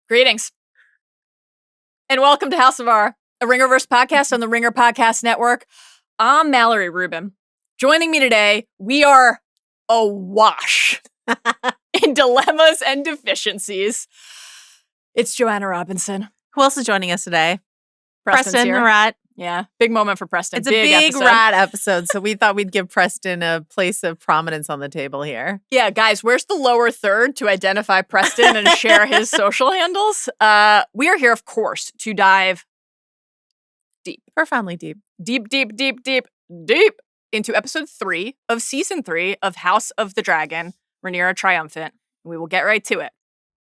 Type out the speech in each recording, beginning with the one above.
Greetings. And welcome to House of R, a Ringerverse podcast on the Ringer Podcast Network. I'm Mallory Rubin. Joining me today, we are awash in dilemmas and deficiencies. It's Joanna Robinson. Who else is joining us today? Preston the rat. Yeah, big moment for Preston. It's a big rat episode, so we thought we'd give Preston a place of prominence on the table here. Yeah, guys, where's the lower third to identify Preston and share his social handles? We are here, of course, to dive deep. Profoundly deep. Deep into episode 3 of season 3 of House of the Dragon, Rhaenyra Triumphant. We will get right to it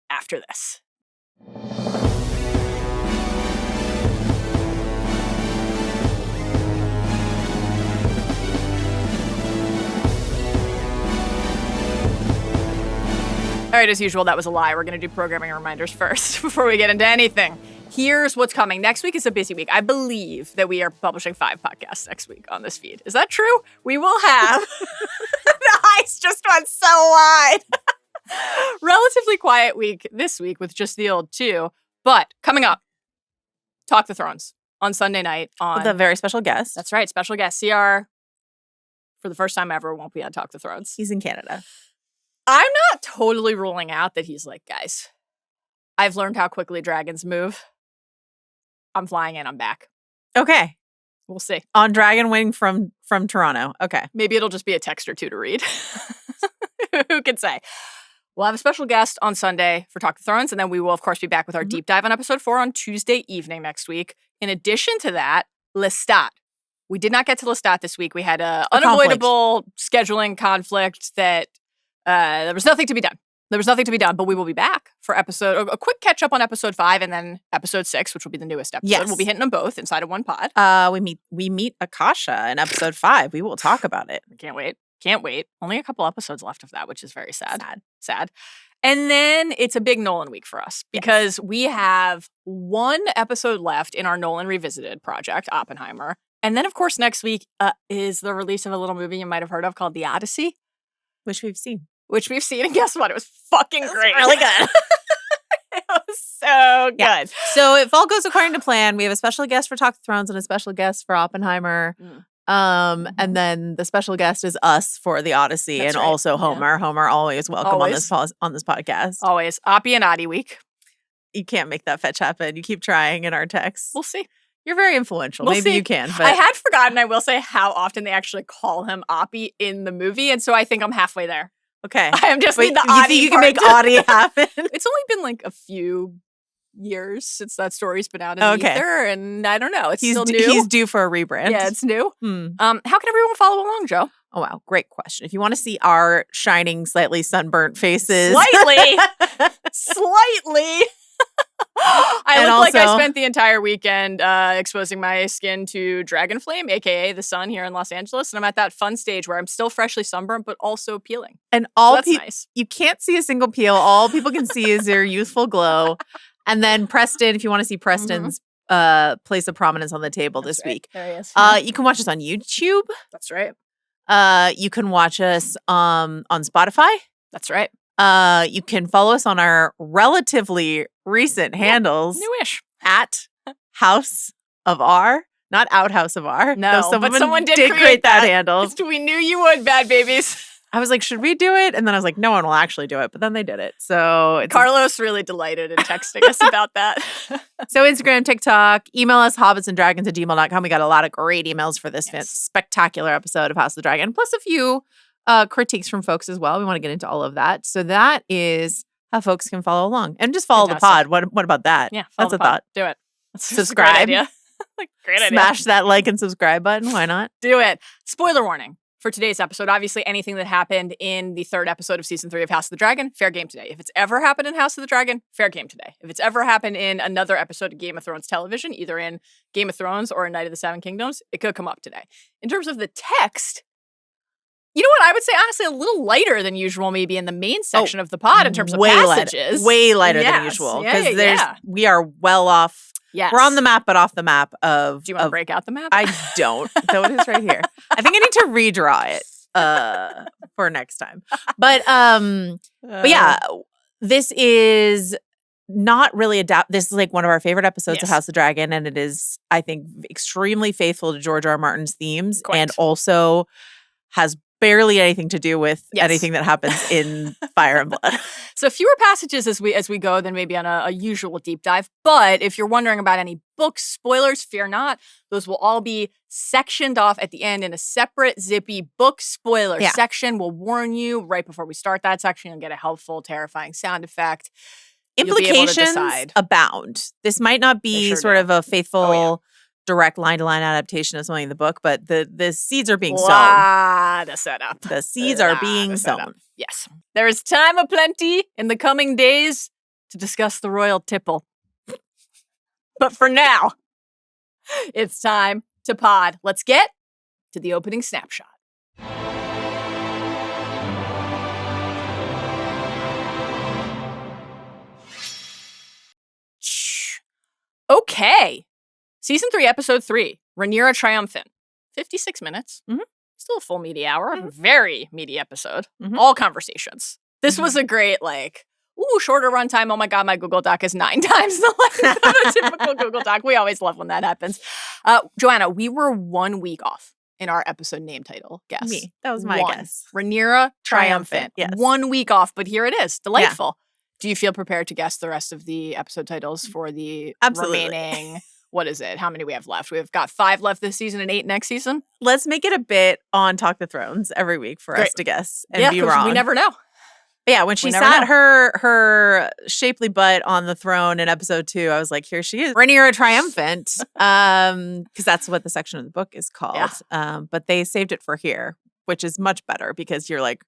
after this. All right, as usual, that was a lie. We're going to do programming reminders first before we get into anything. Here's what's coming. Next week is a busy week. I believe that we are publishing 5 podcasts next week on this feed. Is that true? We will have... The ice just went so wide. Relatively quiet week this week with just the old 2. But coming up, Talk the Thrones on Sunday night on... With a very special guest. That's right, special guest. CR, for the first time ever, won't be on Talk the Thrones. He's in Canada. I'm not totally ruling out that he's like, guys, I've learned how quickly dragons move. I'm flying in. I'm back. Okay. We'll see. On Dragon Wing from Toronto. Okay. Maybe it'll just be a text or 2 to read. Who can say? We'll have a special guest on Sunday for Talk the Thrones, and then we will, of course, be back with our deep dive on episode 4 on Tuesday evening next week. In addition to that, Lestat. We did not get to Lestat this week. We had an unavoidable scheduling conflict that there was nothing to be done. But we will be back for a quick catch up on episode 5 and then episode 6, which will be the newest episode. Yes. We'll be hitting them both inside of one pod. We meet Akasha in episode 5. We will talk about it. Can't wait. Only a couple episodes left of that, which is very sad. And then it's a big Nolan week for us because we have 1 episode left in our Nolan Revisited project, Oppenheimer. And then, of course, next week is the release of a little movie you might have heard of called The Odyssey. Which we've seen. And guess what? It was fucking great. Really good. It was so good. Yeah. So if all goes according to plan, we have a special guest for Talk of Thrones and a special guest for Oppenheimer. And then the special guest is us for The Odyssey. That's and right. also Homer. Yeah. Homer always welcome on this podcast. Always. Oppie and Oddie week. You can't make that fetch happen. You keep trying in our texts. We'll see. You're very influential. Maybe you can. But I had forgotten, I will say, how often they actually call him Oppie in the movie. And so I think I'm halfway there. Okay. I am just Wait, the you think you can make Oddie happen? It's only been like a few years since that story's been out in the ether. And I don't know. It's still new. He's due for a rebrand. Yeah, it's new. How can everyone follow along, Joe? Oh, wow. Great question. If you want to see our shining, slightly sunburnt faces. Slightly. I look like I spent the entire weekend exposing my skin to Dragon Flame, a.k.a. the sun here in Los Angeles. And I'm at that fun stage where I'm still freshly sunburnt, but also peeling. And nice. You can't see a single peel. All people can see is your youthful glow. And then Preston, if you want to see Preston's place of prominence on the table this week. There he is. You can watch us on YouTube. That's right. You can watch us on Spotify. That's right. You can follow us on our relatively recent handles. Newish. At House of R. Not Outhouse of R. No, but someone did create that handle. We knew you would, bad babies. I was like, should we do it? And then I was like, no one will actually do it. But then they did it. So Carlos really delighted in texting us about that. So Instagram, TikTok, email us hobbitsanddragons@gmail.com. We got a lot of great emails for this spectacular episode of House of the Dragon. Plus a few critiques from folks as well. We want to get into all of that. So that is how folks can follow along. And just follow the pod. What about that? Yeah, that's a thought. Do it. Subscribe. Great idea. Great idea. Smash that like and subscribe button. Why not? Do it. Spoiler warning for today's episode. Obviously, anything that happened in the 3rd episode of season 3 of House of the Dragon, fair game today. If it's ever happened in House of the Dragon, fair game today. If it's ever happened in another episode of Game of Thrones television, either in Game of Thrones or in Night of the Seven Kingdoms, it could come up today. In terms of the text, you know what? I would say, honestly, a little lighter than usual, maybe in the main section of the pod in terms of passages. Way lighter than usual. Because we are well off. Yes. We're on the map, but off the map of... Do you want to break out the map? I don't. Though it is right here. I think I need to redraw it for next time. But yeah, this is not really adapt. This is like one of our favorite episodes of Yes. House of Dragon, and it is, I think, extremely faithful to George R. R. Martin's themes, Quite. and also has barely anything to do with Yes. anything that happens in Fire and Blood. So fewer passages as we go than maybe on a usual deep dive. But if you're wondering about any book spoilers, fear not. Those will all be sectioned off at the end in a separate zippy book spoiler section. We'll warn you right before we start that section. You'll get a helpful, terrifying sound effect. Implications abound. This might not be sort of a faithful direct line-to-line adaptation of something in the book, but the seeds are being sown. Lot of setup. The seeds are being sown. Yes. There is time aplenty in the coming days to discuss the royal tipple. But for now, it's time to pod. Let's get to the opening snapshot. Okay. Season 3, Episode 3, Rhaenyra Triumphant. 56 minutes. Mhm. Still a full meaty hour. Mhm. Very meaty episode. Mhm. All conversations. This Mhm. was a great, shorter runtime. Oh my God, my Google Doc is 9 times the length of a typical Google Doc. We always love when that happens. Joanna, we were 1 week off in our episode name title guess. Me. That was my guess. Rhaenyra Triumphant. Yes. 1 week off, but here it is. Delightful. Do you feel prepared to guess the rest of the episode titles for the remaining... What is it? How many we have left? We've got 5 left this season and 8 next season. Let's make it a bit on Talk the Thrones every week for us to guess and be wrong. We never know. But yeah, when she sat her shapely butt on the throne in episode 2, I was like, here she is, Rhaenyra Triumphant, because that's what the section of the book is called. Yeah. But they saved it for here, which is much better because you're like,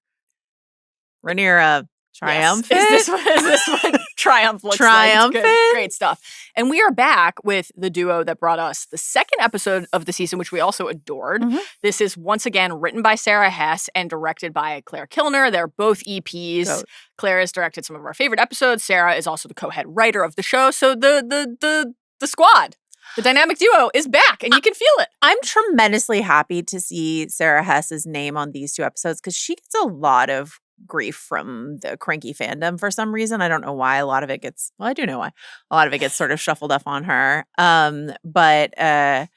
Rhaenyra Triumphant? Yes. Is this what Triumph looks Triumphant? Like? Great stuff. And we are back with the duo that brought us the second episode of the season, which we also adored. Mhm. This is once again written by Sarah Hess and directed by Claire Kilner. They're both EPs. Both. Claire has directed some of our favorite episodes. Sarah is also the co-head writer of the show. So the squad, the dynamic duo is back, and you can feel it. I'm tremendously happy to see Sarah Hess's name on these 2 episodes because she gets a lot of grief from the cranky fandom for some reason. I don't know why. A lot of it gets, well, I do know why. A lot of it gets sort of shuffled up on her. But I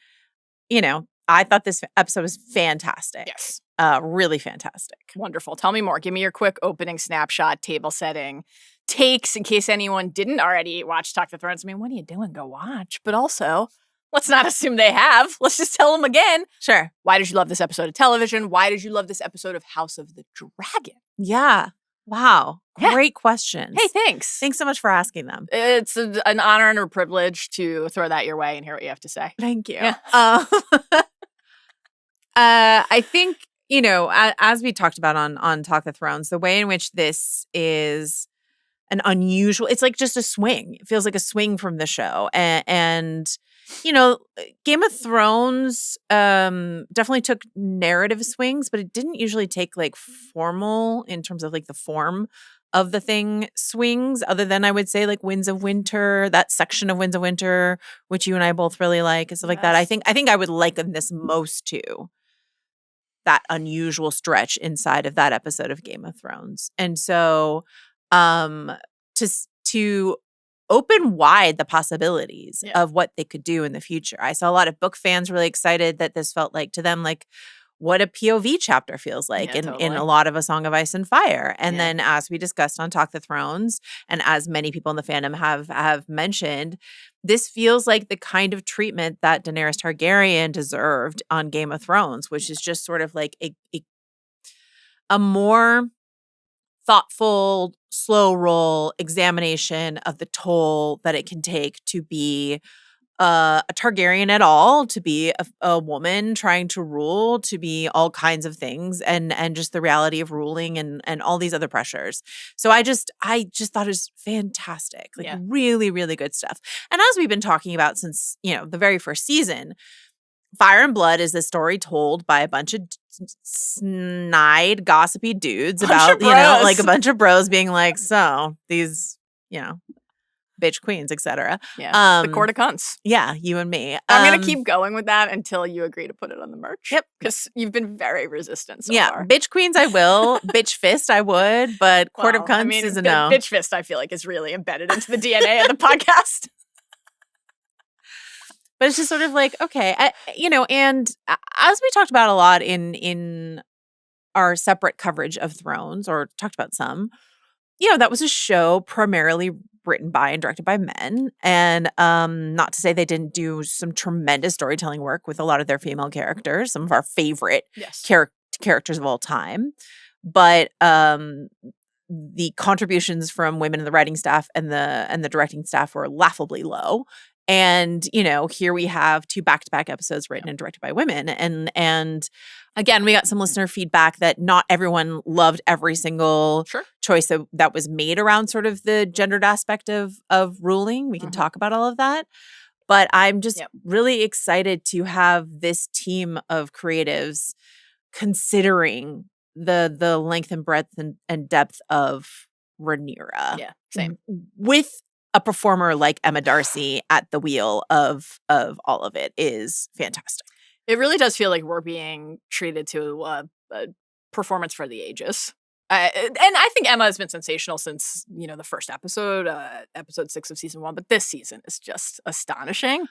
thought this episode was fantastic. Yes. Really fantastic. Wonderful. Tell me more. Give me your quick opening snapshot, table setting, takes in case anyone didn't already watch Talk the Thrones. I mean, what are you doing? Go watch. But also, let's not assume they have. Let's just tell them again. Sure. Why did you love this episode of television? Why did you love this episode of House of the Dragon? Yeah. Wow. Yeah. Great questions. Hey, thanks. Thanks so much for asking them. It's an honor and a privilege to throw that your way and hear what you have to say. Thank you. Yeah. I think, as we talked about on Talk the Thrones, the way in which this is an unusual, it's like just a swing. It feels like a swing from the show. And Game of Thrones definitely took narrative swings, but it didn't usually take like formal in terms of like the form of the thing swings, other than I would say like Winds of Winter, that section of Winds of Winter, which you and I both really like and stuff like that. I think I would liken this most to that unusual stretch inside of that episode of Game of Thrones. And so to open wide the possibilities of what they could do in the future. I saw a lot of book fans really excited that this felt like to them like what a POV chapter feels like in a lot of A Song of Ice and Fire. And then as we discussed on Talk the Thrones, and as many people in the fandom have mentioned, this feels like the kind of treatment that Daenerys Targaryen deserved on Game of Thrones, which is just sort of like a more thoughtful, slow roll examination of the toll that it can take to be a Targaryen at all, to be a woman trying to rule, to be all kinds of things, and just the reality of ruling and all these other pressures. So I just thought it was fantastic, like really, really good stuff. And as we've been talking about since the very first season, Fire and Blood is a story told by a bunch of snide, gossipy dudes about like a bunch of bros being like, so these bitch queens, etc. Yeah, the court of cunts. Yeah, you and me. I'm going to keep going with that until you agree to put it on the merch. Yep. Because you've been very resistant so yeah, far. bitch queens I will. Bitch fist I would. But court of cunts is a no. Bitch fist I feel like is really embedded into the DNA of the podcast. But it's just sort of like, okay, and as we talked about a lot in our separate coverage of Thrones, or talked about some, that was a show primarily written by and directed by men. And not to say they didn't do some tremendous storytelling work with a lot of their female characters, some of our favorite characters of all time. But the contributions from women in the writing staff and the directing staff were laughably low. And, here we have 2 back-to-back episodes written and directed by women. And again, we got some listener feedback that not everyone loved every single choice that was made around sort of the gendered aspect of ruling. We can talk about all of that. But I'm just really excited to have this team of creatives considering the length and breadth and depth of Rhaenyra. Yeah, same. With a performer like Emma Darcy at the wheel of all of it is fantastic. It really does feel like we're being treated to a performance for the ages. And I think Emma has been sensational since, the first episode 6 of season 1. But this season is just astonishing.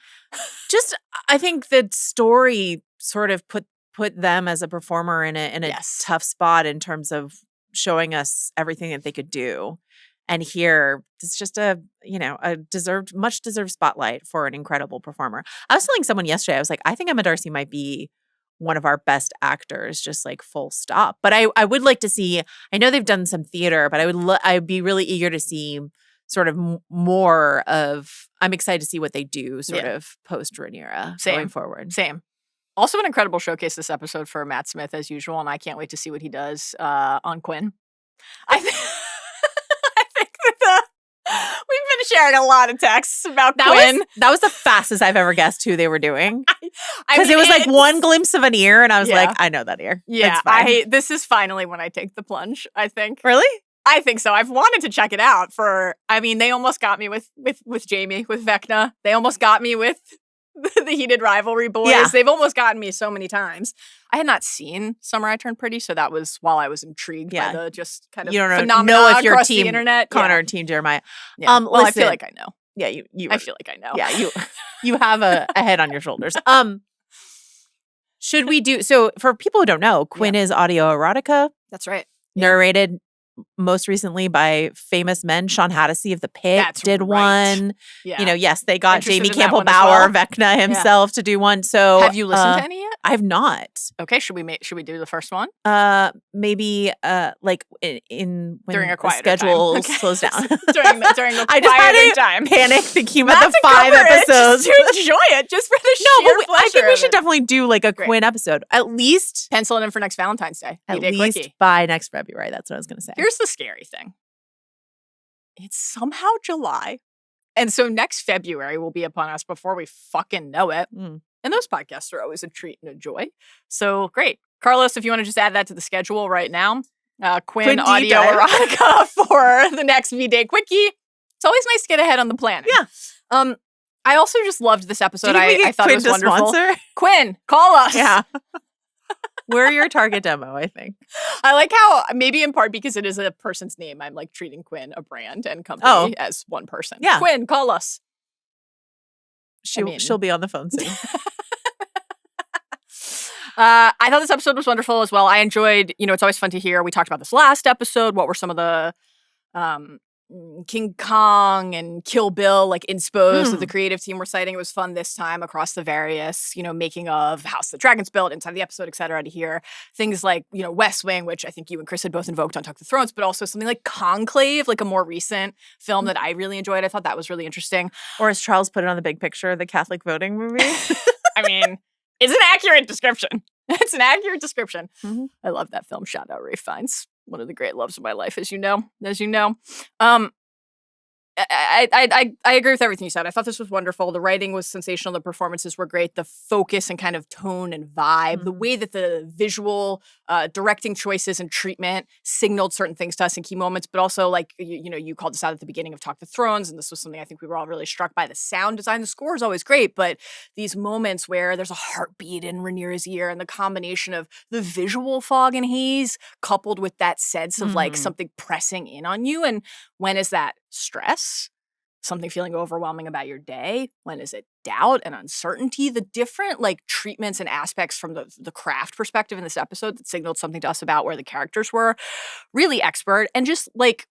I think the story sort of put them as a performer in a tough spot in terms of showing us everything that they could do. And here, it's just a much deserved spotlight for an incredible performer. I was telling someone yesterday, I was like, I think Emma Darcy might be one of our best actors, just like full stop. But I would like to see, I know they've done some theater, but I'd be really eager to see sort of more of, I'm excited to see what they do sort of post Rhaenyra going forward. Same. Also an incredible showcase this episode for Matt Smith as usual, and I can't wait to see what he does on Quinn. We've been sharing a lot of texts about Quinn. That was the fastest I've ever guessed who they were doing. Because it was like one glimpse of an ear, and I was like, I know that ear. Yeah, this is finally when I take the plunge, I think. Really? I think so. I've wanted to check it out they almost got me with Jaime, with Vecna. They almost got me with the Heated Rivalry boys. Yeah. They've almost gotten me so many times. I had not seen Summer I Turned Pretty, so that was while I was intrigued by the just kind of phenomena across the internet. Connor and Team Jeremiah. Yeah. Well, I feel like I know. Yeah, you. I feel like I know. Yeah, you have a head on your shoulders. Should we do so? For people who don't know, Quinn is audio erotica. That's right. Narrated most recently by famous men. Sean Hattasey of The Pick did one. Yeah. Yes, they got Jamie Campbell Bower, Vecna himself to do one. So have you listened to any yet? I have not. Okay, should we do the first one? Maybe like in when during a quieter schedule time. Slows down. during the I just had time. Panic thinking about the 5 episodes. Just to enjoy it, just for the sheer pleasure. I think we should definitely do like a Quinn episode. At least pencil it in for next Valentine's Day. At least by next February. That's what I was going to say. Here's the scary thing. It's somehow July. And so next February will be upon us before we fucking know it. And those podcasts are always a treat and a joy. So great. Carlos, if you want to just add that to the schedule right now. Quinn audio erotica for the next V-Day Quickie. It's always nice to get ahead on the planning. Yeah. I also just loved this episode. I thought Quinn it was wonderful. Sponsor? Quinn, call us. Yeah. We're your target demo, I think. I like how, maybe in part because it is a person's name, I'm like treating Quinn, a brand and company, as one person. Yeah. Quinn, call us. She'll be on the phone soon. I thought this episode was wonderful as well. I enjoyed, it's always fun to hear. We talked about this last episode. What were some of the King Kong and Kill Bill inspos that the creative team were citing? It was fun this time across the various, making of House the Dragon's built inside the episode, et cetera, to hear things like, West Wing, which I think you and Chris had both invoked on Talk the Thrones, but also something like Conclave, a more recent film that I really enjoyed. I thought that was really interesting. Or as Charles put it on the big picture, the Catholic voting movie. I mean, it's an accurate description. It's an accurate description. Mm-hmm. I love that film. Shout out Ralph Fiennes. One of the great loves of my life, as you know. I agree with everything you said. I thought this was wonderful. The writing was sensational. The performances were great. The focus and kind of tone and vibe, the way that the visual directing choices and treatment signaled certain things to us in key moments, but also like, you called this out at the beginning of Talk the Thrones, and this was something I think we were all really struck by. The sound design, the score is always great, but these moments where there's a heartbeat in Rhaenyra's ear and the combination of the visual fog and haze coupled with that sense of like something pressing in on you. And when is that? Stress, something feeling overwhelming about your day? When is it doubt and uncertainty? The different like treatments and aspects from the craft perspective in this episode that signaled something to us about where the characters were really expert. And just like,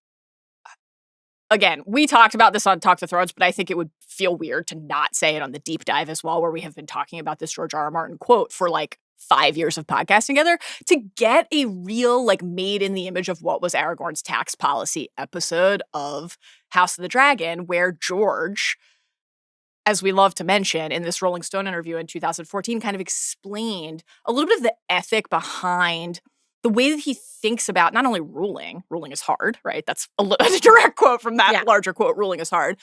again, we talked about this on Talk the Thrones, but I think it would feel weird to not say it on the deep dive as well, where we have been talking about this George R. R. Martin quote for like 5 years of podcasting together, to get a real, like, made in the image of what was Aragorn's tax policy episode of House of the Dragon, where George, as we love to mention in this Rolling Stone interview in 2014, kind of explained a little bit of the ethic behind the way that he thinks about not only ruling is hard, right? That's a direct quote from that larger quote, ruling is hard.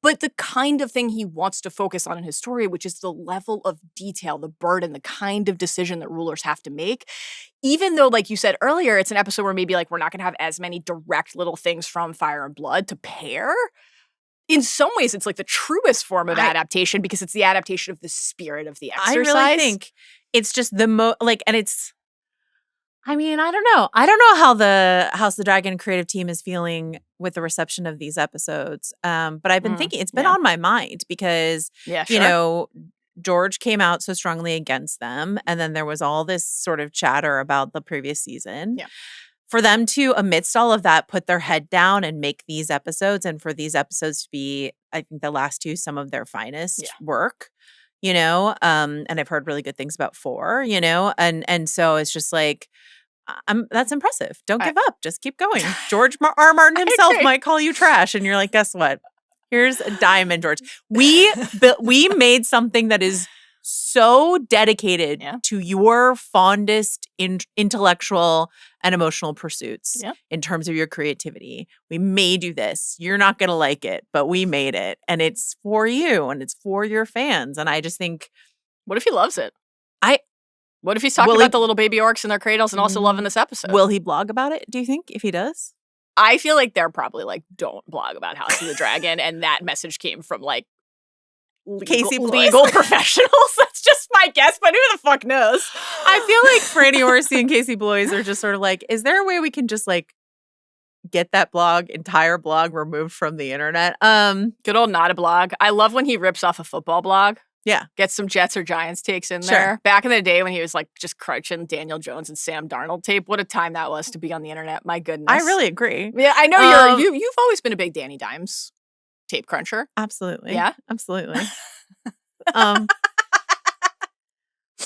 But the kind of thing he wants to focus on in his story, which is the level of detail, the burden, the kind of decision that rulers have to make. Even though, like you said earlier, it's an episode where maybe like we're not going to have as many direct little things from Fire and Blood to pair. In some ways, it's like the truest form of adaptation because it's the adaptation of the spirit of the exercise. I really think it's just the and it's, I mean, I don't know. I don't know how the House of the Dragon creative team is feeling with the reception of these episodes. But I've been thinking, it's been on my mind because, you know, George came out so strongly against them. And then there was all this sort of chatter about the previous season. Yeah. For them to, amidst all of that, put their head down and make these episodes, and for these episodes to be, I think the last two, some of their finest work, you know, and I've heard really good things about 4, you know, and so it's just like, that's impressive. Don't give up. Just keep going. George R. Martin himself might call you trash, and you're like, guess what? Here's a diamond, George. We made something that is so dedicated to your fondest intellectual and emotional pursuits in terms of your creativity. We made you this. You're not going to like it, but we made it. And it's for you and it's for your fans. And I just think, what if he loves it? What if he's talking about the little baby orcs in their cradles and also loving this episode? Will he blog about it, do you think, if he does? I feel like they're probably like, don't blog about House of the Dragon. And that message came from like legal professionals. That's just my guess, but who the fuck knows? I feel like Franny Orsi and Casey Bloys are just sort of like, is there a way we can just like get that entire blog removed from the internet? Good old not a blog. I love when he rips off a football blog. Yeah. Get some Jets or Giants takes in there. Back in the day when he was like just crunching Daniel Jones and Sam Darnold tape. What a time that was to be on the internet. My goodness. I really agree. Yeah, I know you've always been a big Danny Dimes tape cruncher. Absolutely. Yeah. Absolutely.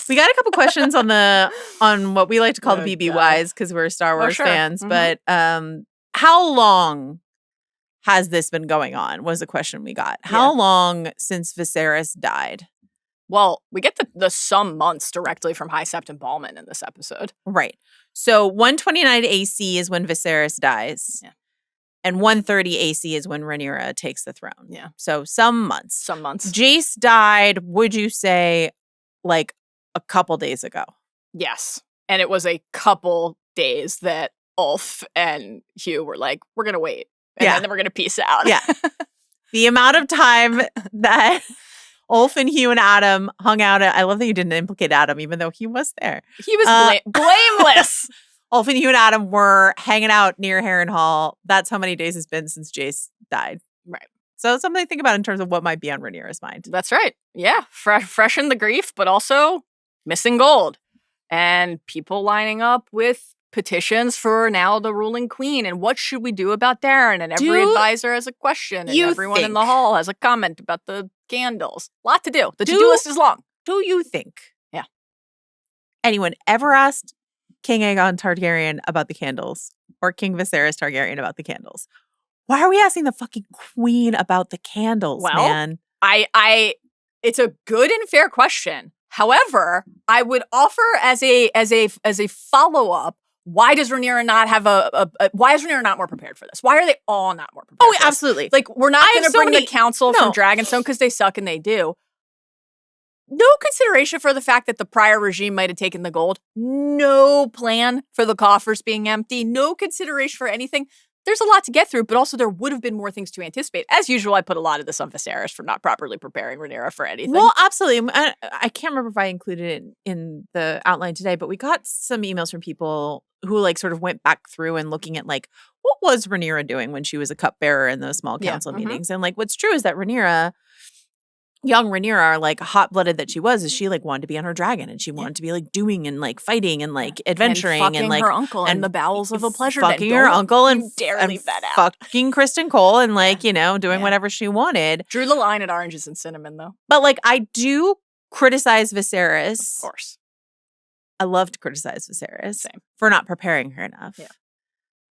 We got a couple questions on what we like to call the BBYs because we're Star Wars fans. But how long has this been going on was the question we got. How long since Viserys died? Well, we get the some months directly from High Septon Ballman in this episode. Right. So 129 AC is when Viserys dies. Yeah. And 130 AC is when Rhaenyra takes the throne. Yeah. So some months. Some months. Jace died, would you say, like a couple days ago? Yes. And it was a couple days that Ulf and Hugh were like, we're going to wait. And then we're going to peace out. Yeah. The amount of time that Ulf and Hugh and Adam hung out I love that you didn't implicate Adam, even though he was there. He was blameless. Ulf and Hugh and Adam were hanging out near Harrenhal. That's how many days it's been since Jace died. Right. So it's something to think about in terms of what might be on Rhaenyra's mind. That's right. Yeah. Freshen the grief, but also missing gold. And people lining up with petitions for now the ruling queen. And what should we do about Daeron? And every advisor has a question. And everyone in the hall has a comment about the candles. Lot to do. The to-do list is long. Do you think? Yeah. Anyone ever asked King Aegon Targaryen about the candles? Or King Viserys Targaryen about the candles? Why are we asking the fucking queen about the candles, man? It's a good and fair question. However, I would offer as a follow-up, why does Rhaenyra not have why is Rhaenyra not more prepared for this? Why are they all not more prepared? Oh, for this? absolutely. Like, we're not going to bring the council No. from Dragonstone because they suck and they do. No consideration for the fact that the prior regime might have taken the gold. No plan for the coffers being empty. No consideration for anything. There's a lot to get through, but also there would have been more things to anticipate. As usual, I put a lot of this on Viserys for not properly preparing Rhaenyra for anything. Well, absolutely. I can't remember if I included it in the outline today, but we got some emails from people who like sort of went back through and looking at like, what was Rhaenyra doing when she was a cupbearer in those small council meetings? And like, what's true is that young Rhaenyra, like hot-blooded that she was, is she like wanted to be on her dragon and she wanted to be like doing and like fighting and like adventuring and like her uncle and the bowels of a pleasure fucking her uncle and dare leave that out. Fucking Kristen Cole and like doing whatever she wanted. Drew the line at oranges and cinnamon though. But like I do criticize Viserys. Of course, I love to criticize Viserys Same. for not preparing her enough. Yeah.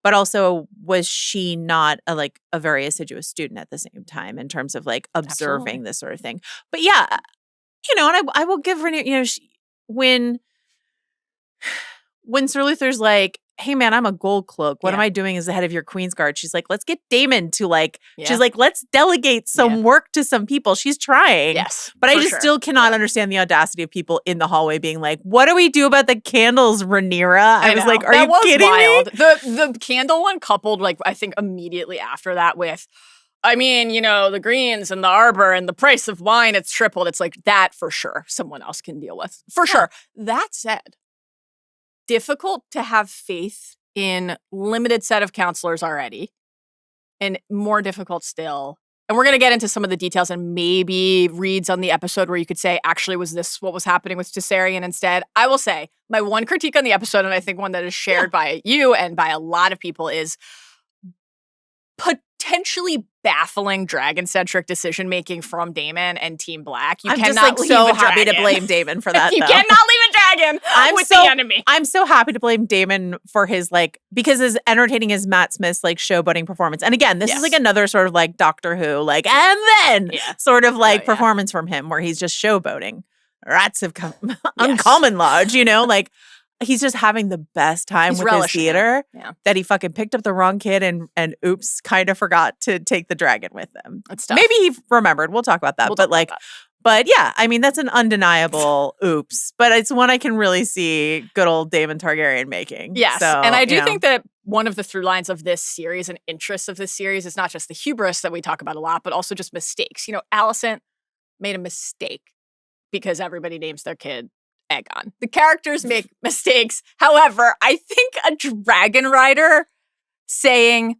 But also, was she not a very assiduous student at the same time in terms of like observing this sort of thing? But yeah, and I will give Rhaenyra, when Sir Luther's like, hey man, I'm a gold cloak. What am I doing as the head of your Queen's Guard? She's like, let's get Daemon to she's like, let's delegate some work to some people. She's trying. Yes. But I just still cannot understand the audacity of people in the hallway being like, what do we do about the candles, Rhaenyra? I was like, are you kidding me? The candle one coupled, I think immediately after that with, the greens and the arbor and the price of wine, it's tripled. It's like that for sure. Someone else can deal with. For sure. That said, difficult to have faith in limited set of counselors already, and more difficult still. And we're going to get into some of the details and maybe reads on the episode where you could say, actually, was this what was happening with Caesarion instead? I will say my one critique on the episode, and I think one that is shared by you and by a lot of people, is potentially baffling dragon-centric decision-making from Daemon and Team Black. I'm just so happy to blame Daemon for that. You cannot leave a dragon with the enemy. I'm so happy to blame Daemon for his because as entertaining as Matt Smith's showboating performance. And again, this is another sort of Doctor Who, and then sort of performance from him where he's just showboating. Rats have come uncommon large, he's just having the best time with his theater that he fucking picked up the wrong kid and oops, kind of forgot to take the dragon with him. Maybe he remembered. We'll talk about that. But yeah, that's an undeniable oops. But it's one I can really see good old Daemon Targaryen making. Yes. So, and I do think that one of the through lines of this series and interests of this series is not just the hubris that we talk about a lot, but also just mistakes. Alicent made a mistake because everybody names their kid Aegon. The characters make mistakes. However, I think a dragon rider saying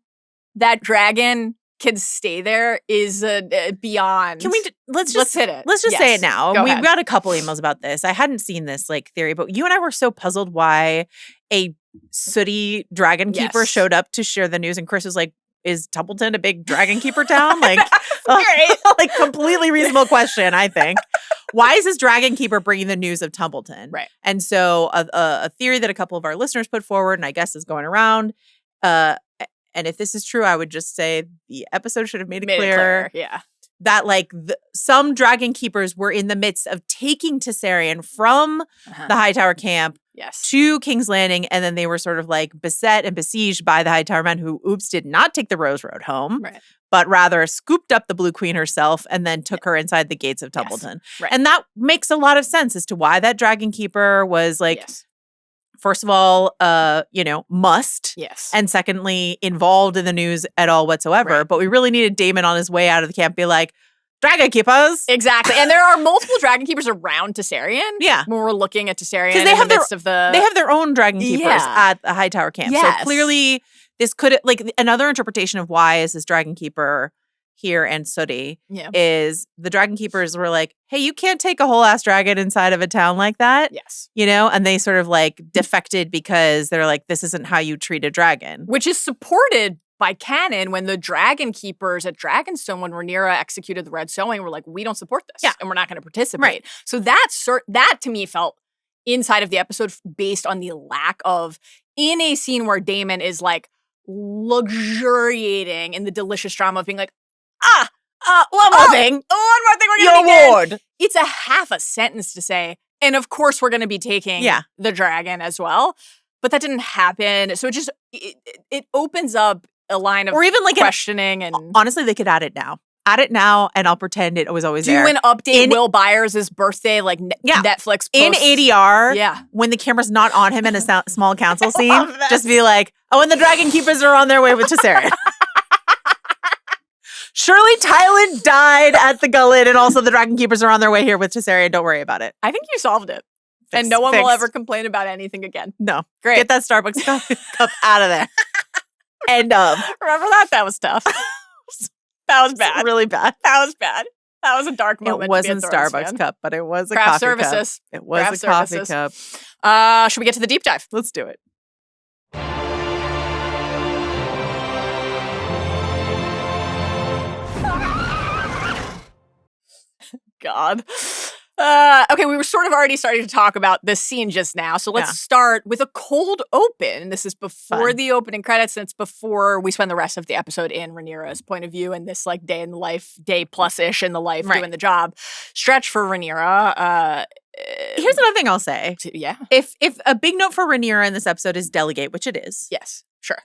that dragon can stay there is beyond. Can we let's hit it. Let's just say it now. We've got a couple emails about this. I hadn't seen this theory, but you and I were so puzzled why a sooty dragon keeper showed up to share the news, and Chris was like, is Tumbleton a big dragon keeper town? Completely reasonable question, I think. Why is this dragon keeper bringing the news of Tumbleton? Right. And so a theory that a couple of our listeners put forward, and I guess is going around, and if this is true, I would just say the episode should have made it clear. Yeah. That some dragon keepers were in the midst of taking Caesarion from the Hightower camp to King's Landing, and then they were sort of beset and besieged by the Hightower men who, did not take the Rose Road home, but rather scooped up the Blue Queen herself and then took her inside the gates of Tumbleton. Yes. Right. And that makes a lot of sense as to why that dragon keeper was first of all, must. Yes. And secondly, involved in the news at all whatsoever. Right. But we really needed Daemon on his way out of the camp be like, dragon keepers. Exactly. And there are multiple dragon keepers around Caesarion. Yeah. When we're looking at Caesarion in the midst of the... They have their own dragon keepers at the Hightower camp. Yes. So clearly this could... another interpretation of why is this dragon keeper here and sooty is the dragon keepers were like, hey, you can't take a whole ass dragon inside of a town like that. Yes. And they sort of defected because they're like, this isn't how you treat a dragon. Which is supported by canon when the dragon keepers at Dragonstone, when Rhaenyra executed the Red Sowing, were like, we don't support this and we're not going to participate. Right. So that to me felt inside of the episode based on the lack of, in a scene where Daemon is luxuriating in the delicious drama of being like, one more thing we're your gonna be ward. It's a half a sentence to say, and of course we're going to be taking the dragon as well. but that didn't happen. So it opens up a line of or even like questioning. And honestly, they could add it now. Add it now, and I'll pretend it was always there. Do an update Will Byers' birthday, like Netflix post. In ADR, yeah, when the camera's not on him in a small council scene, just be like, oh, and the Dragon Keepers are on their way with Tessarion. Surely Tylan died at the Gullet, and also the Dragon Keepers are on their way here with Tessarion. Don't worry about it. I think you solved it. And no one will ever complain about anything again. No. Great. Get that Starbucks cup out of there. End of. Remember that? That was tough. That was bad. Really bad. That was bad. That was a dark moment. It wasn't to be a Thrones Starbucks fan. cup, but it was a Craft coffee services. cup. It was Craft a coffee services. cup. Should we get to the deep dive? Let's do it. God. Okay, we were sort of already starting to talk about this scene just now, so let's start with a cold open. This is before the opening credits, and it's before we spend the rest of the episode in Rhaenyra's point of view and this like day in the life, day plus-ish in the life doing the job stretch for Rhaenyra. Here's another thing I'll say. Yeah. If a big note for Rhaenyra in this episode is delegate, which it is. Yes, sure.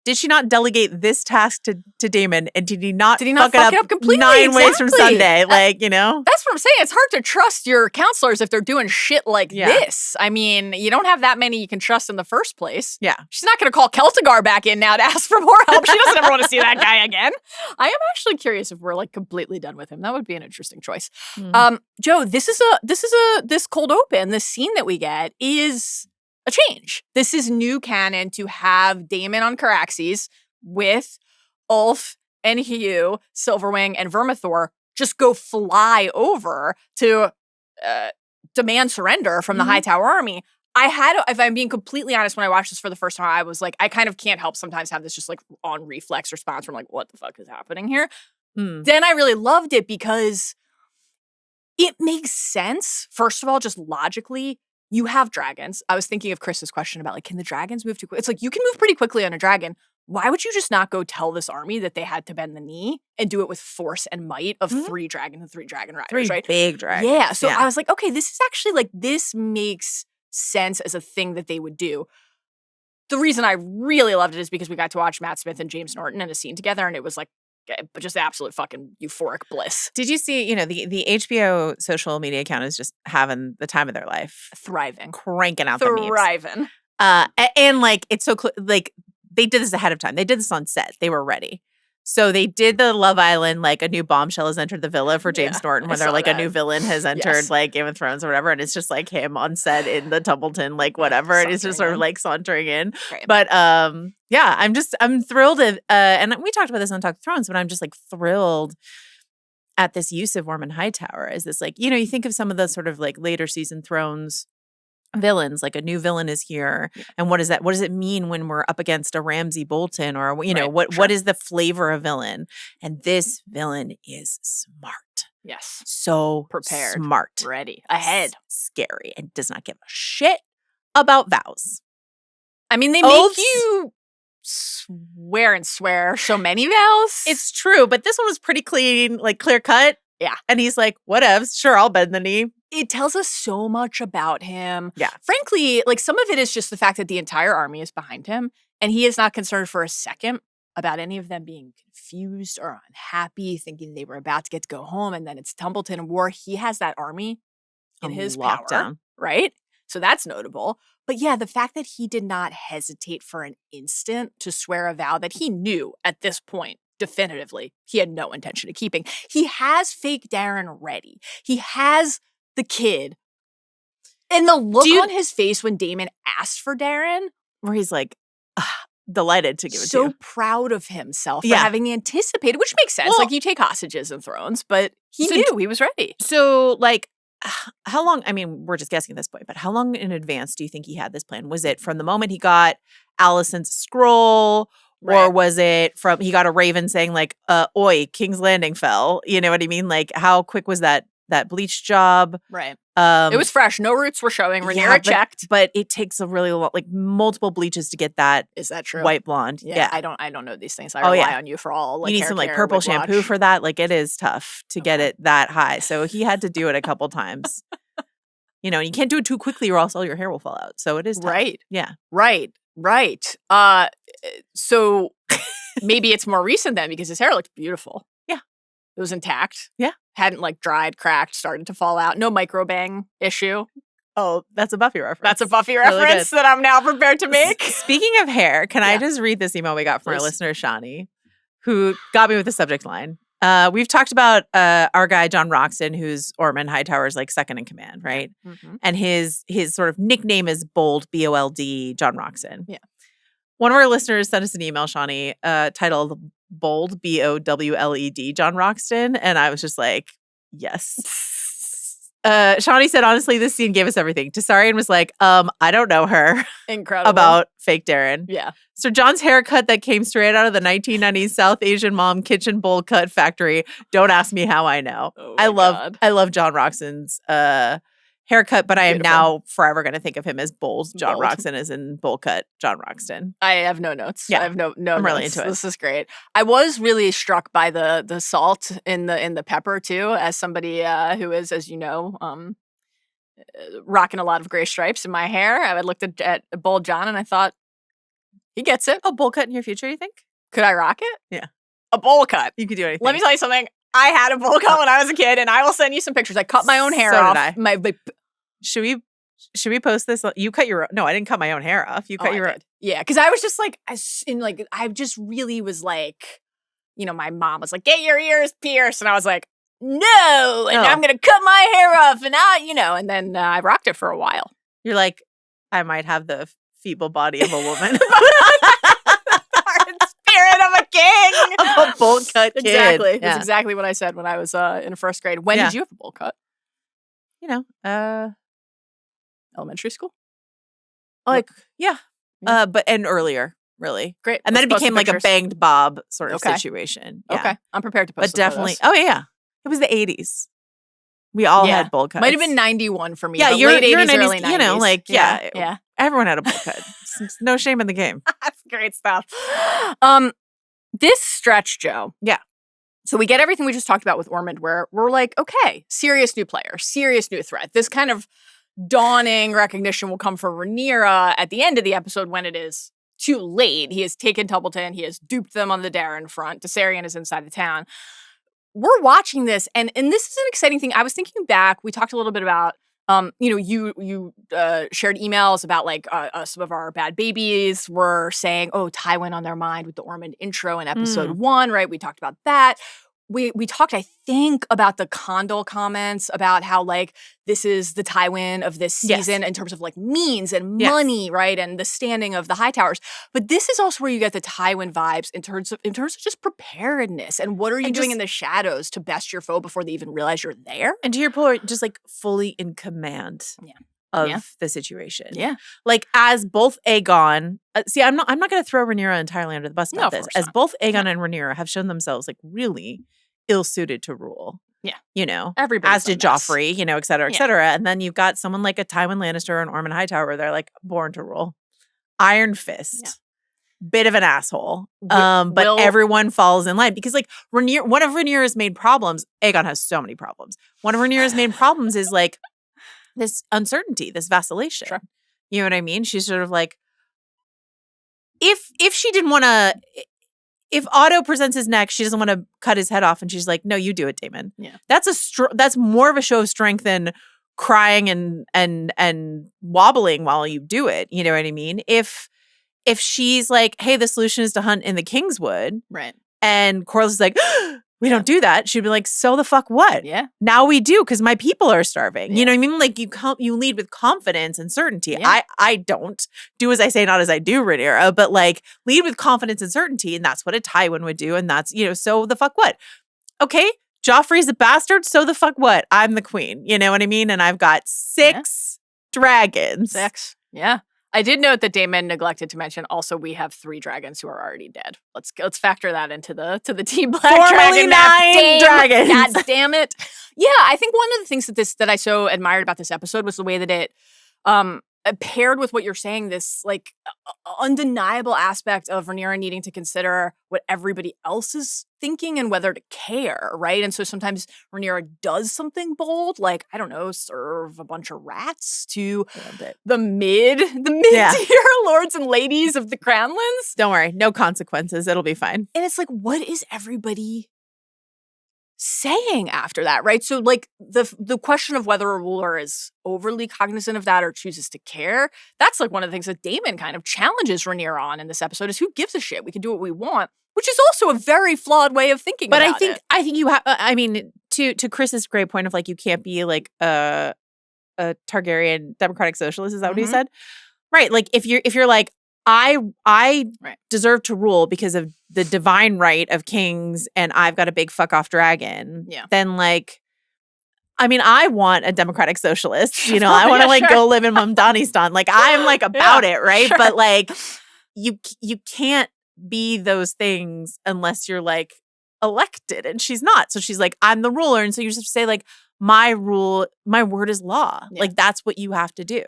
Did she not delegate this task to Daemon, and did he not fuck it up completely? 9 ways from Sunday? Like, you know? That's what I'm saying. It's hard to trust your counselors if they're doing shit like this. I mean, you don't have that many you can trust in the first place. Yeah. She's not going to call Celtigar back in now to ask for more help. She doesn't ever want to see that guy again. I am actually curious if we're like completely done with him. That would be an interesting choice. Mm-hmm. Joe, this cold open, this scene that we get is a change. This is new canon to have Daemon on Caraxes with Ulf and Hugh, Silverwing, and Vermithor just go fly over to demand surrender from the Hightower army. If I'm being completely honest, when I watched this for the first time, I was like, I kind of can't help sometimes have this just like on reflex response from like, what the fuck is happening here? Then I really loved it because it makes sense. First of all, just logically, you have dragons. I was thinking of Chris's question about like, can the dragons move too quick? It's like, you can move pretty quickly on a dragon. Why would you just not go tell this army that they had to bend the knee and do it with force and might of 3 dragons and 3 dragon riders, right? Big dragons. Yeah. So I was like, okay, this is actually like, this makes sense as a thing that they would do. The reason I really loved it is because we got to watch Matt Smith and James Norton in a scene together, and it was like, just absolute fucking euphoric bliss. Did you see, the HBO social media account is just having the time of their life. Thriving. Cranking out the memes. Thriving. And like, it's so, like, they did this ahead of time. They did this on set. They were ready. So they did the Love Island, like a new bombshell has entered the villa for James Norton, where they're like a new villain has entered like Game of Thrones or whatever. And it's just like him on set in the Tumbleton, like whatever. And it's just sort of like sauntering in. Right. But I'm thrilled. And we talked about this on Talk of Thrones, but I'm just like thrilled at this use of Ormund Hightower as this like, you think of some of the sort of like later season Thrones villains, like a new villain is here, and what does it mean when we're up against a Ramsay Bolton, or what is the flavor of villain? And this villain is smart. Yes. So prepared, smart, ready, ahead, scary, and does not give a shit about vows. I mean, they make you swear so many vows. It's true, but this one was pretty clean, like clear cut. Yeah. And he's like, whatevs, sure, I'll bend the knee. It tells us so much about him. Yeah. Frankly, like some of it is just the fact that the entire army is behind him, and he is not concerned for a second about any of them being confused or unhappy, thinking they were about to get to go home, and then it's Tumbleton War. He has that army in his power, right? So that's notable. But yeah, the fact that he did not hesitate for an instant to swear a vow that he knew at this point definitively he had no intention of keeping. He has fake Daeron ready. He has the kid. And the look on his face when Daemon asked for Daeron, where he's like, delighted to give it to you. So proud of himself for having anticipated, which makes sense. Like you take hostages in Thrones, but he knew he was ready. So like, how long, I mean, we're just guessing at this point, but how long in advance do you think he had this plan? Was it from the moment he got Alicent's scroll? Or was it from, he got a raven saying like, oi, King's Landing fell. You know what I mean? Like how quick was that bleach job? Right. It was fresh. No roots were showing. Rhaenyra checked. But it takes a really long, like multiple bleaches to get that. Is that true? White blonde. Yeah. I don't know these things. I rely on you for all. Like, you need some like purple shampoo for that. Like it is tough to get it that high. So he had to do it a couple times. You know, and you can't do it too quickly or else all your hair will fall out. So it is tough. Right. Yeah. Right. So maybe it's more recent then because his hair looked beautiful. Yeah. It was intact. Yeah. Hadn't like dried, cracked, started to fall out. No microbang issue. Oh, that's a Buffy reference. That's a Buffy Really reference that I'm now prepared to make. Speaking of hair, can I just read this email we got from our listener, Shani, who got me with the subject line. We've talked about our guy, John Roxton, who's Ormund Hightower's like second in command, right? Mm-hmm. And his sort of nickname is Bold, B-O-L-D, John Roxton. Yeah. One of our listeners sent us an email, Shani, titled Bold, B-O-W-L-E-D, John Roxton. And I was just like, yes. Shani said, honestly, this scene gave us everything. Tessarion was like, I don't know her. Incredible. About fake Daeron. Yeah. Sir John's haircut that came straight out of the 1990s South Asian mom kitchen bowl cut factory. Don't ask me how I know. Oh I love John Roxton's haircut, but I am now forever going to think of him as Bold John Roxton, as in bowl cut John Roxton. I have no notes. Yeah. I have no I'm notes. really into it. This is great. I was really struck by the salt in the pepper too, as somebody who is, as you know, rocking a lot of gray stripes in my hair. I looked at Bold John and I thought, he gets it. A bowl cut in your future, you think? Could I rock it? Yeah. A bowl cut. You could do anything. Let me tell you something. I had a bowl cut when I was a kid, and I will send you some pictures. I cut my own hair off. Did I. Should we post this? You cut your own. No, I didn't cut my own hair off. You cut your own. Yeah, because I was just like, I just really was like, you know, my mom was like, get your ears pierced. And I was like, no, and I'm going to cut my hair off. And and then I rocked it for a while. You're like, I might have the feeble body of a woman. Spirit of a king. Of a bowl cut kid. Exactly. Yeah. That's exactly what I said when I was in first grade. When did you have a bowl cut? You know, elementary school? Like, yeah. But earlier, really. Great. And then it became like a banged bob sort of situation. Yeah. Okay. I'm prepared to post But definitely, yeah. It was the 80s. We all had bowl cuts. Might have been 91 for me. Yeah, you're late 80s, 90s, early 90s. You know, like, yeah. Everyone had a bowl cut. No shame in the game. That's great stuff. This stretch, Joe. Yeah. So we get everything we just talked about with Ormund, where we're like, okay, serious new player, serious new threat. This kind of dawning recognition will come from Rhaenyra at the end of the episode when it is too late. He has taken Tumbleton. He has duped them on the Daeron front. Tessarion is inside the town. We're watching this, and this is an exciting thing. I was thinking back. We talked a little bit about, you shared emails about like some of our bad babies were saying, oh, Tywin on their mind with the Ormond intro in episode 1, right? We talked about that. We talked, I think, about the Condal comments about how like this is the Tywin of this season in terms of like means and money, right? And the standing of the Hightowers. But this is also where you get the Tywin vibes in terms of just preparedness and what are you doing in the shadows to best your foe before they even realize you're there? And to your point, just like fully in command of the situation. Yeah. Like as both Aegon, I'm not going to throw Rhaenyra entirely under the bus about this. As both Aegon and Rhaenyra have shown themselves like really ill-suited to rule. Yeah. You know, everybody. As did Joffrey, you know, et cetera, et cetera. And then you've got someone like a Tywin Lannister and Ormond Hightower where they're like born to rule. Iron fist. Yeah. Bit of an asshole. But everyone falls in line because like one of Rhaenyra's main problems, Aegon has so many problems. One of Rhaenyra's main problems is like this uncertainty, this vacillation. Sure. You know what I mean? She's sort of like, if she didn't want to, if Otto presents his neck, she doesn't want to cut his head off, and she's like, "No, you do it, Daemon." Yeah, that's more of a show of strength than crying and wobbling while you do it. You know what I mean? If she's like, "Hey, the solution is to hunt in the Kingswood," right? And Corlys is like, "We don't do that." She'd be like, "So the fuck what? Yeah, now we do because my people are starving." Yeah. You know what I mean? Like you lead with confidence and certainty. Yeah. I don't do as I say, not as I do, Rhaenyra, but like lead with confidence and certainty, and that's what a Tywin would do, and that's so the fuck what? Okay, Joffrey's a bastard. So the fuck what? I'm the queen. You know what I mean? And I've got 6 dragons. 6. Yeah. I did note that Daemon neglected to mention also we have 3 dragons who are already dead. Let's factor that into the Team Black Formerly Dragon. 9 dragons. God damn it. Yeah, I think one of the things that I so admired about this episode was the way that it paired with what you're saying, this like undeniable aspect of Rhaenyra needing to consider what everybody else is thinking and whether to care, right? And so sometimes Rhaenyra does something bold, like, I don't know, serve a bunch of rats to the mid-tier lords and ladies of the Crownlands. Don't worry, no consequences. It'll be fine. And it's like, what is everybody saying after that, right? So like the question of whether a ruler is overly cognizant of that or chooses to care, that's like one of the things that Daemon kind of challenges Rhaenyra on in this episode is who gives a shit? We can do what we want, which is also a very flawed way of thinking about it. I think you have, I mean, to Chris's great point of like, you can't be like a Targaryen democratic socialist. Is that what he said? Right. Like if you're like, I deserve to rule because of the divine right of kings and I've got a big fuck off dragon. Yeah. Then like, I mean, I want a democratic socialist. You know, I want to like go live in Mamdanistan. Like I'm like about it, right? Sure. But like you can't be those things unless you're like elected, and she's not. So she's like, I'm the ruler. And so you just have to say like, my word is law. Yeah. Like that's what you have to do.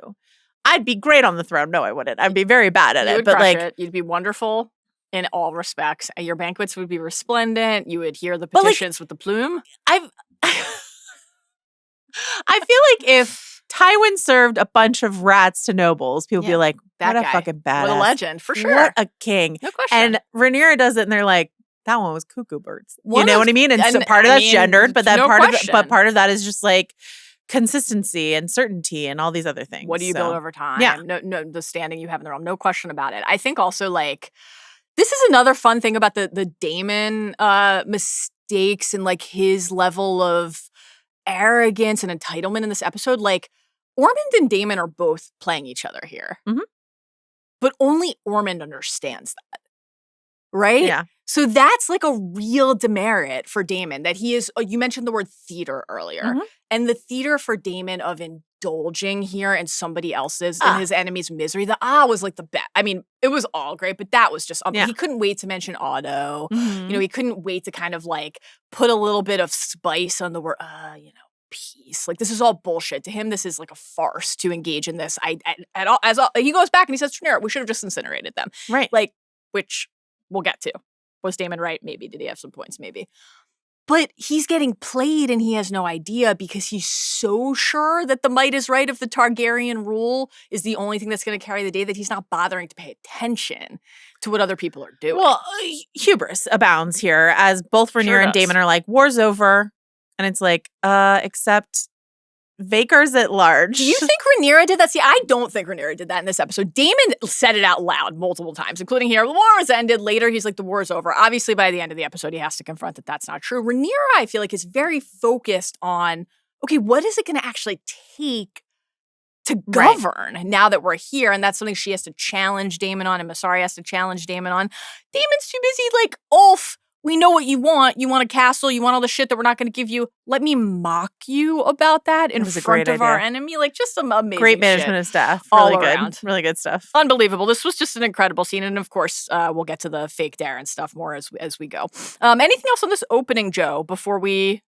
I'd be great on the throne. No, I wouldn't. I'd be very bad at it. But like, you'd be wonderful in all respects. Your banquets would be resplendent. You would hear the petitions with the plume. I feel like if Tywin served a bunch of rats to nobles, people would be like, what a fucking badass. What a legend, for sure. What a king. No question. And Rhaenyra does it and they're like, that one was cuckoo birds. You know what I mean? And so part of that's gendered, but then part of that is just like consistency and certainty and all these other things. What do you build over time? Yeah. No, the standing you have in the realm. No question about it. I think also like this is another fun thing about the Daemon mistakes and like his level of arrogance and entitlement in this episode. Like Ormund and Daemon are both playing each other here. Mm-hmm. But only Ormund understands that. Right? Yeah. So that's like a real demerit for Daemon that he is, you mentioned the word theater earlier. Mm-hmm. And the theater for Daemon of indulging here in somebody else's, in his enemy's misery, the was like the best. I mean, it was all great, but that was just, he couldn't wait to mention Otto. Mm-hmm. You know, he couldn't wait to kind of like put a little bit of spice on the word, peace. Like this is all bullshit. To him, this is like a farce to engage in this. He goes back and he says, we should have just incinerated them. Right. Like, which we'll get to. Was Daemon right? Maybe. Did he have some points? Maybe. But he's getting played and he has no idea because he's so sure that the might is right of the Targaryen rule is the only thing that's going to carry the day that he's not bothering to pay attention to what other people are doing. Well, hubris abounds here as both Rhaenyra and Daemon are like, war's over. And it's like, except Vaker's at large. Do you think Rhaenyra did that? See, I don't think Rhaenyra did that in this episode. Daemon said it out loud multiple times, including here, the war has ended. Later, he's like, the war is over. Obviously, by the end of the episode, he has to confront that that's not true. Rhaenyra, I feel like, is very focused on, okay, what is it going to actually take to govern now that we're here? And that's something she has to challenge Daemon on, and Mysaria has to challenge Daemon on. Daemon's too busy, like, Ulf, we know what you want. You want a castle. You want all the shit that we're not going to give you. Let me mock you about that in front of our enemy. Like, just some amazing great management shit of staff. all really around. Good. Really good stuff. Unbelievable. This was just an incredible scene. And of course, we'll get to the fake Daeron stuff more as we go. Anything else on this opening, Joe, before we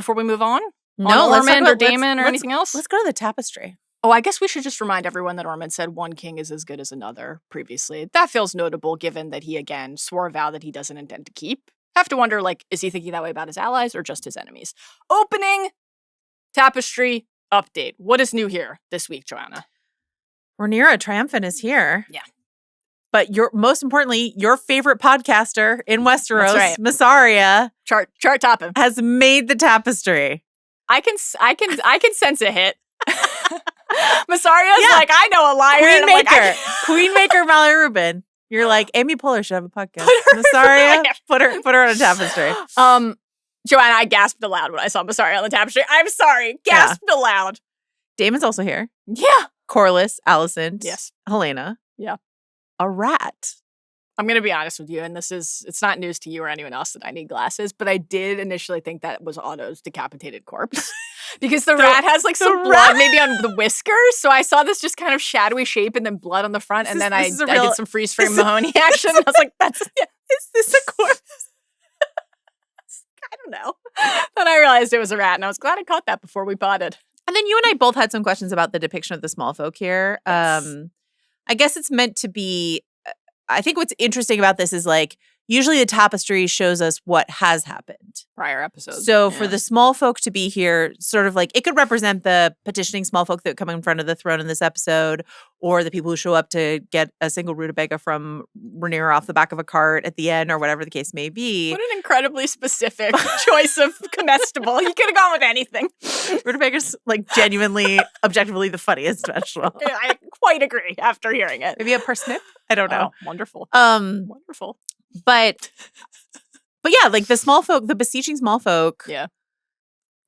move on? No, on Ormond or Daemon or anything else? Let's go to the tapestry. Oh, I guess we should just remind everyone that Ormond said one king is as good as another previously. That feels notable given that he, again, swore a vow that he doesn't intend to keep. Have to wonder, like, is he thinking that way about his allies or just his enemies? Opening tapestry update. What is new here this week, Joanna? Rhaenyra Triumphant is here. Yeah. But most importantly, your favorite podcaster in Westeros, Mysaria, chart topping, has made the tapestry. I can sense a hit. Myssaria's like, I know a liar. Queenmaker Mallory Rubin. You're like, Amy Poehler should have a podcast. Mysaria, put her on a tapestry. Joanna, I gasped aloud when I saw Mysaria on the tapestry. I'm sorry. Gasped aloud. Damon's also here. Yeah. Corlys, Alicent. Yes. Helena. Yeah. A rat. I'm going to be honest with you, and it's not news to you or anyone else that I need glasses, but I did initially think that was Otto's decapitated corpse. Because the rat has like some blood maybe on the whiskers. So I saw this just kind of shadowy shape and then blood on the front. And then I did some freeze frame Mahoney action. And I was like, is this a corpse? I don't know. Then I realized it was a rat. And I was glad I caught that before we potted. And then you and I both had some questions about the depiction of the small folk here. Yes. I guess it's meant to be, I think what's interesting about this is like, usually the tapestry shows us what has happened. Prior episodes. So for the small folk to be here, sort of like, it could represent the petitioning small folk that come in front of the throne in this episode, or the people who show up to get a single rutabaga from Rhaenyra off the back of a cart at the end, or whatever the case may be. What an incredibly specific choice of comestible. You could have gone with anything. Rutabagas, like, genuinely, objectively the funniest vegetable. I quite agree after hearing it. Maybe a parsnip? I don't know. Oh, wonderful. Wonderful. But yeah, like the small folk, the beseeching small folk. Yeah.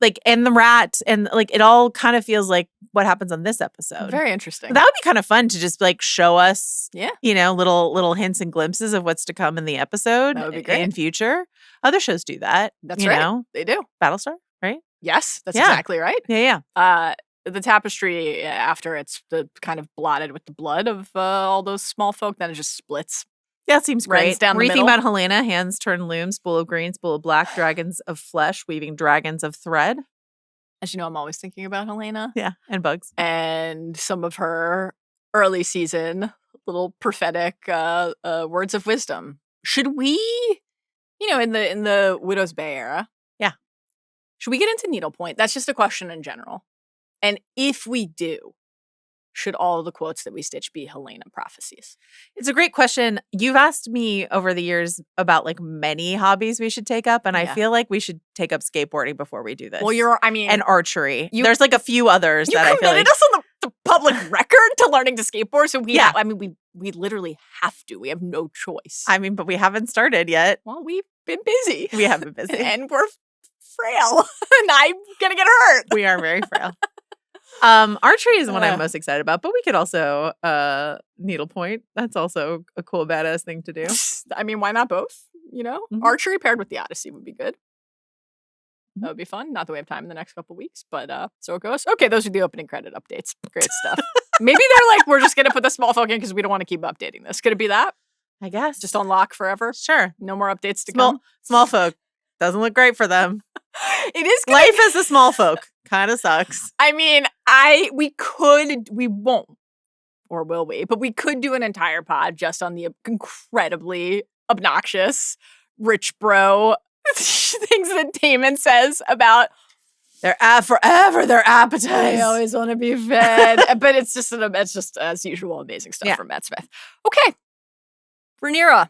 Like, and the rat, and like, it all kind of feels like what happens on this episode. Very interesting. That would be kind of fun to just like show us, yeah, little hints and glimpses of what's to come in the episode. That would be great. In future. Other shows do that. That's right. They do. Battlestar, right? Yes, that's exactly right. Yeah. The tapestry, after it's the kind of blotted with the blood of all those small folk, then it just splits. Yeah, it seems great. Down the Wreathing middle. about Helena, hands turn loom, spool of green, spool of black, dragons of flesh, weaving dragons of thread. As you know, I'm always thinking about Helena. Yeah, and bugs. And some of her early season little prophetic words of wisdom. Should we, in the Widow's Bay era? Yeah. Should we get into needlepoint? That's just a question in general. And if we do, should all the quotes that we stitch be Helena prophecies? It's a great question. You've asked me over the years about like many hobbies we should take up, and I feel like we should take up skateboarding before we do this. Well, and archery. There's like a few others that I feel like. You committed us on the public record to learning to skateboard, so we literally have to. We have no choice. I mean, but we haven't started yet. Well, we've been busy. We have been busy. And we're frail. And I'm gonna get hurt. We are very frail. Archery is the one I'm most excited about, but we could also needlepoint. That's also a cool, badass thing to do. I mean, why not both? Mm-hmm. Archery paired with the Odyssey would be good. That would be fun. Not that we have time in the next couple weeks, but so it goes. Okay, those are the opening credit updates. Great stuff. Maybe they're like, we're just going to put the small folk in because we don't want to keep updating this. Could it be that? I guess. Just on lock forever? Sure. No more updates to come? Small folk. Doesn't look great for them. It is life as a small folk. Kind of sucks. I mean, we won't, or will we? But we could do an entire pod just on the incredibly obnoxious rich bro things that Daemon says about their forever their appetites. They always want to be fed, but it's just as usual amazing stuff from Matt Smith. Okay, Rhaenyra.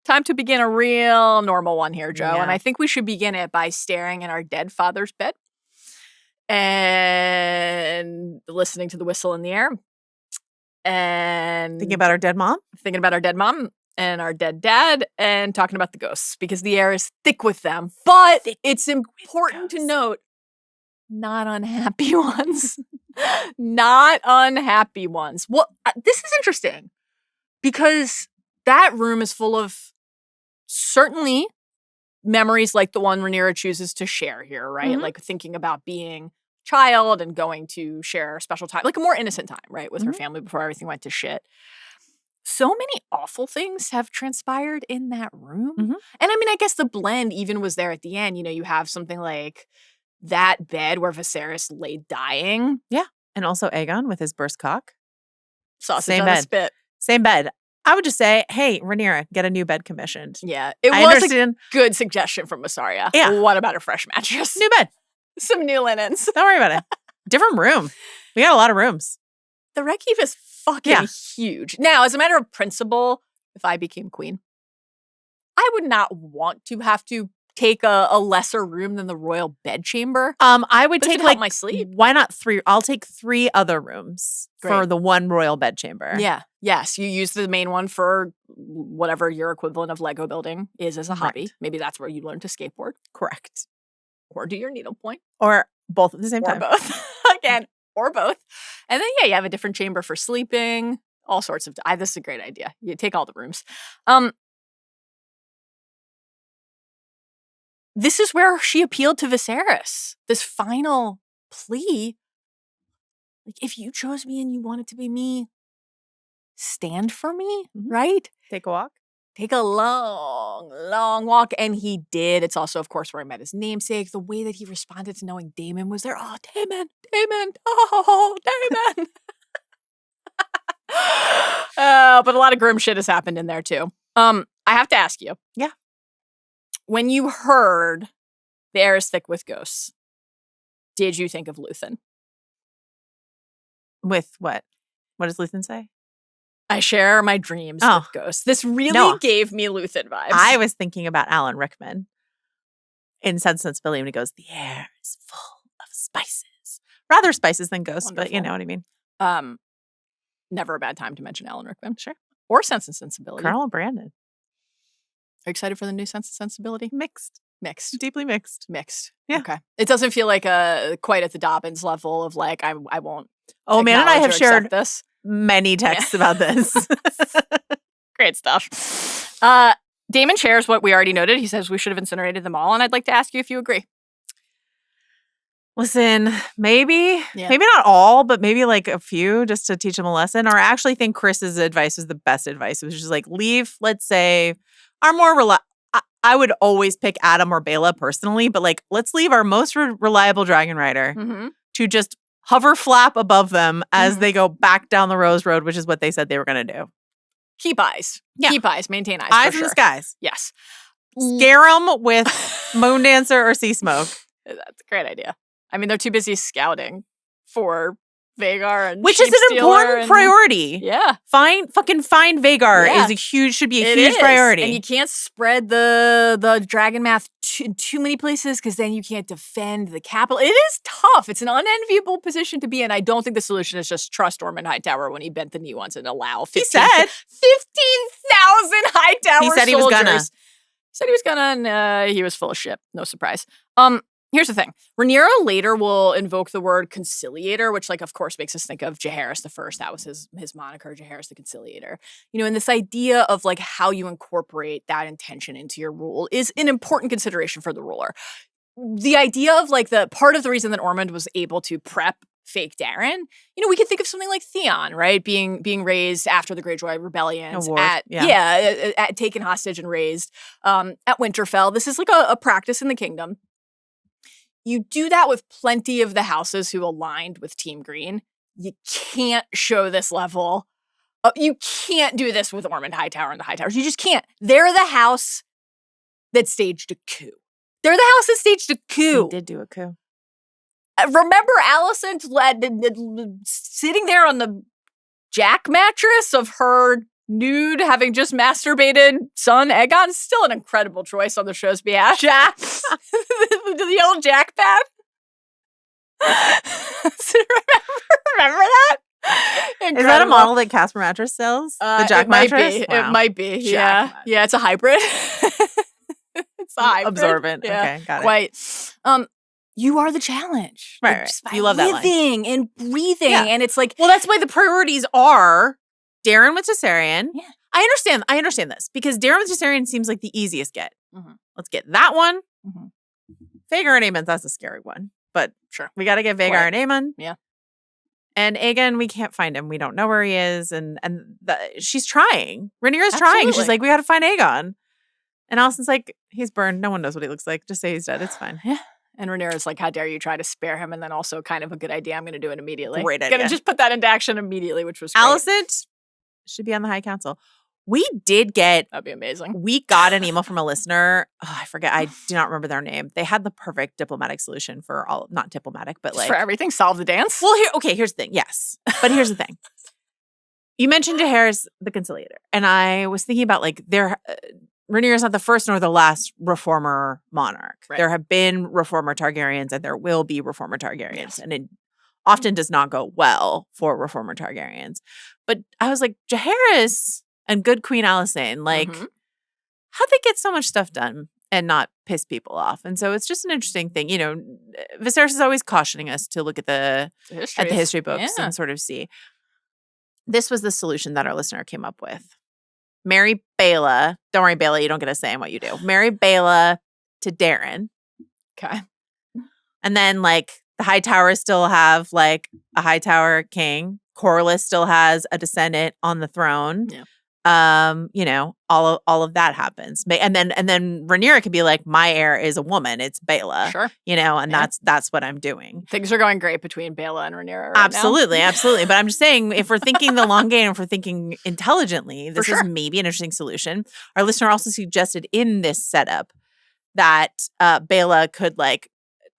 Time to begin a real normal one here, Joe. Yeah. And I think we should begin it by staring at our dead father's bed and listening to the whistle in the air and thinking about our dead mom and our dead dad and talking about the ghosts because the air is thick with them. But it's important to note, not unhappy ones. Not unhappy ones. Well, this is interesting because that room is full of certainly memories like the one Rhaenyra chooses to share here, right? Mm-hmm. Like thinking about being a child and going to share a special time, like a more innocent time, right? With her family before everything went to shit. So many awful things have transpired in that room. Mm-hmm. And I mean, I guess the blend even was there at the end. You have something like that bed where Viserys lay dying. Yeah. And also Aegon with his burst cock. Sausage Same on bed. a spit. Same bed. I would just say, hey, Rhaenyra, get a new bed commissioned. Yeah. It was a good suggestion from Mysaria. Yeah. What about a fresh mattress? New bed. Some new linens. Don't worry about it. Different room. We got a lot of rooms. The Red Keep is fucking huge. Now, as a matter of principle, if I became queen, I would not want to have to take a lesser room than the royal bedchamber. I would take like my sleep. Why not 3? I'll take 3 other rooms for the one royal bedchamber. Yeah. Yes. You use the main one for whatever your equivalent of Lego building is as a hobby. Right. Maybe that's where you learn to skateboard. Correct. Or do your needlepoint. Or both at the same or time. Or both. Again, or both. And then, you have a different chamber for sleeping. All sorts of... this is a great idea. You take all the rooms. This is where she appealed to Viserys. This final plea. Like, if you chose me and you wanted to be me, stand for me, right? Take a walk. Take a long long walk, and he did. It's also, of course, where I met his namesake. The way that he responded to knowing Daemon was there. Oh, Daemon, oh, Daemon. But a lot of grim shit has happened in there, too. I have to ask you. Yeah. When you heard the air is thick with ghosts, did you think of Luthen? With what? What does Luthen say? I share my dreams with ghosts. This really gave me Luthen vibes. I was thinking about Alan Rickman in Sense and Sensibility when he goes, the air is full of spices. Rather spices than ghosts, Wonderful. but you know what I mean. Never a bad time to mention Alan Rickman. Sure. Or Sense and Sensibility. Colonel Brandon. Are you excited for the new Sense and Sensibility? Mixed. Deeply mixed. Yeah. Okay. It doesn't feel like quite at the Dobbins level of like, I won't. Oh, man, and I have shared this. Many texts about this. Great stuff. Daemon shares what we already noted. He says we should have incinerated them all, and I'd like to ask you if you agree. Listen, maybe not all, but maybe like a few just to teach them a lesson. Or I actually think Chris's advice was the best advice. It was just like leave, let's say, our more I would always pick Adam or Bela personally, but like let's leave our most reliable dragon rider to just hover flap above them as they go back down the Rose Road, which is what they said they were going to do. Keep eyes. Yeah. Keep eyes. Maintain eyes. Eyes in the skies. Yes. Scare them with Moon Dancer or Sea Smoke. That's a great idea. I mean, they're too busy scouting for Vhagar and which is an important priority. Yeah. Find Vhagar should be a huge priority. And you can't spread the dragon math in too many places because then you can't defend the capital. It is tough. It's an unenviable position to be in. I don't think the solution is just trust Ormund Hightower when he bent the knee once and allow 15,000 Hightower soldiers. He said he was gonna. He said he was gonna, and he was full of shit. No surprise. Here's the thing. Rhaenyra later will invoke the word conciliator, which, like, of course, makes us think of Jaehaerys I. That was his moniker, Jaehaerys the Conciliator. You know, and this idea of, like, how you incorporate that intention into your rule is an important consideration for the ruler. The idea of, like, the part of the reason that Ormund was able to prep fake Daeron, you know, we could think of something like Theon, right? Being raised after the Greyjoy rebellions, taken hostage and raised at Winterfell. This is like a practice in the kingdom. You do that with plenty of the houses who aligned with Team Green. You can't show this level. You can't do this with Ormund Hightower and the Hightowers. You just can't. They're the house that staged a coup. They're the house that staged a coup. They did do a coup. Remember Alicent sitting there on the jack mattress of her nude, having just masturbated son Aegon? Still an incredible choice on the show's behalf. Jack. The old Jack pad. Remember that? Incredible. Is that a model that Casper Mattress sells? The Jack mattress? Wow. It might be. Yeah. Yeah, it's a hybrid. It's a hybrid. Absorbent. Yeah. Okay, got it. Quite. You are the challenge. Right. You love that line. Living and breathing. Yeah. And it's like, well, that's why the priorities are Daeron with Caesarion. Yeah. I understand this because Daeron with Caesarion seems like the easiest get. Let's get that one. Vhagar and Aemon, that's a scary one. But sure. We got to get Vhagar and Aemon. Yeah. And Aegon, we can't find him. We don't know where he is. And she's trying. Rhaenyra's trying. She's like, we got to find Aegon. And Alicent's like, he's burned. No one knows what he looks like. Just say he's dead. It's fine. Yeah. And Rhaenyra's like, how dare you try to spare him? And then also kind of a good idea. I'm going to do it immediately. Great idea. Going to just put that into action immediately, which was great. Alicent should be on the High Council. We did get... That'd be amazing. We got an email from a listener. Oh, I forget. I do not remember their name. They had the perfect diplomatic solution for all... Not diplomatic, but like... For everything? Solve the dance? Well, here's the thing. Yes. But here's the thing. You mentioned Jaehaerys the Conciliator. And I was thinking about like... Rhaenyra's not the first nor the last reformer monarch. Right. There have been reformer Targaryens and there will be reformer Targaryens. Yes. And it often does not go well for reformer Targaryens. But I was like, Jaehaerys and good Queen Alicent, like, how'd they get so much stuff done and not piss people off? And so it's just an interesting thing. You know, Viserys is always cautioning us to look at the history books and sort of see. This was the solution that our listener came up with. Marry Bela. Don't worry, Bela, you don't get a say in what you do. Marry Bela to Daeron. Okay. And then, like, the Hightowers still have, like, a Hightower king. Corlys still has a descendant on the throne. Yeah. all of that happens. And then Rhaenyra can be like, my heir is a woman. It's Baela. Sure. And that's what I'm doing. Things are going great between Baela and Rhaenyra Absolutely. now. Absolutely. But I'm just saying, if we're thinking the long game, if we're thinking intelligently, this is maybe an interesting solution. Our listener also suggested in this setup that Baela could like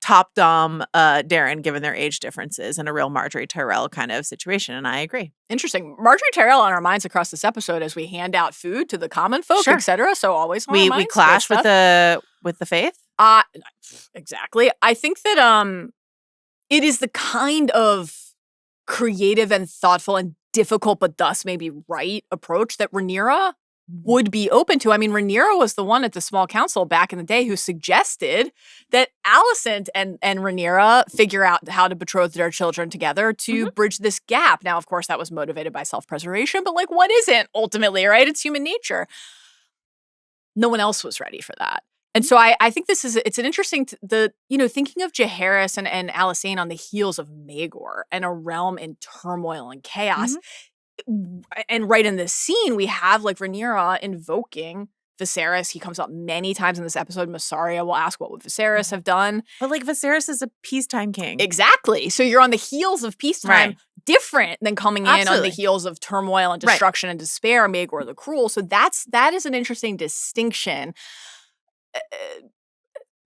top dom Daeron, given their age differences, in a real Marjorie Tyrell kind of situation. And I agree. Interesting. Marjorie Tyrell on our minds across this episode as we hand out food to the common folk, etc. So always on our minds. We clash with the faith. Exactly. I think that it is the kind of creative and thoughtful and difficult, but thus maybe right approach that Rhaenyra would be open to. I mean, Rhaenyra was the one at the small council back in the day who suggested that Alicent and Rhaenyra figure out how to betroth their children together to bridge this gap. Now, of course, that was motivated by self-preservation, but like, what isn't ultimately, right? It's human nature. No one else was ready for that. And so I think it's an interesting, thinking of Jaehaerys and Alicent on the heels of Maegor and a realm in turmoil and chaos. And right in this scene, we have like Rhaenyra invoking Viserys. He comes up many times in this episode. Mysaria will ask, what would Viserys have done? But like Viserys is a peacetime king. Exactly. So you're on the heels of peacetime, different than coming in on the heels of turmoil and destruction and despair, Maegor the Cruel. So that is an interesting distinction.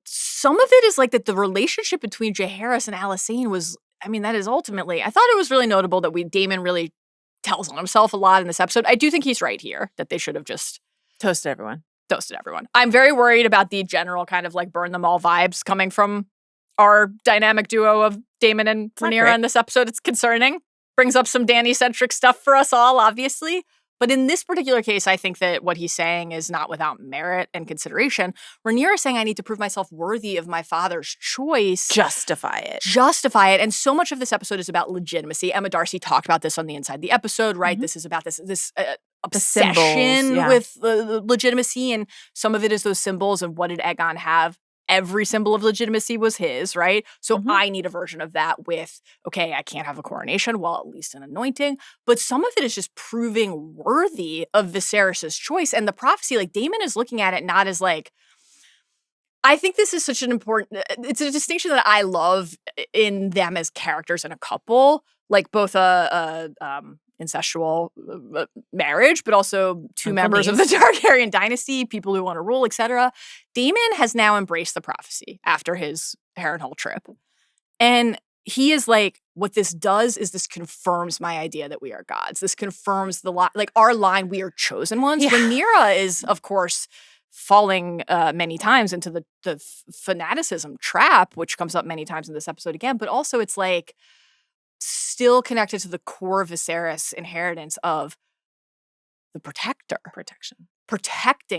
Some of it is like that the relationship between Jaehaerys and Alicent was, I mean, that is ultimately, I thought it was really notable that Daemon really tells on himself a lot in this episode. I do think he's right here, that they should have just toasted everyone. I'm very worried about the general kind of like burn them all vibes coming from our dynamic duo of Daemon and Rhaenyra in this episode. It's concerning. Brings up some Dany-centric stuff for us all, obviously. But in this particular case, I think that what he's saying is not without merit and consideration. Rhaenyra is saying, I need to prove myself worthy of my father's choice. Justify it. And so much of this episode is about legitimacy. Emma Darcy talked about this on the Inside the Episode, right? This is about this obsession with legitimacy. And some of it is those symbols of what did Aegon have? Every symbol of legitimacy was his, right? So I need a version of that with, okay, I can't have a coronation, well, at least an anointing. But some of it is just proving worthy of Viserys' choice. And the prophecy, like Daemon is looking at it not as like, I think this is such an important, it's a distinction that I love in them as characters in a couple, like both incestual marriage, but also two members of the Targaryen dynasty, people who want to rule, etc. Daemon has now embraced the prophecy after his Harrenhal trip. And he is like, what this does is this confirms my idea that we are gods. This confirms our line, we are chosen ones. Yeah. Rhaenyra is, of course, falling many times into the fanaticism trap, which comes up many times in this episode again. But also it's like, still connected to the core Viserys inheritance of the protecting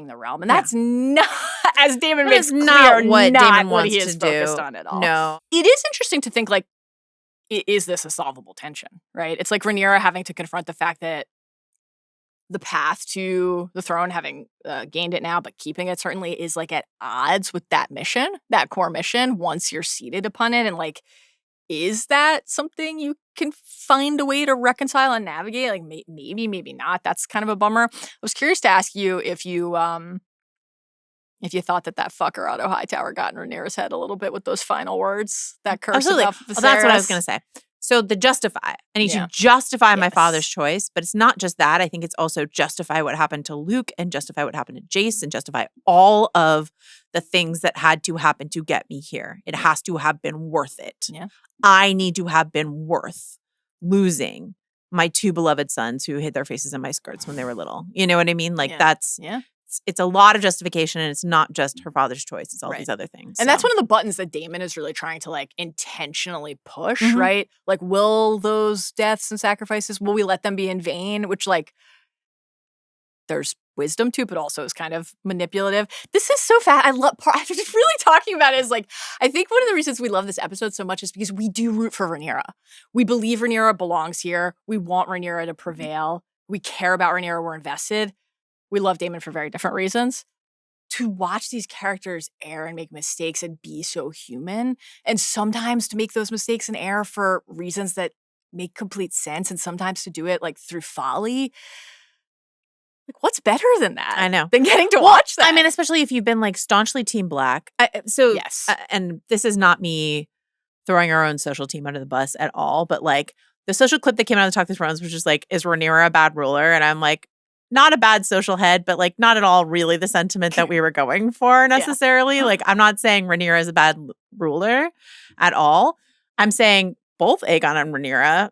the realm. And that's not, as Daemon makes clear, not what Daemon wants he is to focused do. On at all. No. It is interesting to think, like, is this a solvable tension, right? It's like Rhaenyra having to confront the fact that the path to the throne, having gained it now, but keeping it certainly is like at odds with that mission, that core mission, once you're seated upon it. And like, is that something you can find a way to reconcile and navigate? Like maybe not. That's kind of a bummer. I was curious to ask you if you thought that fucker Otto Hightower got in Rhaenyra's head a little bit with those final words, that curse about Viserys. Well, that's what I was going to say. So the justify. I need to justify my father's choice, but it's not just that. I think it's also justify what happened to Luke and justify what happened to Jace and justify all of the things that had to happen to get me here. It has to have been worth it. Yeah. I need to have been worth losing my two beloved sons who hid their faces in my skirts when they were little. You know what I mean? Like it's a lot of justification, and it's not just her father's choice. It's all these other things. And that's one of the buttons that Daemon is really trying to like intentionally push, right? Like, will those deaths and sacrifices, will we let them be in vain? Which like, there's wisdom to, but also is kind of manipulative. This is so fast. I love just really talking about it is like, I think one of the reasons we love this episode so much is because we do root for Rhaenyra. We believe Rhaenyra belongs here. We want Rhaenyra to prevail. We care about Rhaenyra. We're invested. We love Daemon for very different reasons. To watch these characters err and make mistakes and be so human, and sometimes to make those mistakes and err for reasons that make complete sense, and sometimes to do it like through folly. Like, what's better than that? I know. Than getting to watch that. I mean, especially if you've been like staunchly Team Black. Yes. And this is not me throwing our own social team under the bus at all, but like the social clip that came out of the Talk to Thrones was just like, is Rhaenyra a bad ruler? And I'm like, not a bad social head, but like not at all really the sentiment that we were going for necessarily. Like, I'm not saying Rhaenyra is a bad ruler at all. I'm saying both Aegon and Rhaenyra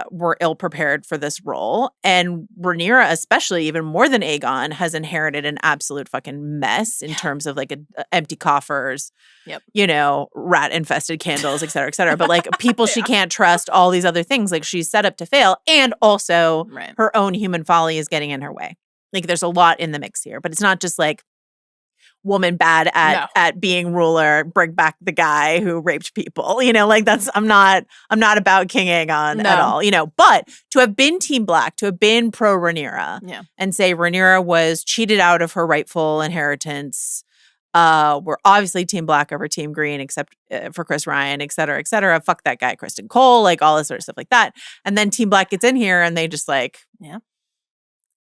were ill-prepared for this role. And Rhaenyra, especially even more than Aegon, has inherited an absolute fucking mess in terms of like empty coffers, you know, rat-infested candles, et cetera, but like people she can't trust, all these other things. Like she's set up to fail. And also her own human folly is getting in her way. Like there's a lot in the mix here, but it's not just like woman bad at being ruler, bring back the guy who raped people. You know, like that's I'm not about King Aegon at all, you know. But to have been Team Black, to have been pro Rhaenyra and say Rhaenyra was cheated out of her rightful inheritance. We're obviously Team Black over Team Green, except for Chris Ryan, et cetera, et cetera. Fuck that guy, Kristen Cole, like all this sort of stuff like that. And then Team Black gets in here and they just like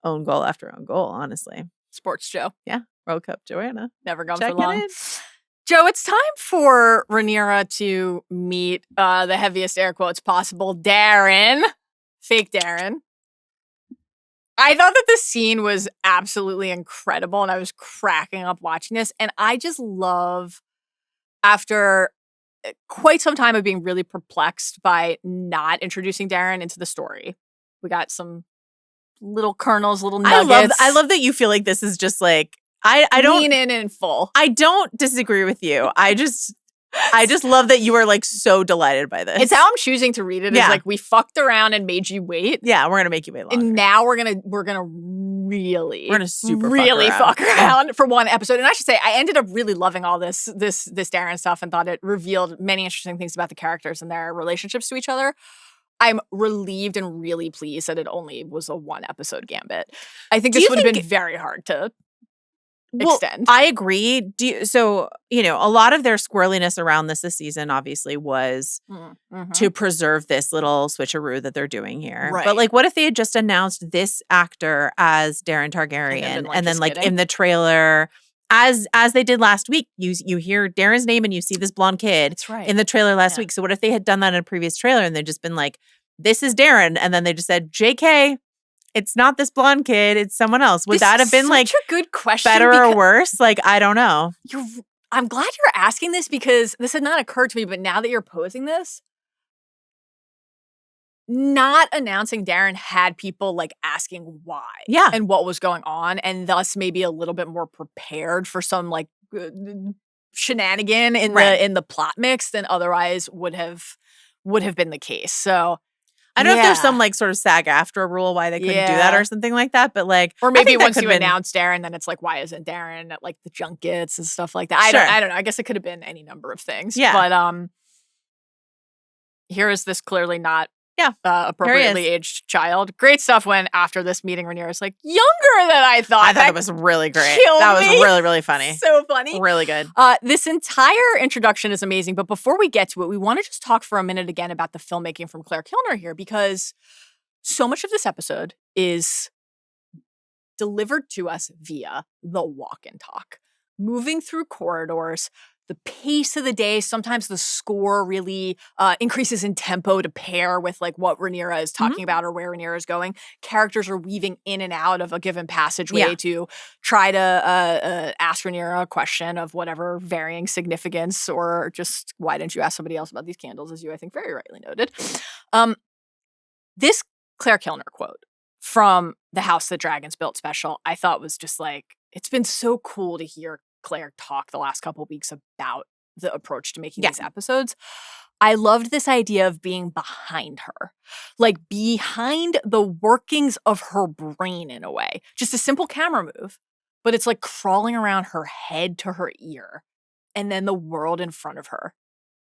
own goal after own goal, honestly. Sports Joe. Yeah. World Cup Joanna. Never gone for long. Joe, it's time for Rhaenyra to meet the heaviest air quotes possible, Daeron. Fake Daeron. I thought that this scene was absolutely incredible, and I was cracking up watching this. And I just love, after quite some time of being really perplexed by not introducing Daeron into the story, we got some little kernels, little nuggets. I love that you feel like this is just like, I don't lean in full. I don't disagree with you. I just love that you are like so delighted by this. It's how I'm choosing to read it. Is like we fucked around and made you wait. Yeah, we're gonna make you wait longer. And now we're gonna really fuck around for one episode. And I should say, I ended up really loving all this Daeron stuff and thought it revealed many interesting things about the characters and their relationships to each other. I'm relieved and really pleased that it only was a one episode gambit. I think this would have been very hard to extend. I agree. So, you know, a lot of their squirreliness around this season obviously was to preserve this little switcheroo that they're doing here. Right. But like, what if they had just announced this actor as Daeron Targaryen and then like in the trailer, as they did last week, you hear Daeron's name and you see this blonde kid in the trailer last week. So what if they had done that in a previous trailer and they'd just been like, this is Daeron, and then they just said, JK, it's not this blonde kid, it's someone else. Would that have been like a good question, better or worse? Like, I don't know. I'm glad you're asking this because this had not occurred to me, but now that you're posing this, not announcing Daeron had people like asking why and what was going on, and thus maybe a little bit more prepared for some like shenanigan in the plot mix than otherwise would have been the case. So I don't know if there's some like sort of SAG-AFTRA rule why they couldn't do that or something like that, but like, or maybe once you announce Daeron, then it's like, why isn't Daeron at like the junkets and stuff like that? I don't know. I guess it could have been any number of things. Yeah. But here is this clearly not appropriately aged child. Great stuff when after this meeting, Rhaenyra's like, younger than I thought. I thought it was really great. That was really, really funny. So funny. Really good. This entire introduction is amazing, but before we get to it, we want to just talk for a minute again about the filmmaking from Claire Kilner here, because so much of this episode is delivered to us via the walk and talk. Moving through corridors, the pace of the day, sometimes the score really increases in tempo to pair with like what Rhaenyra is talking about or where Rhaenyra is going. Characters are weaving in and out of a given passageway to try to ask Rhaenyra a question of whatever varying significance, or just why didn't you ask somebody else about these candles, as you, I think, very rightly noted. This Claire Kilner quote from the House That Dragons Built special, I thought was just like, it's been so cool to hear Claire talk the last couple of weeks about the approach to making these episodes. I loved this idea of being behind her, like behind the workings of her brain in a way. Just a simple camera move, but it's like crawling around her head to her ear, and then the world in front of her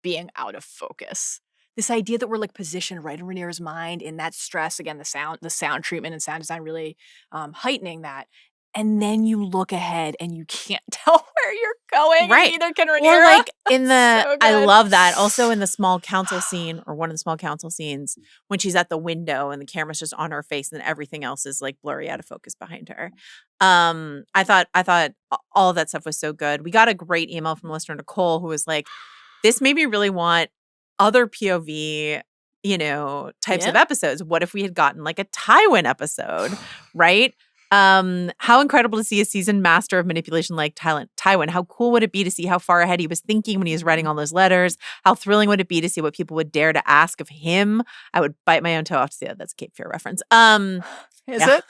being out of focus. This idea that we're like positioned right in Rhaenyra's mind in that stress, again, the sound treatment and sound design really heightening that. and then you look ahead and you can't tell where you're going. Right. Neither can Rhaenyra. Or like in the, So I good. love that. Also in the small council scene, or one of the small council scenes, when she's at the window and the camera's just on her face and then everything else is like blurry out of focus behind her. I thought all of that stuff was so good. We got a great email from listener Nicole who was like, this made me really want other POV, types of episodes. What if we had gotten like a Tywin episode, right? How incredible to see a seasoned master of manipulation like Tywin. How cool would it be to see how far ahead he was thinking when he was writing all those letters? How thrilling would it be to see what people would dare to ask of him? I would bite my own toe off to see that. That's a Cape Fear reference. Is it?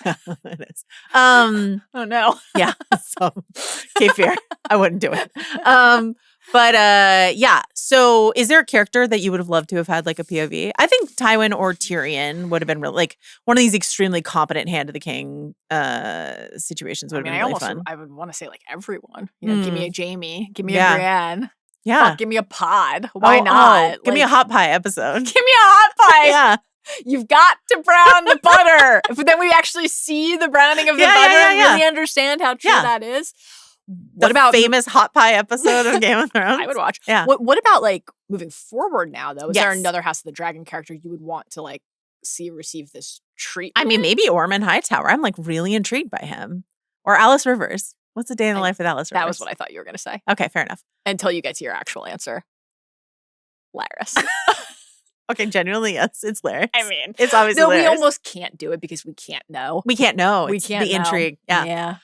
It is. Oh no. Yeah. So Cape Fear. I wouldn't do it. But yeah. So is there a character that you would have loved to have had like a POV? I think Tywin or Tyrion would have been like one of these extremely competent hand of the king situations would have been really fun. I would want to say like everyone. Give me a Jaime, give me a Yeah. Brienne. Yeah. Fuck, give me a pod. Why not? Give me a hot pie episode. Give me a hot pie. Yeah. You've got to brown the butter. But then we actually see the browning of the butter and really understand how true that is. What about famous hot pie episode of Game of Thrones? I would watch. Yeah. What about like moving forward now though? Is there Yes. another House of the Dragon character you would want to like see receive this treatment? I mean, maybe Ormond Hightower. I'm like really intrigued by him. Or Alice Rivers. What's a day in the life with Alice Rivers? That was what I thought you were going to say. Okay, fair enough. Until you get to your actual answer. Larys. Okay, genuinely, yes, it's Larys. I mean, it's obviously no, Larys. we almost can't do it because we can't know. We can't know. We It's can't the know. intrigue. Yeah.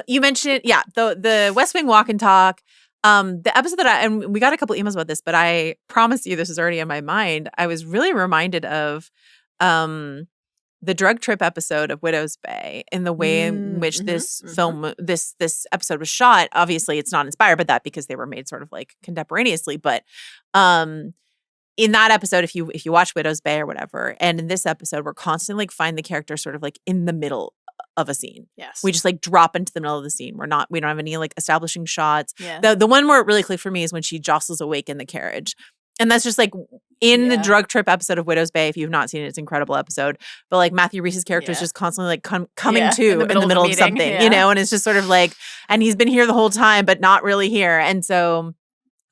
You mentioned, the West Wing walk and talk. The episode and we got a couple emails about this, but I promise you this is already in my mind. I was really reminded of the drug trip episode of Widow's Bay in the way in which this film, this episode was shot. Obviously, it's not inspired by that because they were made sort of like contemporaneously. But in that episode, if you watch Widow's Bay or whatever, and in this episode, we're constantly like find the character sort of like in the middle of a scene. Yes. We just like drop into the middle of the scene. We don't have any like establishing shots. Yeah. The one where it really clicked for me is when she jostles awake in the carriage. And that's just like in the drug trip episode of Widow's Bay. If you've not seen it, it's an incredible episode. But like Matthew Rhys's character is just constantly like coming to in the middle of something, and it's just sort of like, and he's been here the whole time, but not really here. And so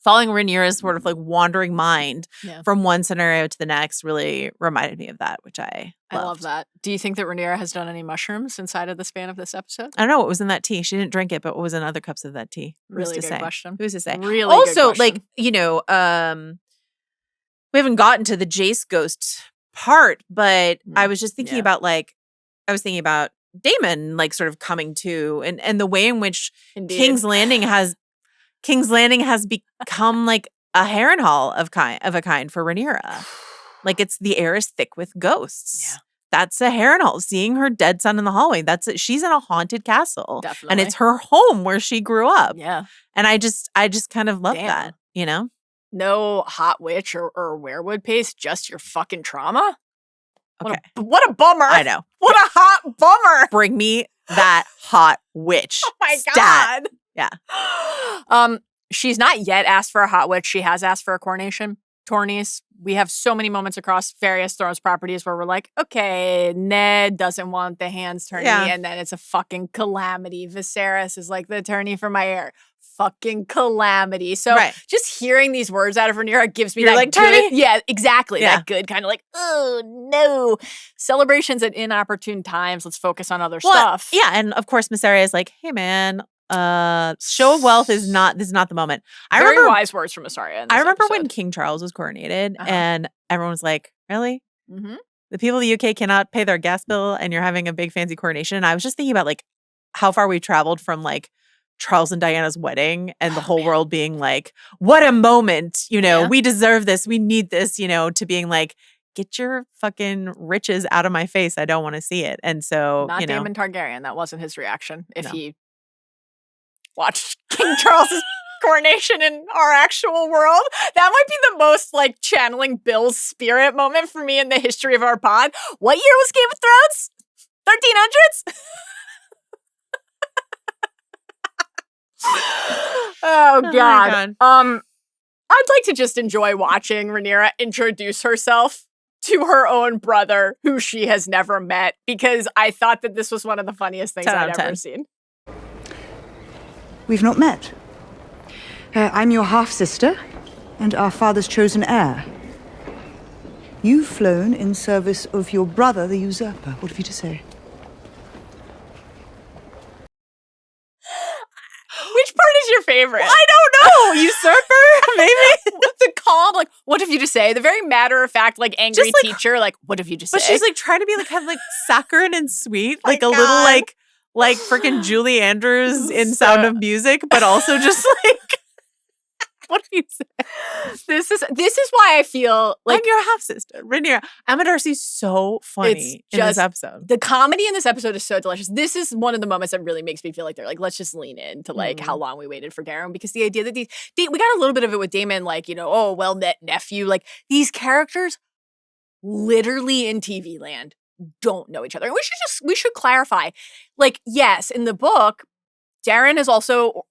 following Rhaenyra's sort of like wandering mind from one scenario to the next really reminded me of that, which I love that. Do you think that Rhaenyra has done any mushrooms inside of the span of this episode? I don't know what was in that tea. She didn't drink it, but what was in other cups of that tea? Really good question. Who's to say? Really also, good question. like, we haven't gotten to the Jace ghost part, but I was just thinking about Daemon like sort of coming to and the way in which King's Landing has become like a Harrenhal of a kind for Rhaenyra. Like it's the air is thick with ghosts. Yeah. That's a Harrenhal. Seeing her dead son in the hallway. She's in a haunted castle. Definitely. And it's her home where she grew up. Yeah. And I just kind of love that, No hot witch or werewood paste, just your fucking trauma. Okay. What a bummer. I know. What a hot bummer. Bring me that hot witch. Oh my stat. God. Yeah. She's not yet asked for a hot witch. She has asked for a coronation. Tourneys. We have so many moments across various Thrones properties where we're like, okay, Ned doesn't want the hands tourney, and then it's a fucking calamity. Viserys is like the attorney for my heir. Fucking calamity. So just hearing these words out of Rhaenyra gives me that like, good, yeah, exactly. Yeah. That good kind of like, oh no. Celebrations at inopportune times. Let's focus on other stuff. Yeah, and of course Mysaria is like, hey man, show of wealth is not the moment. I remember wise words from Mysaria. I remember when King Charles was coronated and everyone was like, really? Mm-hmm. The people of the UK cannot pay their gas bill and you're having a big fancy coronation. And I was just thinking about like how far we traveled from like Charles and Diana's wedding and the whole world being like, what a moment, we deserve this. We need this, to being like, get your fucking riches out of my face. I don't want to see it. And so, not Daemon Targaryen. That wasn't his reaction. If he watched King Charles's coronation in our actual world, that might be the most like channeling Bill's spirit moment for me in the history of our pod. What year was Game of Thrones? 1300s? Oh God. I'd like to just enjoy watching Rhaenyra introduce herself to her own brother who she has never met, because I thought that this was one of the funniest things I'd ever seen. We've not met. I'm your half-sister and our father's chosen heir. You've flown in service of your brother, the usurper. What have you to say? Which part is your favorite? I don't know. Usurper, maybe. The calm, like, what have you to say? The very matter-of-fact, like, angry Just, like, teacher, like, what have you to say? But she's like trying to be like kind of like saccharine and sweet, like a God. little like freaking Julie Andrews in So- Sound of Music, but also just like what do you say? This is why I feel like I'm your half sister, Rhaenyra. Emma Darcy's so funny in this just- episode. the comedy in this episode is so delicious. This is one of the moments that really makes me feel like they're like, let's just lean into like how long we waited for Daeron, because the idea that we got a little bit of it with Daemon, like, you know, oh, well-met nephew, like these characters literally in TV land don't know each other. And we should clarify, like, yes, in the book, Daeron is also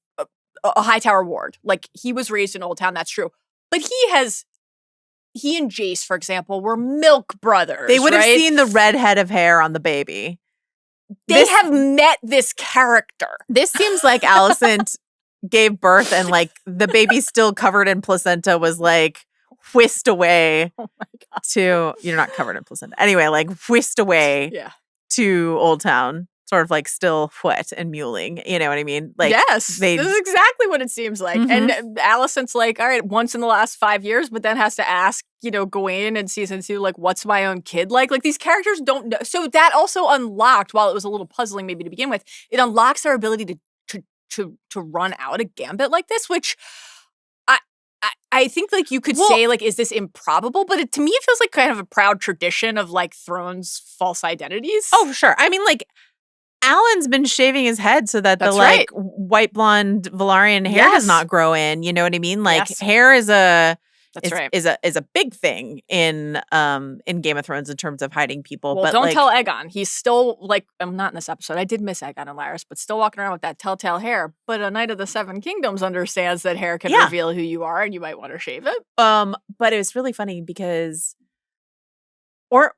a Hightower ward. Like, he was raised in Old Town, that's true. But he and Jace, for example, were milk brothers. They would have right? seen the red head of hair on the baby. They have met this character. This seems like Alicent gave birth and like the baby still covered in placenta was like whisked away to, you're not covered in placenta. Anyway, like whisked away Yeah. to Old Town, sort of like still wet and mewling. You know what I mean? Like, yes, this is exactly what it seems like. And Alicent's like, all right, once in the last 5 years, but then has to ask, you know, Gawain in season 2, like, what's my own kid like? Like, these characters don't know. So that also unlocked, while it was a little puzzling maybe to begin with, it unlocks their ability to run out a gambit like this, which I think, like, you could say, like, is this improbable? But to me, it feels like kind of a proud tradition of, like, Thrones false identities. oh, sure. I mean, like, Alan's been shaving his head so that That's the like right. white blonde Valyrian hair does Yes. not grow in. You know what I mean? Like Yes. hair is That's right. is a big thing in Game of Thrones in terms of hiding people. Well, but don't like, tell Aegon. He's still, like, I'm not in this episode. I did miss Aegon and Laris, but still walking around with that telltale hair. But a Knight of the Seven Kingdoms understands that hair can Yeah. reveal who you are, and you might want to shave it. but it was really funny because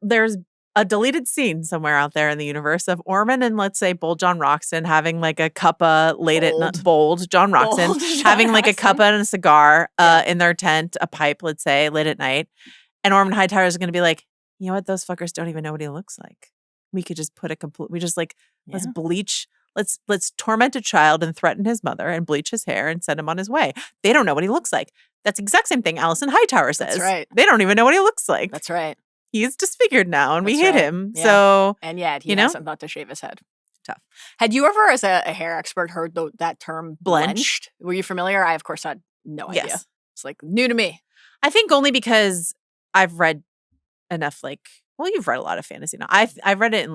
there's a deleted scene somewhere out there in the universe of Ormond and, let's say, Bold John Roxton having like a cuppa late at night. Bold John Roxton Bold John having like a Roxton. cuppa and a cigar in their tent, a pipe, let's say, late at night. And Ormond Hightower is going to be like, you know what? Those fuckers don't even know what he looks like. We could just put let's bleach. Let's torment a child and threaten his mother and bleach his hair and send him on his way. They don't know what he looks like. That's the exact same thing Alicent Hightower says. That's right. They don't even know what he looks like. That's right. He's disfigured now and we That's hate right. him. Yeah. So And yet he You know? hasn't thought to shave his head. Tough. Had you ever, as a hair expert, heard that term Blenched? blenched? Were you familiar? I, of course, had no idea. Yes. It's like new to me. I think only because I've read enough, like, well, you've read a lot of fantasy now. I've read it in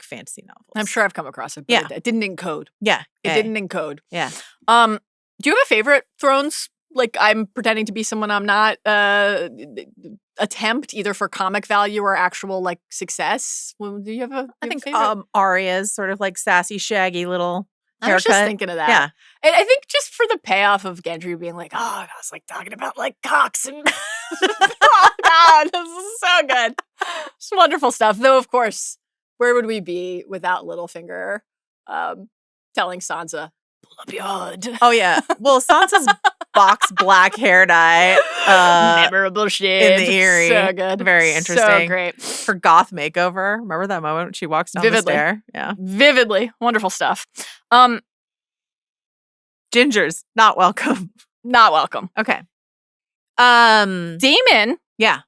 fantasy novels. I'm sure I've come across it, but Yeah. it didn't encode. Yeah. It didn't encode. Yeah. Do you have a favorite Thrones? Like, I'm pretending to be someone I'm not. Attempt either for comic value or actual like success. Well, do you have a? I think favorite? Arya's sort of like sassy, shaggy little I was haircut. just thinking of that. Yeah. And I think just for the payoff of Gendry being like, oh, I was like talking about like cocks and oh God, this is so good. It's wonderful stuff. Though, of course, where would we be without Littlefinger telling Sansa, pull up your hood? Oh yeah. Well, Sansa's box black hair dye. Memorable shit. in the Eyrie. So good. Very So interesting. great. Her goth makeover. Remember that moment when she walks down Vividly. the stair? Yeah. Vividly. Wonderful stuff. Gingers, not welcome. Not welcome. Okay. Daemon, Yeah.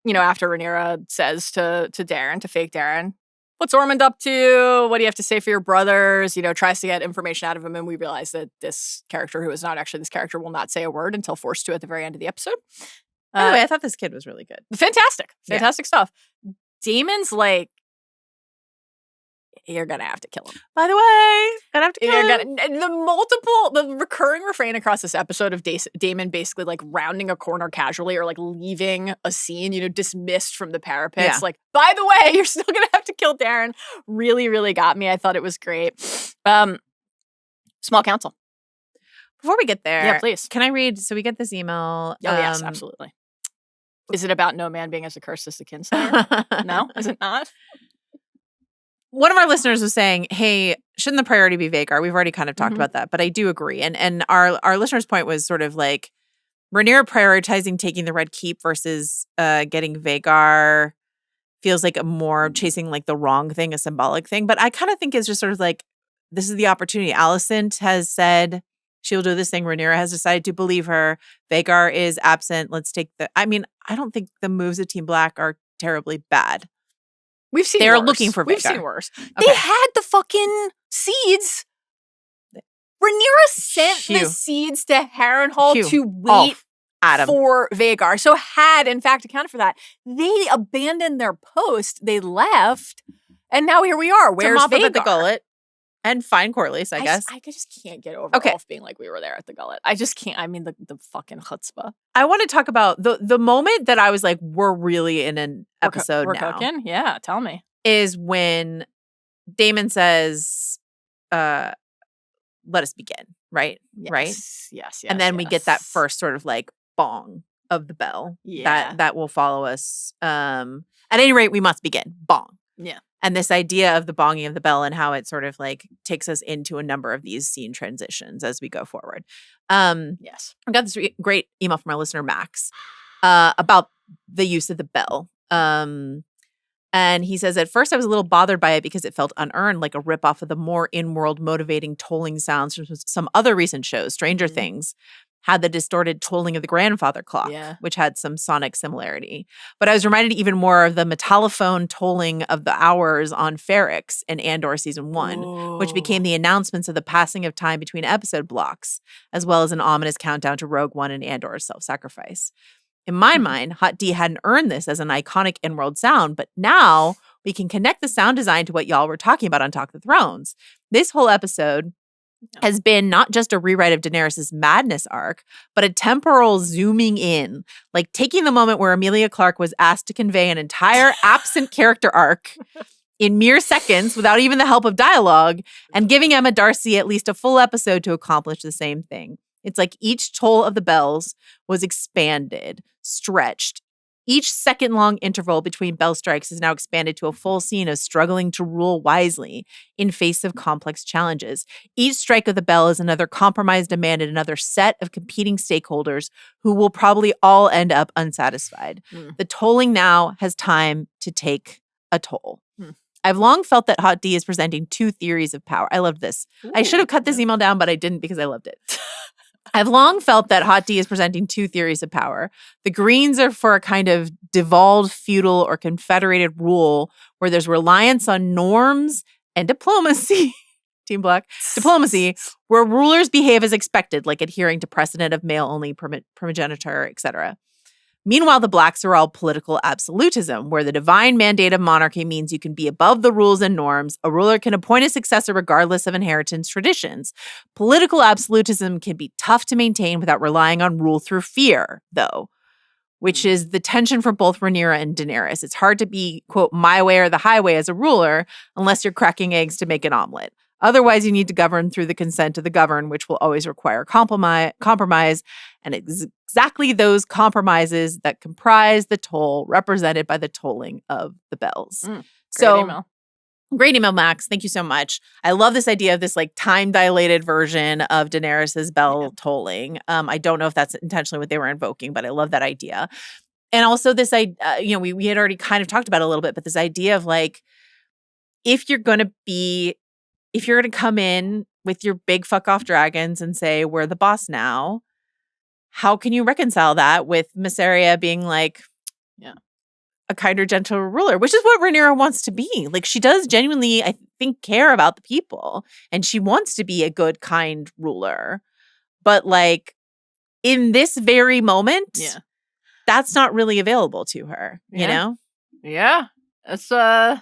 you know, after Rhaenyra says to Daeron, to fake Daeron, what's Ormond up to? What do you have to say for your brothers? You know, tries to get information out of him. And we realize that this character, who is not actually this character, will not say a word until forced to at the very end of the episode. By the way, I thought this kid was really good. Fantastic. Yeah. Fantastic stuff. Daemon's like, you're going to have to kill him. By the way, gonna have to kill You're him. gonna, the recurring refrain across this episode of Daemon basically like rounding a corner casually or like leaving a scene, you know, dismissed from the parapets. Yeah. Like, by the way, you're still gonna have to kill Daeron. Really, really got me. I thought it was great. Small council. Before we get there, Yeah, please. can I read? So we get this email. Oh, yes, absolutely. Is it about no man being as accursed as the kinslayer? No, is it not? one of our listeners was saying, hey, shouldn't the priority be Vhagar? We've already kind of talked Mhm. about that, but I do agree. And our listener's point was sort of like Rhaenyra prioritizing taking the Red Keep versus getting Vhagar feels like a more chasing like the wrong thing, a symbolic thing. But I kind of think it's just sort of like, this is the opportunity. Alicent has said she'll do this thing. Rhaenyra has decided to believe her. Vhagar is absent. Let's take I don't think the moves of Team Black are terribly bad. We've seen They're worse. looking for We've Vhagar. seen worse. Okay. They had the fucking seeds. Rhaenyra sent Hugh. the seeds to Harrenhal Hugh. to wait Adam. for Vhagar. So had, in fact, accounted for that. They abandoned their post. They left. And now here we are. Where's to mop up Vhagar? at the gullet and find Corlys, I guess. I just can't get over Okay. Rolf being like, we were there at the gullet. I just can't. I mean, the fucking chutzpah. I want to talk about the moment that I was like, we're really in an episode We're now. cooking? Yeah, tell me. Is when Daemon says, let us begin, right? Yes, Right? Yes. And then we get that yes. first sort of like bong of the bell. Yeah. That will follow us. At any rate, we must begin. Bong. Yeah. And this idea of the bonging of the bell and how it sort of like takes us into a number of these scene transitions as we go forward. Yes. I got this great email from our listener, Max, about the use of the bell. And he says, at first I was a little bothered by it because it felt unearned, like a ripoff of the more in-world motivating tolling sounds from some other recent shows. Stranger Things had the distorted tolling of the grandfather clock, which had some sonic similarity. But I was reminded even more of the metallophone tolling of the hours on Ferrix in Andor Season 1, which became the announcements of the passing of time between episode blocks, as well as an ominous countdown to Rogue One and Andor's self-sacrifice. In my mind, Hot D hadn't earned this as an iconic in-world sound, but now we can connect the sound design to what y'all were talking about on Talk of the Thrones. This whole episode has been not just a rewrite of Daenerys' madness arc, but a temporal zooming in, like taking the moment where Emilia Clarke was asked to convey an entire absent character arc in mere seconds without even the help of dialogue, and giving Emma Darcy at least a full episode to accomplish the same thing. It's like each toll of the bells was expanded, stretched. Each second-long interval between bell strikes is now expanded to a full scene of struggling to rule wisely in face of complex challenges. Each strike of the bell is another compromise demanded, another set of competing stakeholders who will probably all end up unsatisfied. The tolling now has time to take a toll. I've long felt that Hot D is presenting two theories of power. I loved this. I should have cut this email down, but I didn't because I loved it. I've long felt that Hot D is presenting two theories of power. The Greens are for a kind of devolved feudal or confederated rule where there's reliance on norms and diplomacy. Team Black. Diplomacy, where rulers behave as expected, like adhering to precedent of male-only primogeniture, etc. Meanwhile, the Blacks are all political absolutism, where the divine mandate of monarchy means you can be above the rules and norms. A ruler can appoint a successor regardless of inheritance traditions. Political absolutism can be tough to maintain without relying on rule through fear, though, which is the tension for both Rhaenyra and Daenerys. It's hard to be, quote, my way or the highway as a ruler unless you're cracking eggs to make an omelet. Otherwise, you need to govern through the consent of the governed, which will always require compromise, and exactly those compromises that comprise the toll represented by the tolling of the bells. Great email, Max. Thank you so much. I love this idea of this like time-dilated version of Daenerys's bell tolling. I don't know if that's intentionally what they were invoking, but I love that idea. And also this idea, we had already kind of talked about it a little bit, but this idea of like, if you're going to come in with your big fuck off dragons and say, we're the boss now, how can you reconcile that with Mysaria being like, a kinder, gentler ruler, which is what Rhaenyra wants to be. Like, she does genuinely, I think, care about the people, and she wants to be a good, kind ruler. But like, in this very moment, that's not really available to her, you know? Yeah. It's a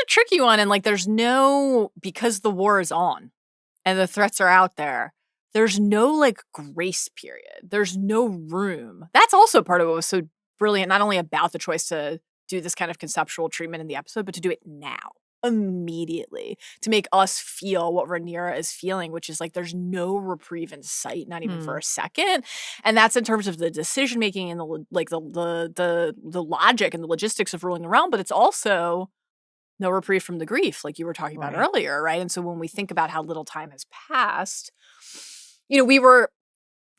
tricky one. And like, because the war is on and the threats are out there, there's no like grace period. There's no room. That's also part of what was so brilliant, not only about the choice to do this kind of conceptual treatment in the episode, but to do it now, immediately, to make us feel what Rhaenyra is feeling, which is like there's no reprieve in sight, not even for a second. And that's in terms of the decision making and the logic and the logistics of ruling the realm, but it's also no reprieve from the grief, like you were talking about earlier, right? And so when we think about how little time has passed, we were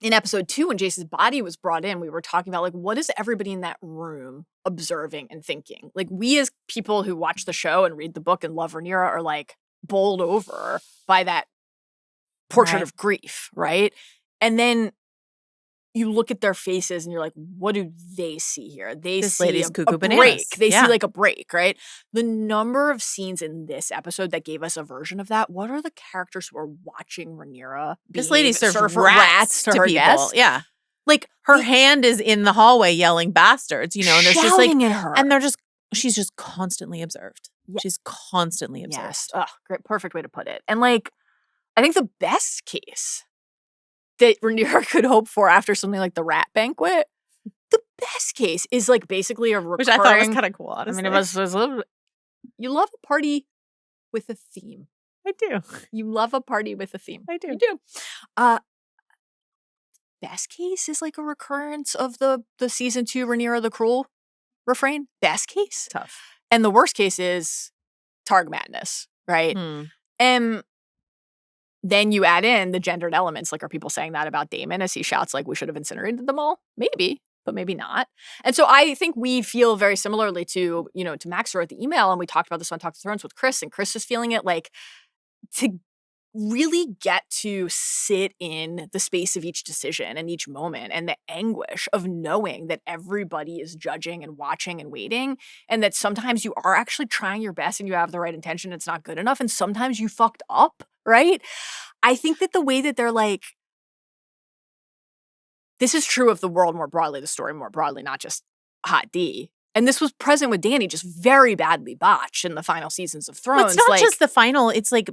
in episode 2 when Jace's body was brought in, we were talking about, like, what is everybody in that room observing and thinking? Like, we as people who watch the show and read the book and love Rhaenyra are, like, bowled over by that portrait of grief, right? And then you look at their faces and you're like, what do they see here? They This see lady's cuckoo a bananas. break. They see like a break, right? The number of scenes in this episode that gave us a version of that. What are the characters who are watching Rhaenyra? This lady served rats to her people. guests. Yeah. Like her hand is in the hallway yelling bastards, and there's just like, at her. and she's just constantly observed. Yeah. She's constantly observed. Yes. Oh, great. Perfect way to put it. And like, I think the best case that Rhaenyra could hope for after something like the rat banquet, the best case is like basically a recurring. Which I thought was kind of cool, honestly. I mean, it was a little, you love a party with a theme. I do. You love a party with a theme. I do. You do. Best case is like a recurrence of the season 2 Rhaenyra the Cruel refrain. Best case. Tough. And the worst case is Targ madness, right? And then you add in the gendered elements. Like, are people saying that about Daemon as he shouts, like, we should have incinerated them all? Maybe, but maybe not. And so I think we feel very similarly to, to Max wrote the email, and we talked about this on Talk to Thrones with Chris, and Chris is feeling it like to really get to sit in the space of each decision and each moment and the anguish of knowing that everybody is judging and watching and waiting, and that sometimes you are actually trying your best and you have the right intention, it's not good enough, and sometimes you fucked up, right? I think that the way that they're like, this is true of the world more broadly, the story more broadly, not just Hot D. And this was present with Dany, just very badly botched in the final seasons of Thrones. But it's not just the final, it's like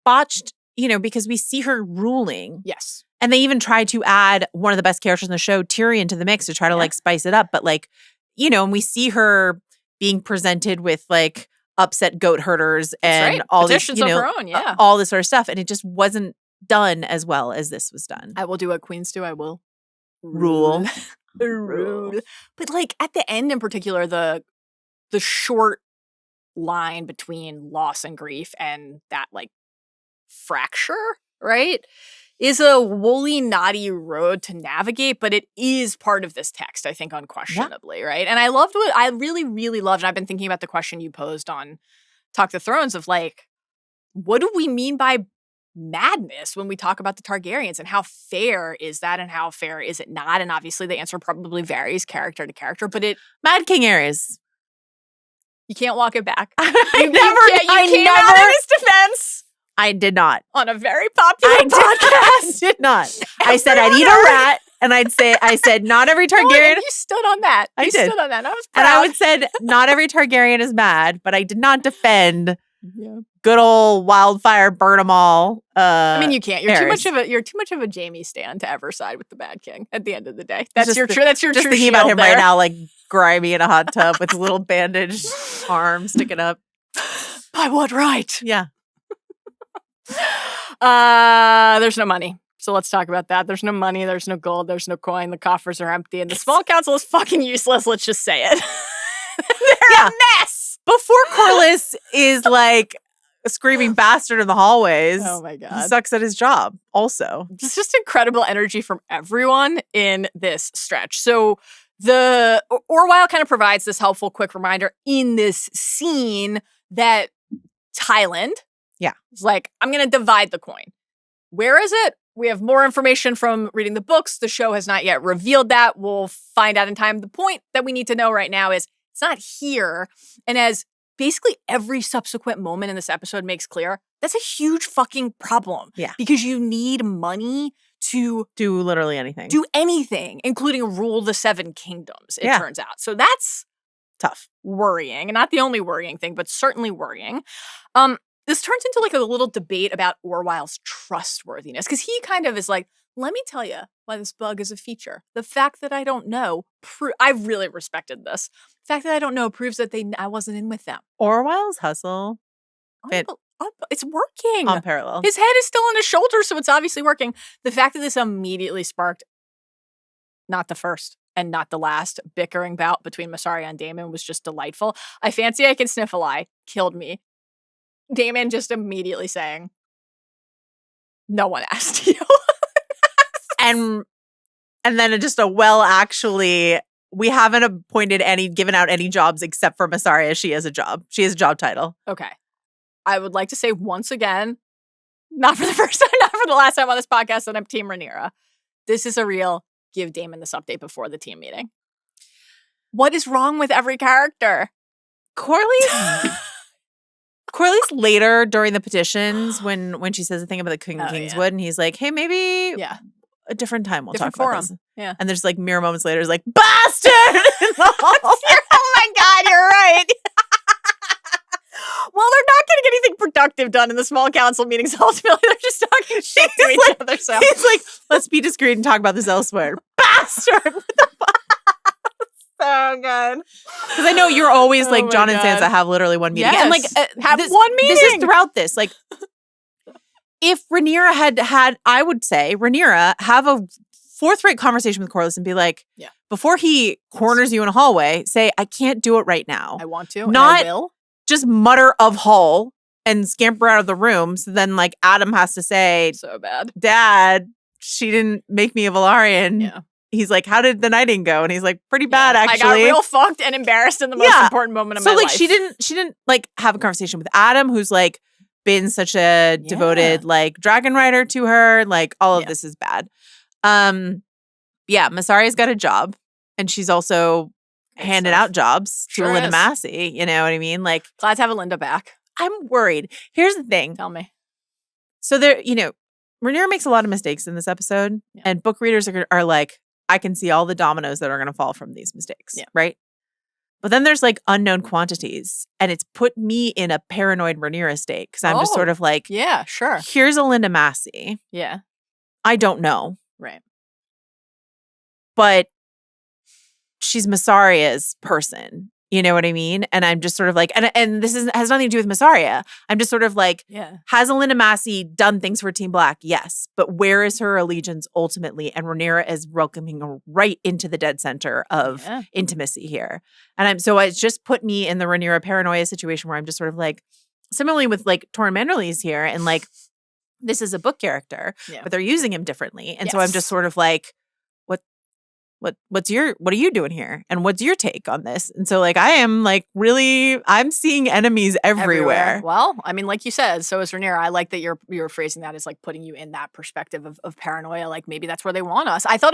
botched, because we see her ruling. Yes. And they even tried to add one of the best characters in the show, Tyrion, to the mix to try to like spice it up. But like, and we see her being presented with like upset goat herders and all petitions these, of her own, all this sort of stuff. And it just wasn't done as well as this was done. I will do what queens do. I will rule. Rule. But like at the end in particular, the short line between loss and grief and that like fracture, right, is a woolly, knotty road to navigate, but it is part of this text, I think, unquestionably, right? And I really, really loved, and I've been thinking about the question you posed on Talk to Thrones of like, what do we mean by madness when we talk about the Targaryens, and how fair is that and how fair is it not? And obviously the answer probably varies character to character, but Mad King Aerys. You can't walk it back. I came out in his defense. I did not. On a very popular podcast. I did not. I said I'd eat a rat, and I said not every Targaryen. You stood on that. You stood on that. I was proud. And I would said not every Targaryen is mad, but I did not defend good old wildfire burn them all. I mean, you can't. You're Aerys. too much of a Jaime stan to ever side with the Bad King. At the end of the day, that's your just true thinking about him there. right now, like grimy in a hot tub with little bandaged arm sticking up. By what right? Yeah. There's no money. So let's talk about that. There's no money, there's no gold, there's no coin, the coffers are empty, and the small council is fucking useless, let's just say it. They're a mess! Before Corlys is like a screaming bastard in the hallways. Oh my God. He sucks at his job also. It's just incredible energy from everyone in this stretch. So the Orwell kind of provides this helpful quick reminder in this scene that Thailand is like, I'm going to divide the coin. Where is it? We have more information from reading the books. The show has not yet revealed that. We'll find out in time. The point that we need to know right now is it's not here. And as basically every subsequent moment in this episode makes clear, that's a huge fucking problem. Yeah. Because you need money to do literally anything. Do anything, including rule the 7 kingdoms, it turns out. So that's tough. Worrying. And not the only worrying thing, but certainly worrying. This turns into like a little debate about Orwell's trustworthiness, because he kind of is like, let me tell you why this bug is a feature. The fact that I don't know, I've really respected this. The fact that I don't know proves that I wasn't in with them. Orwell's hustle. It's working. Unparalleled. His head is still on his shoulder, so it's obviously working. The fact that this immediately sparked not the first and not the last bickering bout between Mysaria and Daemon was just delightful. I fancy I can sniff a lie. Killed me. Daemon just immediately saying, no one asked you. And then just actually, we haven't given out any jobs except for Mysaria. She has a job. She has a job title. Okay. I would like to say once again, not for the first time, not for the last time on this podcast, that I'm Team Rhaenyra. This is a real give Daemon this update before the team meeting. What is wrong with every character? Corlys later during the petitions when she says the thing about the King of Kingswood and he's like, hey, maybe a different time we'll different talk forum. about this. Yeah. And there's like mere moments later, it's like, bastard! Oh my God, you're right. Well, they're not getting anything productive done in the small council meetings. Ultimately, they're just talking shit to each other. So he's like, let's be discreet and talk about this elsewhere. Bastard! What the fuck? So good. Because I know you're always Oh like my John and God. Sansa have literally one meeting. Yes. And like have one meeting. This is throughout this. Like if Rhaenyra had, I would say, Rhaenyra have a forthright conversation with Corlys and be like, before he corners you in a hallway, say, I can't do it right now. I want to. Not and I will. Just mutter of Hull and scamper out of the room. So then like Adam has to say, so bad. Dad, she didn't make me a Valarian. Yeah. He's like, how did the nighting go? And he's like, pretty bad, actually. I got real fucked and embarrassed in the most important moment of my life. So like she didn't like have a conversation with Adam, who's like been such a devoted like dragon rider to her. Like all of this is bad. Mysaria's got a job and she's also handing out jobs to Linda Massey. You know what I mean? Like glad to have Linda back. I'm worried. Here's the thing. Tell me. So there, Rhaenyra makes a lot of mistakes in this episode and book readers are like, I can see all the dominoes that are going to fall from these mistakes, right? But then there's like unknown quantities and it's put me in a paranoid Rhaenyra state because I'm just sort of like, yeah, sure. Here's a Linda Massey. Yeah. I don't know. Right. But she's Mysaria's person. You know what I mean? And I'm just sort of like, and this has nothing to do with Mysaria. I'm just sort of like, has Linda Massey done things for Team Black? Yes. But where is her allegiance ultimately? And Rhaenyra is welcoming her right into the dead center of intimacy here. And so it's just put me in the Rhaenyra paranoia situation where I'm just sort of like, similarly with like Torrin Manderly's here and like, this is a book character, but they're using him differently. And so I'm just sort of like, what are you doing here? And what's your take on this? And so like, I am like really, I'm seeing enemies everywhere. Well, I mean, like you said, so is Rhaenyra. I like that you're phrasing that as like putting you in that perspective of paranoia. Like maybe that's where they want us. I thought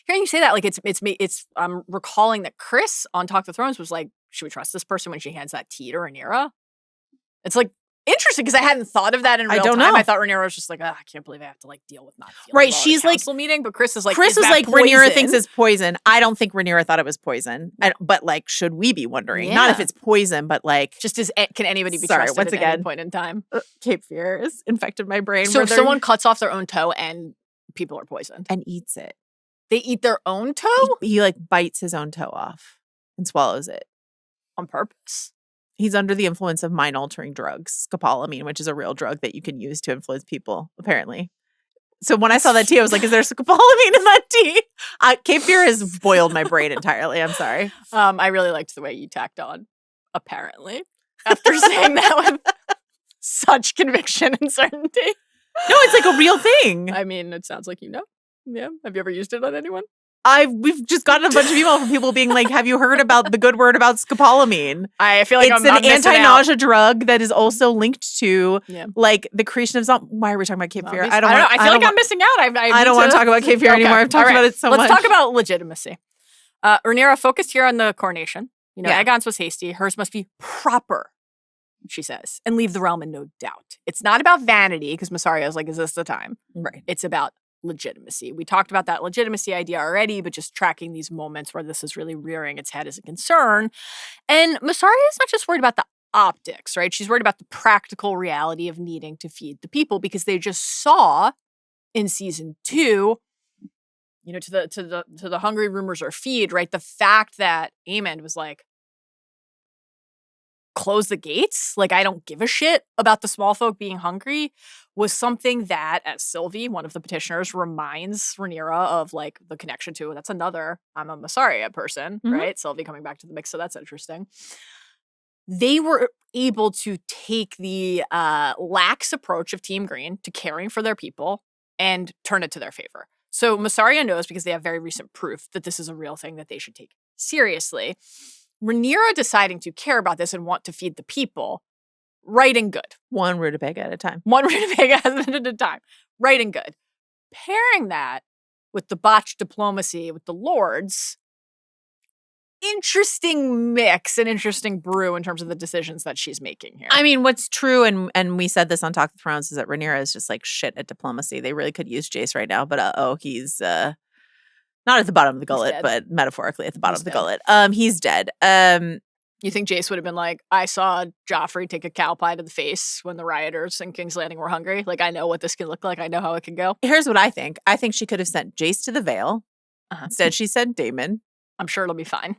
hearing you say that, like I'm recalling that Chris on Talk the Thrones was like, should we trust this person when she hands that tea to Rhaenyra? It's like, interesting, because I hadn't thought of that in real time. I thought Rhaenyra was just like, I can't believe I have to like deal with not feeling right. well She's at a like council meeting, but Chris was like, Rhaenyra thinks it's poison. I don't think Rhaenyra thought it was poison. But like, should we be wondering? Not if it's poison, but like, just can anybody be trusted once at again, any point in time? Cape Fear has infected my brain. So if someone cuts off their own toe and people are poisoned and eats it, they eat their own toe. He like bites his own toe off and swallows it on purpose. He's under the influence of mind-altering drugs, scopolamine, which is a real drug that you can use to influence people, apparently. So when I saw that tea, I was like, is there scopolamine in that tea? Cape Fear has boiled my brain entirely. I'm sorry. I really liked the way you tacked on, apparently, after saying that with such conviction and certainty. No, it's like a real thing. I mean, it sounds like you know. Yeah. Have you ever used it on anyone? We've just gotten a bunch of email from people being like, have you heard about the good word about scopolamine? I feel like it's an anti-nausea drug that is also linked to like the creation of zombies. Why are we talking about Cape Fear? I don't know. I feel like I'm missing out. I don't want to talk about Cape Fear anymore. I've talked about it so much. Let's talk about legitimacy. Rhaenyra focused here on the coronation. Aegon's was hasty. Hers must be proper, she says, and leave the realm in no doubt. It's not about vanity, because Mysaria is like, is this the time? Right. It's about legitimacy. We talked about that legitimacy idea already, but just tracking these moments where this is really rearing its head as a concern. And Mysaria is not just worried about the optics, right? She's worried about the practical reality of needing to feed the people, because they just saw in season 2, to the hungry rumors are feed, right? The fact that Aemond was like, close the gates, like I don't give a shit about the small folk being hungry, was something that, as Sylvie, one of the petitioners, reminds Rhaenyra of like the connection to. That's another, I'm a Mysaria person, right? Sylvie coming back to the mix, so that's interesting. They were able to take the lax approach of Team Green to caring for their people and turn it to their favor. So Mysaria knows, because they have very recent proof, that this is a real thing that they should take seriously. Rhaenyra deciding to care about this and want to feed the people, right and good. One rutabaga at a time. One rutabaga at a time. Right and good. Pairing that with the botched diplomacy with the lords, interesting mix, an interesting brew in terms of the decisions that she's making here. I mean, what's true, and we said this on Talk of Thrones, is that Rhaenyra is just like shit at diplomacy. They really could use Jace right now, but he's not at the bottom of the gullet, but metaphorically at the bottom of the gullet. He's dead. You think Jace would have been like, I saw Joffrey take a cow pie to the face when the rioters in King's Landing were hungry. Like, I know what this can look like. I know how it can go. Here's what I think. I think she could have sent Jace to the Vale. Instead, she sent Daemon. I'm sure it'll be fine.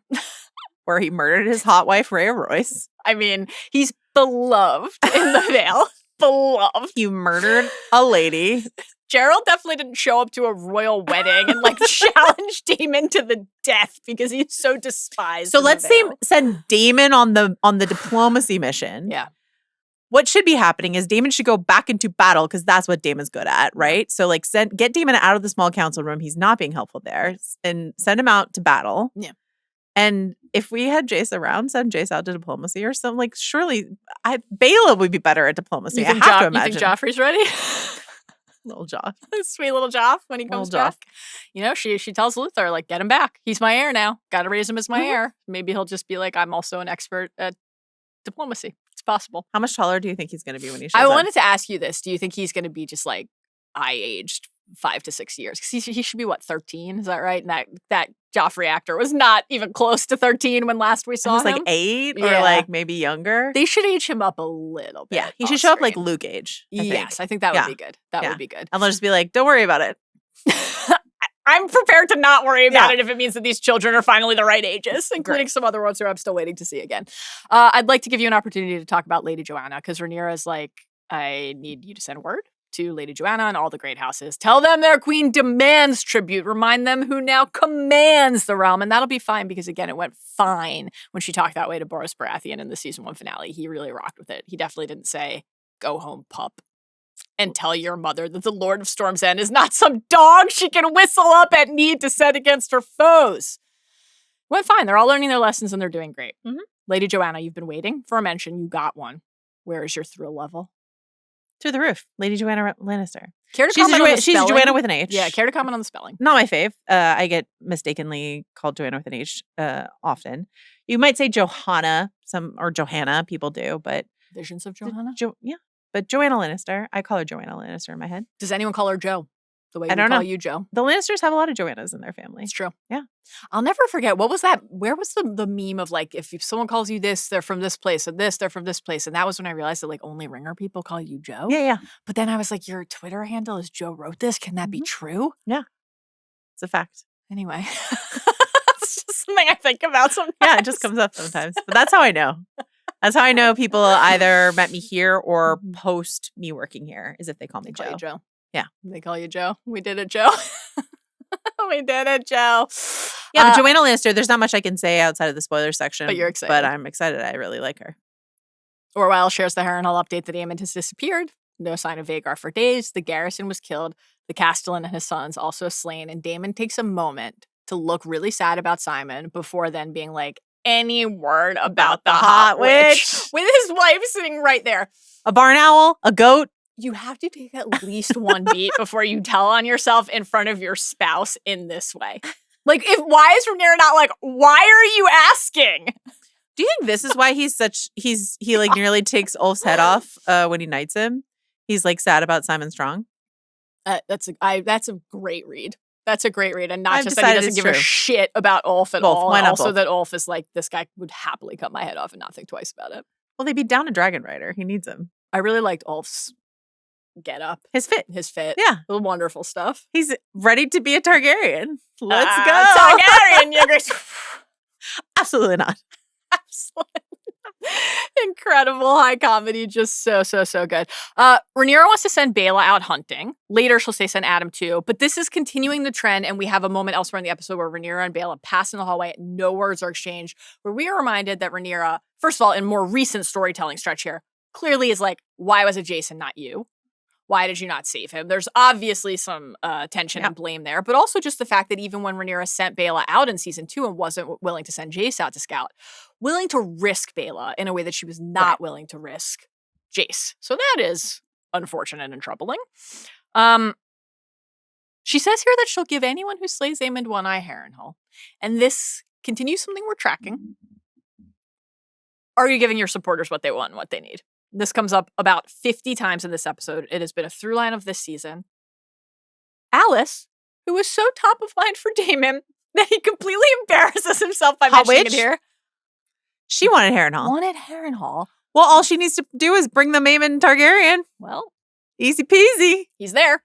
Where he murdered his hot wife, Rhea Royce. I mean, he's beloved in the Vale. Beloved. You murdered a lady. Gerald definitely didn't show up to a royal wedding and like challenge Daemon to the death because he's so despised. So let's send Daemon on the diplomacy mission. Yeah. What should be happening is Daemon should go back into battle because that's what Daemon's good at, right? So like get Daemon out of the small council room. He's not being helpful there, and send him out to battle. Yeah. And if we had Jace around, send Jace out to diplomacy or something. Like surely Bela would be better at diplomacy. You think I have to imagine. You think Joffrey's ready? Little Joff. Sweet little Joff when he comes back. You know, she tells Luther, like, get him back. He's my heir now. Got to raise him as my heir. Maybe he'll just be like, I'm also an expert at diplomacy. It's possible. How much taller do you think he's going to be when he shows up? I wanted to ask you this. Do you think he's going to be just like I-aged 5 to 6 years? Because he should be, what, 13? Is that right? And that Joffrey actor was not even close to 13 when last we saw him. He was like 8 or like maybe younger. They should age him up a little bit. Yeah, he should show up like Luke age. I think that would be good. That would be good. And they'll just be like, don't worry about it. I'm prepared to not worry about it if it means that these children are finally the right ages, including some other ones who I'm still waiting to see again. I'd like to give you an opportunity to talk about Lady Joanna, because Rhaenyra is like, I need you to send word to Lady Joanna and all the great houses. Tell them their queen demands tribute. Remind them who now commands the realm. And that'll be fine because, again, it went fine when she talked that way to Boris Baratheon in the season 1 finale. He really rocked with it. He definitely didn't say, go home, pup, and tell your mother that the Lord of Storm's End is not some dog she can whistle up at need to set against her foes. Went fine. They're all learning their lessons and they're doing great. Mm-hmm. Lady Joanna, you've been waiting for a mention. You got one. Where is your thrill level? Through the roof. Lady Joanna Lannister. Care to comment on the she's spelling? Joanna with an H. Yeah, care to comment on the spelling? Not my fave. I get mistakenly called Joanna with an H often. You might say Johanna, or Johanna, people do, but... Visions of Johanna? Yeah. But Joanna Lannister. I call her Joanna Lannister in my head. Does anyone call her Jo? The way we call you Jo? The Lannisters have a lot of Joannas in their family. It's true. Yeah. I'll never forget. What was that? Where was the meme of like, if someone calls you this, they're from this place, and this, they're from this place. And that was when I realized that like only Ringer people call you Jo. Yeah. But then I was like, your Twitter handle is Jo wrote this. Can that be true? Yeah. It's a fact. Anyway. It's just something I think about sometimes. Yeah, it just comes up sometimes. But that's how I know. That's how I know people either met me here or post me working here, is if they call me Jo. Jo. Yeah. They call you Jo. We did it, Jo. We did it, Jo. Yeah, but Joanna Lannister, there's not much I can say outside of the spoiler section. But you're excited. But I'm excited. I really like her. Orwell shares the Harrenhal update that Aemond has disappeared. No sign of Vhagar for days. The garrison was killed. The Castellan and his sons also slain. And Daemon takes a moment to look really sad about Simon before then being like, any word about the hot witch? With his wife sitting right there. A barn owl, a goat. You have to take at least one beat before you tell on yourself in front of your spouse in this way. Like, why is Rhaenyra not like, why are you asking? Do you think this is why he like nearly takes Ulf's head off when he knights him? He's like sad about Simon Strong. That's a great read. That's a great read. And not just that he doesn't give a shit about Ulf at all. And also that Ulf is like, this guy would happily cut my head off and not think twice about it. Well, they'd be down a dragon rider. He needs him. I really liked Ulf's get up. His fit. Yeah. The wonderful stuff. He's ready to be a Targaryen. Let's go. Targaryen, you Absolutely not. Absolutely. Incredible high comedy, just so good. Rhaenyra wants to send Baela out hunting. Later, she'll say send Adam too. But this is continuing the trend, and we have a moment elsewhere in the episode where Rhaenyra and Baela pass in the hallway. No words are exchanged, where we are reminded that Rhaenyra, first of all, in more recent storytelling stretch here, clearly is like, why was it Jason, not you? Why did you not save him? There's obviously some tension and blame there, but also just the fact that even when Rhaenyra sent Baela out in season 2 and wasn't willing to send Jace out to scout, willing to risk Baela in a way that she was not willing to risk Jace. So that is unfortunate and troubling. She says here that she'll give anyone who slays Aemond one-eye Harrenhal. And this continues something we're tracking. Are you giving your supporters what they want and what they need? This comes up about 50 times in this episode. It has been a through line of this season. Alice, who was so top of mind for Daemon that he completely embarrasses himself by mentioning it here. She wanted Harrenhal. Well, all she needs to do is bring them Aemon Targaryen. Well, easy peasy. He's there.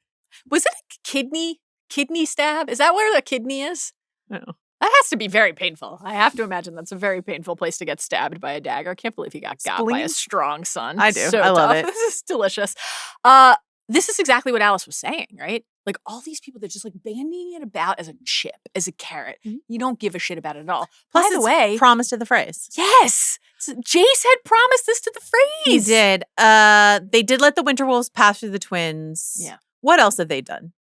Was it a kidney stab? Is that where the kidney is? No. That has to be very painful. I have to imagine that's a very painful place to get stabbed by a dagger. I can't believe he got by a strong son. I do. So I love tough. it. This is delicious. This is exactly what Alice was saying, right? Like all these people that just like bandying it about as a chip, as a carrot. Mm-hmm. You don't give a shit about it at all. Plus, by the way, promise to the phrase. Yes. So Jace had promised this to the phrase. He did. They did let the Winter Wolves pass through the twins. Yeah. What else have they done?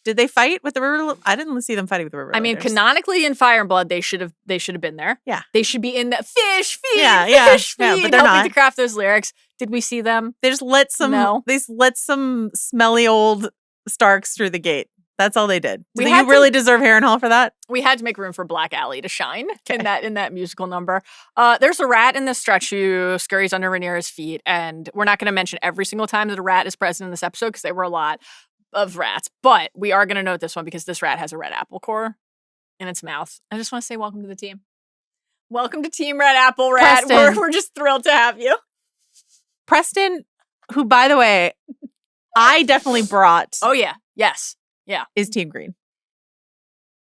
Did they fight with the river? I didn't see them fighting with the river. I mean, canonically in Fire and Blood, they should have been there. Yeah, they should be in the fish feed. Fish feed, but they're helping to craft those lyrics. Did we see them? They just let some. No. They let some smelly old Starks through the gate. That's all they did. Do you really deserve Harrenhal for that? We had to make room for Black Alley to shine in that musical number. There's a rat in this stretch who scurries under Rhaenyra's feet, and we're not going to mention every single time that a rat is present in this episode because there were a lot of rats, but we are going to note this one because this rat has a red apple core in its mouth. I just want to say welcome to the team. Welcome to Team Red Apple Rat. We're just thrilled to have you. Preston, who, by the way, I definitely brought. Oh, yeah. Yes. Yeah. Is Team Green.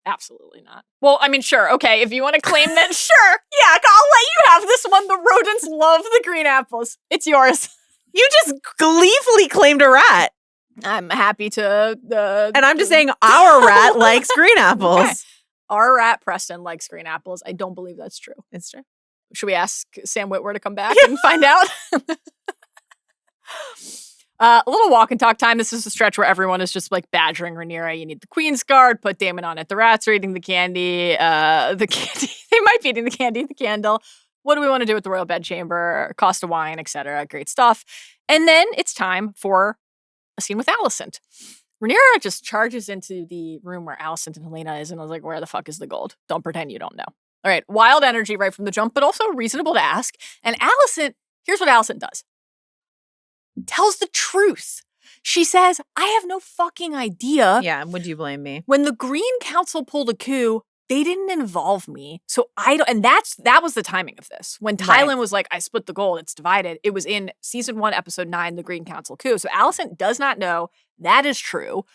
Absolutely not. Well, I mean, sure. Okay. If you want to claim that, sure. Yeah, I'll let you have this one. The rodents love the green apples. It's yours. You just gleefully claimed a rat. I'm happy to. And I'm just saying our rat likes green apples. Okay. Our rat, Preston, likes green apples. I don't believe that's true. It's true. Should we ask Sam Witwer to come back and find out? A little walk and talk time. This is a stretch where everyone is just like badgering Rhaenyra. You need the Queen's Guard. Put Daemon on it. The rats are eating the candy. They might be eating the candy, the candle. What do we want to do with the royal bedchamber? Cost of wine, etc. Great stuff. And then it's time for a scene with Alicent. Rhaenyra just charges into the room where Alicent and Helena is, and I was like, where the fuck is the gold? Don't pretend you don't know. All right, wild energy right from the jump, but also reasonable to ask. And Alicent, here's what Alicent does. Tells the truth. She says, I have no fucking idea. Yeah, would you blame me? When the Green Council pulled a coup, they didn't involve me. So I don't, and that was the timing of this. When Tylan was like, I split the gold, it's divided. It was in season 1, episode 9, the Green Council coup. So Alicent does not know. That is true.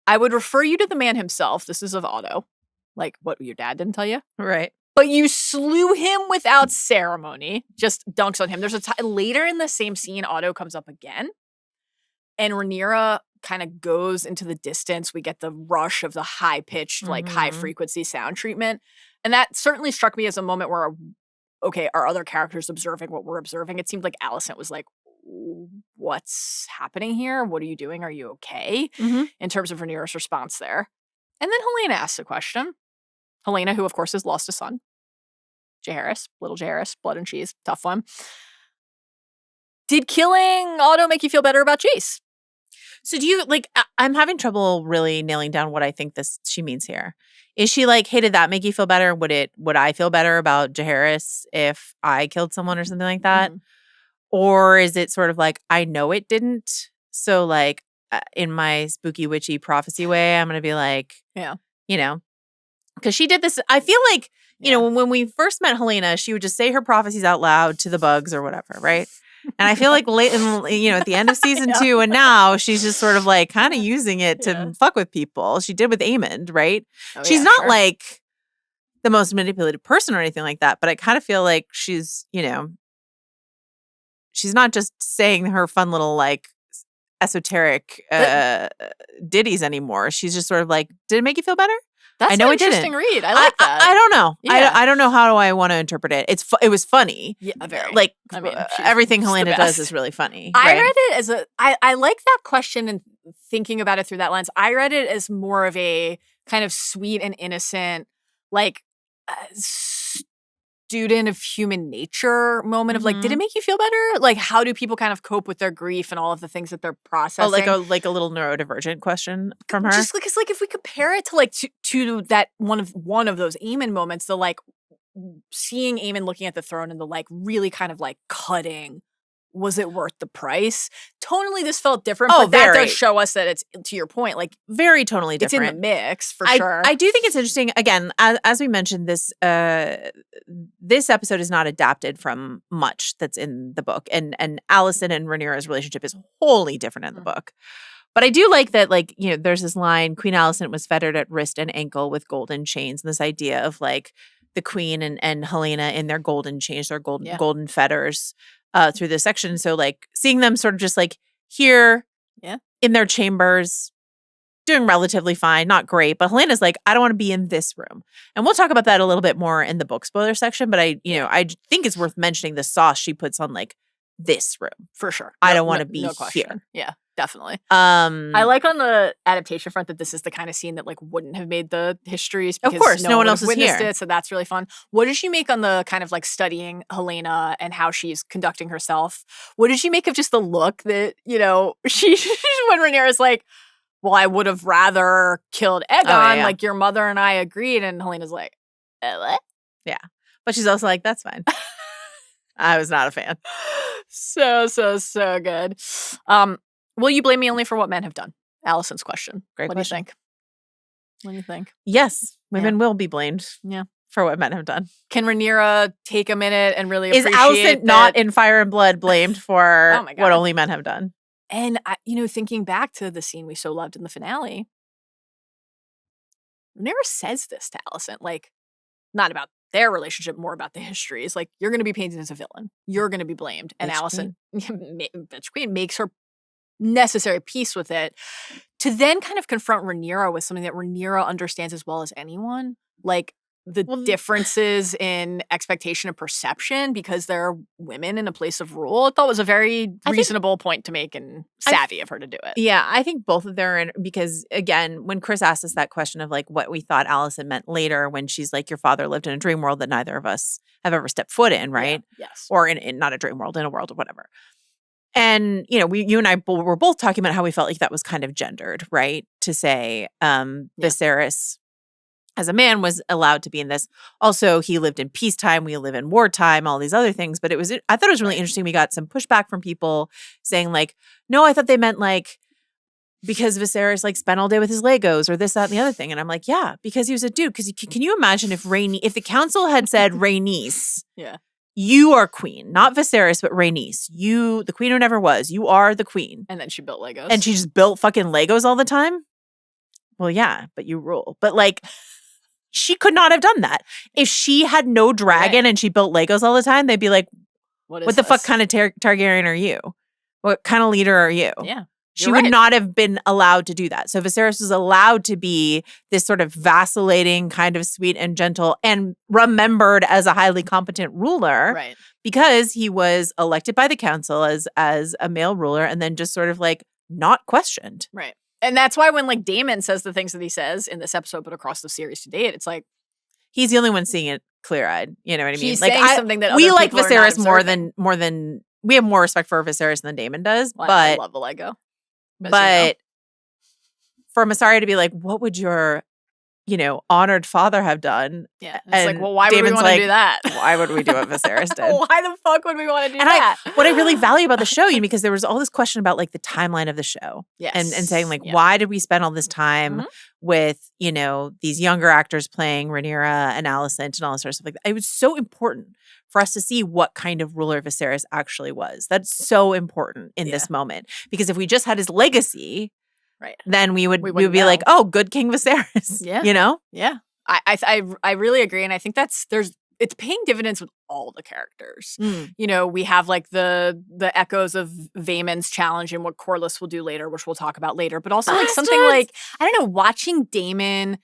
I would refer you to the man himself. This is of Otto. Like, what, your dad didn't tell you? Right. But you slew him without ceremony. Just dunks on him. There's later in the same scene, Otto comes up again. And Rhaenyra kind of goes into the distance. We get the rush of the high-pitched, like high-frequency sound treatment. And that certainly struck me as a moment where, okay, are other characters observing what we're observing? It seemed like Alicent was like, what's happening here? What are you doing? Are you okay? In terms of Rhaenyra's response there. And then Helena asks a question. Helena, who of course has lost a son. Jaehaerys, little Jaehaerys, blood and cheese, tough one. Did killing Otto make you feel better about Jace? So do you, like, I'm having trouble really nailing down what I think she means here. Is she like, hey, did that make you feel better? Would I feel better about Jaehaerys if I killed someone or something like that? Or is it sort of like, I know it didn't. So like in my spooky witchy prophecy way, I'm going to be like, yeah, you know, because she did this. I feel like, you know, when we first met Helena, she would just say her prophecies out loud to the bugs or whatever, right? And I feel like late in, at the end of season 2 and now she's just sort of like kind of using it to fuck with people. She did with Aemond, right? Oh, she's not like the most manipulative person or anything like that, but I kind of feel like she's, she's not just saying her fun little like esoteric ditties anymore. She's just sort of like, did it make you feel better? That's I know an it didn't. interesting read. I like that. I don't know. Yeah. I don't know how I want to interpret it. It was funny. Yeah, very. Like I mean, everything she's the Helena best. does is really funny. I right? read it as I like that question and thinking about it through that lens. I read it as more of a kind of sweet and innocent, like student of human nature moment of like, did it make you feel better? Like, how do people kind of cope with their grief and all of the things that they're processing? Oh, like a little neurodivergent question from her. Just because, like, if we compare it to like to that one of those Aemon moments, the like seeing Aemon looking at the throne and the like really kind of like cutting. Was it worth the price? Tonally, this felt different, but that does show us that it's, to your point, like very tonally different. It's in the mix for sure. I do think it's interesting. Again, as we mentioned, this episode is not adapted from much that's in the book, and Alicent and Rhaenyra's relationship is wholly different in the book. But I do like that, like, you know, there's this line: Queen Alicent was fettered at wrist and ankle with golden chains, and this idea of like the Queen and Helena in their golden chains, their golden fetters. Through this section. So like seeing them sort of just like here in their chambers, doing relatively fine, not great. But Helena's like, I don't want to be in this room. And we'll talk about that a little bit more in the book spoiler section. But I think it's worth mentioning the sauce she puts on like this room. For sure. I don't want to be here. Yeah, definitely. I like on the adaptation front that this is the kind of scene that like wouldn't have made the histories because of course, no one else is witnessed here. it, so that's really fun. What did she make on the kind of like studying Helena and how she's conducting herself? What did she make of just the look that, you know, she when Rhaenyra's like, well, I would have rather killed Aegon, like your mother and I agreed, and Helena's like, what? Yeah. But she's also like, that's fine. I was not a fan. So good. Will you blame me only for what men have done? Alicent's question. Great what question. What do you think? Yes, women will be blamed. Yeah. For what men have done. Can Rhaenyra take a minute and really appreciate Alicent not in Fire and Blood blamed for what only men have done? And, thinking back to the scene we so loved in the finale, Rhaenyra says this to Alicent, like, not about their relationship, more about the histories. Like, you're going to be painted as a villain. You're going to be blamed. And Alicent, bitch queen, makes her necessary peace with it to then kind of confront Rhaenyra with something that Rhaenyra understands as well as anyone. Like, the differences in expectation and perception because they're women in a place of rule. I thought was a very reasonable point to make and savvy of her to do it. Yeah, I think both of them because, again, when Chris asked us that question of like what we thought Alicent meant later when she's like, your father lived in a dream world that neither of us have ever stepped foot in, right? Yeah, yes. Or in not a dream world, in a world or whatever. And, you know, you and I were both talking about how we felt like that was kind of gendered, right? To say Viserys as a man was allowed to be in this. Also, he lived in peacetime. We live in wartime, all these other things. But I thought it was really interesting. We got some pushback from people saying like, no, I thought they meant like, because Viserys like spent all day with his Legos or this, that, and the other thing. And I'm like, yeah, because he was a dude. Because can you imagine if the council had said, Rhaenys, you are queen, not Viserys, but Rhaenys, you, the queen who never was, you are the queen. And then she built Legos. And she just built fucking Legos all the time? Well, yeah, but you rule. But like, she could not have done that. If she had no dragon and she built Legos all the time, they'd be like, what the fuck kind of Targaryen are you? What kind of leader are you? Yeah. She would not have been allowed to do that. So Viserys was allowed to be this sort of vacillating, kind of sweet and gentle and remembered as a highly competent ruler. Right. Because he was elected by the council as a male ruler and then just sort of like not questioned. Right. And that's why when like Daemon says the things that he says in this episode, but across the series to date, it's like he's the only one seeing it clear-eyed. You know what I mean? He's like saying something that we other like people Viserys are not more than we have more respect for Viserys than Daemon does. Well, but I love the Lego. But for Mysaria to be like, what would your, honored father have done? Yeah. It's like, well, why would we want to do that? Why would we do what Viserys did? Why the fuck would we want to do that? What I really value about the show, because there was all this question about like the timeline of the show. Yes. And saying like, why did we spend all this time with, these younger actors playing Rhaenyra and Alicent and all this sort of stuff like that? It was so important for us to see what kind of ruler Viserys actually was. That's so important in this moment. Because if we just had his legacy, then we would be like, oh, good King Viserys. Yeah. You know? Yeah. I really agree. And I think it's it's paying dividends with all the characters. Mm. You know, we have like the echoes of Vaemon's challenge and what Corlys will do later, which we'll talk about later. But also like something like, I don't know, watching Daemon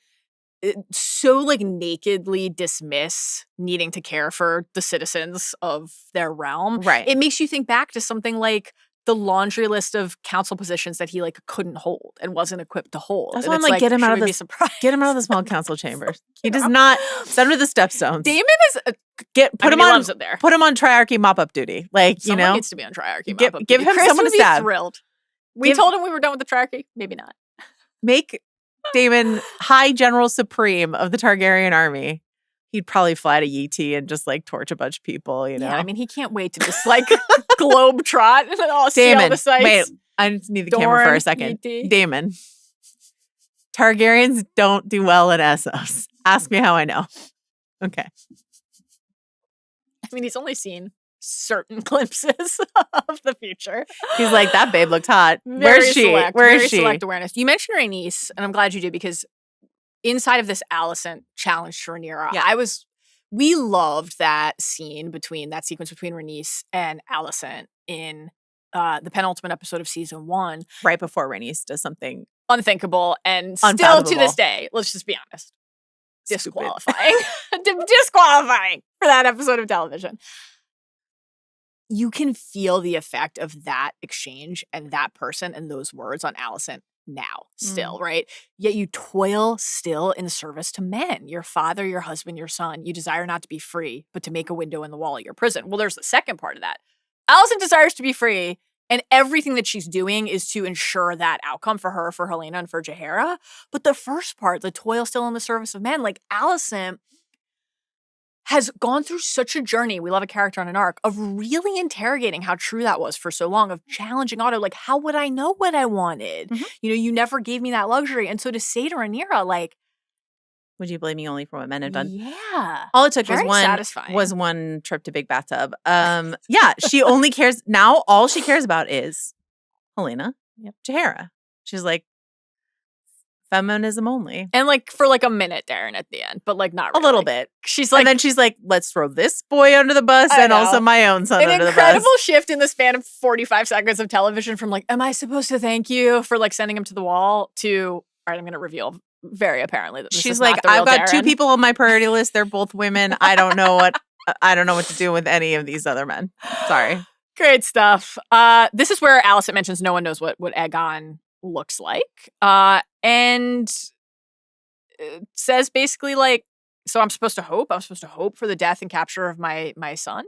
so like nakedly dismiss needing to care for the citizens of their realm. Right. It makes you think back to something like the laundry list of council positions that he like couldn't hold and wasn't equipped to hold. That's And why I'm it's like, get him out of the the small council chambers. He does not send him to the stepstones. Daemon is Put him he on loves it there. Put him on triarchy mop up duty. Like, Someone you know, needs to be on triarchy. give him Chris someone would to stab. be thrilled. We told him we were done with the triarchy. Maybe not. Make Daemon High General Supreme of the Targaryen army. He'd probably fly to Yee and just like torch a bunch of people, you know? Yeah, I mean, he can't wait to just like globe trot and all see all the sights. Wait, I just need the camera for a second. Yee. Daemon. Targaryens don't do well in Essos. Ask me how I know. Okay. I mean, he's only seen certain glimpses of the future. He's like, that babe looked hot. Very Where's she? select, Where very is she? select awareness. You mentioned Rhaenys, and I'm glad you did because inside of this Alicent challenge to Rhaenyra, we loved that sequence between Rhaenys and Alicent in the penultimate episode of season 1. Right before Rhaenys does something unthinkable and still to unfathomable. this day, let's just be honest, disqualifying. Disqualifying for that episode of television. You can feel the effect of that exchange and that person and those words on Alicent now, still, right? Yet you toil still in service to men, your father, your husband, your son. You desire not to be free, but to make a window in the wall of your prison. Well, there's the second part of that. Alicent desires to be free, and everything that she's doing is to ensure that outcome for her, for Helena, and for Jaehaera. But the first part, the toil still in the service of men, like Alicent has gone through such a journey, we love a character on an arc, of really interrogating how true that was for so long, of challenging Otto, like, how would I know what I wanted? Mm-hmm. You know, you never gave me that luxury. And so to say to Rhaenyra, like, would you blame me only for what men have done? Yeah. All it took satisfying. was one trip to Big Bathtub. Yeah, she only cares now. All she cares about is Helena, Jaehaera. She's like, feminism only. And like for like a minute, Daeron, at the end, but like not really. A little bit. She's like, and then she's like, let's throw this boy under the bus and also my own son under the bus. An incredible shift in the span of 45 seconds of television from like, am I supposed to thank you for like sending him to the wall to, all right, I'm going to reveal very apparently that this she's is like, not the real I've got Daeron. 2 people on my priority list. They're both women. I don't know what to do with any of these other men. Sorry. Great stuff. This is where Alicent mentions no one knows what Aegon looks like. And says basically like, so I'm supposed to hope for the death and capture of my son,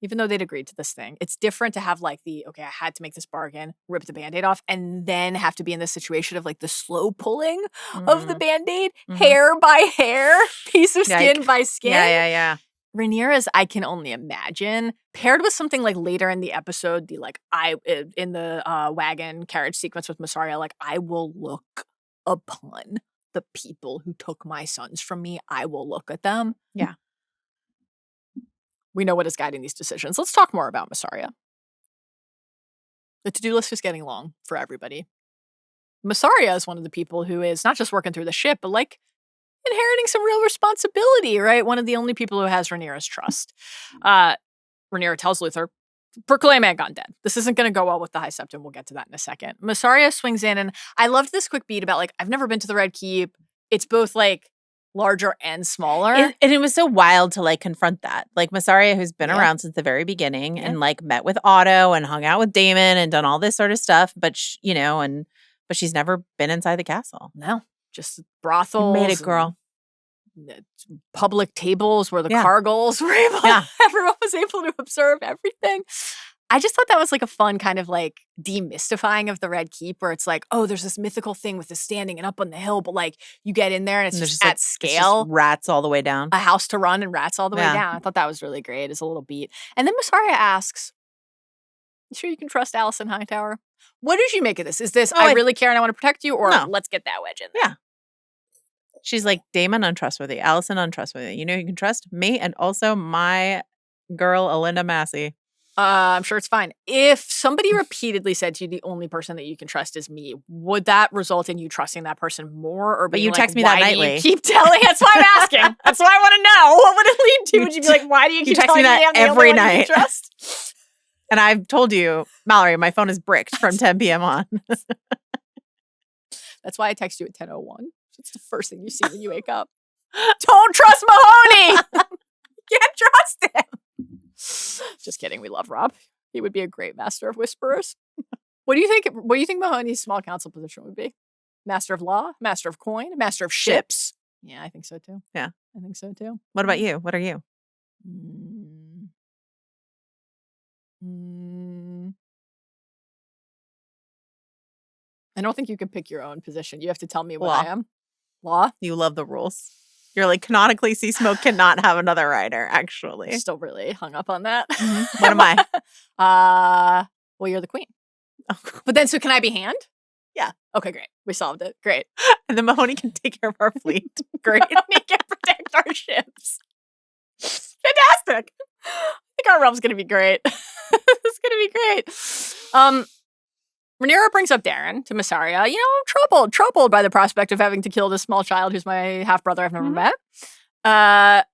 even though they'd agreed to this thing. It's different to have like I had to make this bargain, rip the Band-Aid off, and then have to be in this situation of like the slow pulling of the Band-Aid, hair by hair, piece of skin by skin. Yeah. Rhaenyra's, I can only imagine, paired with something like later in the episode, in the wagon carriage sequence with Mysaria, like, I will look upon the people who took my sons from me. I will look at them. Yeah. We know what is guiding these decisions. Let's talk more about Mysaria. The to-do list is getting long for everybody. Mysaria is one of the people who is not just working through the ship, but like inheriting some real responsibility, right? One of the only people who has Rhaenyra's trust. Rhaenyra tells Luther, proclaim Aegon dead. This isn't going to go well with the High Septon. We'll get to that in a second. Mysaria swings in, and I loved this quick beat about, like, I've never been to the Red Keep. It's both, like, larger and smaller. And it was so wild to, like, confront that. Like, Mysaria, who's been around since the very beginning and, like, met with Otto and hung out with Daemon and done all this sort of stuff, but, but she's never been inside the castle. No. Just brothels. You made it, girl. Public tables where the Cargles were able, everyone was able to observe everything. I just thought that was like a fun kind of like demystifying of the Red Keep, where it's like, oh, there's this mythical thing with the standing and up on the hill, but like you get in there and it's just at scale. It's just rats all the way down. A house to run and rats all the way down. I thought that was really great as a little beat. And then Mysaria asks, you sure you can trust Alicent Hightower? What did you make of this? Is this, I really care and I want to protect you, or let's get that wedge in there? Yeah. She's like, Daemon untrustworthy, Alicent untrustworthy. You know you can trust me and also my girl, Alinda Massey. I'm sure it's fine. If somebody repeatedly said to you, the only person that you can trust is me, would that result in you trusting that person more? Or But being you like, text me why that do nightly. you keep telling? That's why I'm asking. That's why I want to know. What would it lead to? Would you be like, why do you keep text me telling that me I'm the every only one you night. can trust? And I've told you, Mallory, my phone is bricked from 10 p.m. on. That's why I text you at 10:01. It's the first thing you see when you wake up. Don't trust Mahoney. Can't trust him. Just kidding. We love Rob. He would be a great master of whisperers. What do you think? What do you think Mahoney's small council position would be? Master of law, master of coin, master of ships. Yeah, I think so too. Yeah, I think so too. What about you? What are you? I don't think you can pick your own position. You have to tell me what Law. I am. Law? You love the rules. You're like, canonically, Sea Smoke cannot have another rider, actually. Still really hung up on that. Mm-hmm. What am I? Well, you're the queen. Oh. But then, so can I be hand? Yeah. Okay, great. We solved it. Great. And then Mahoney can take care of our fleet. Great. He can protect our ships. Fantastic. I think our realm's going to be great. It's going to be great. Rhaenyra brings up Daeron to Mysaria. I'm troubled by the prospect of having to kill this small child who's my half-brother I've never met. That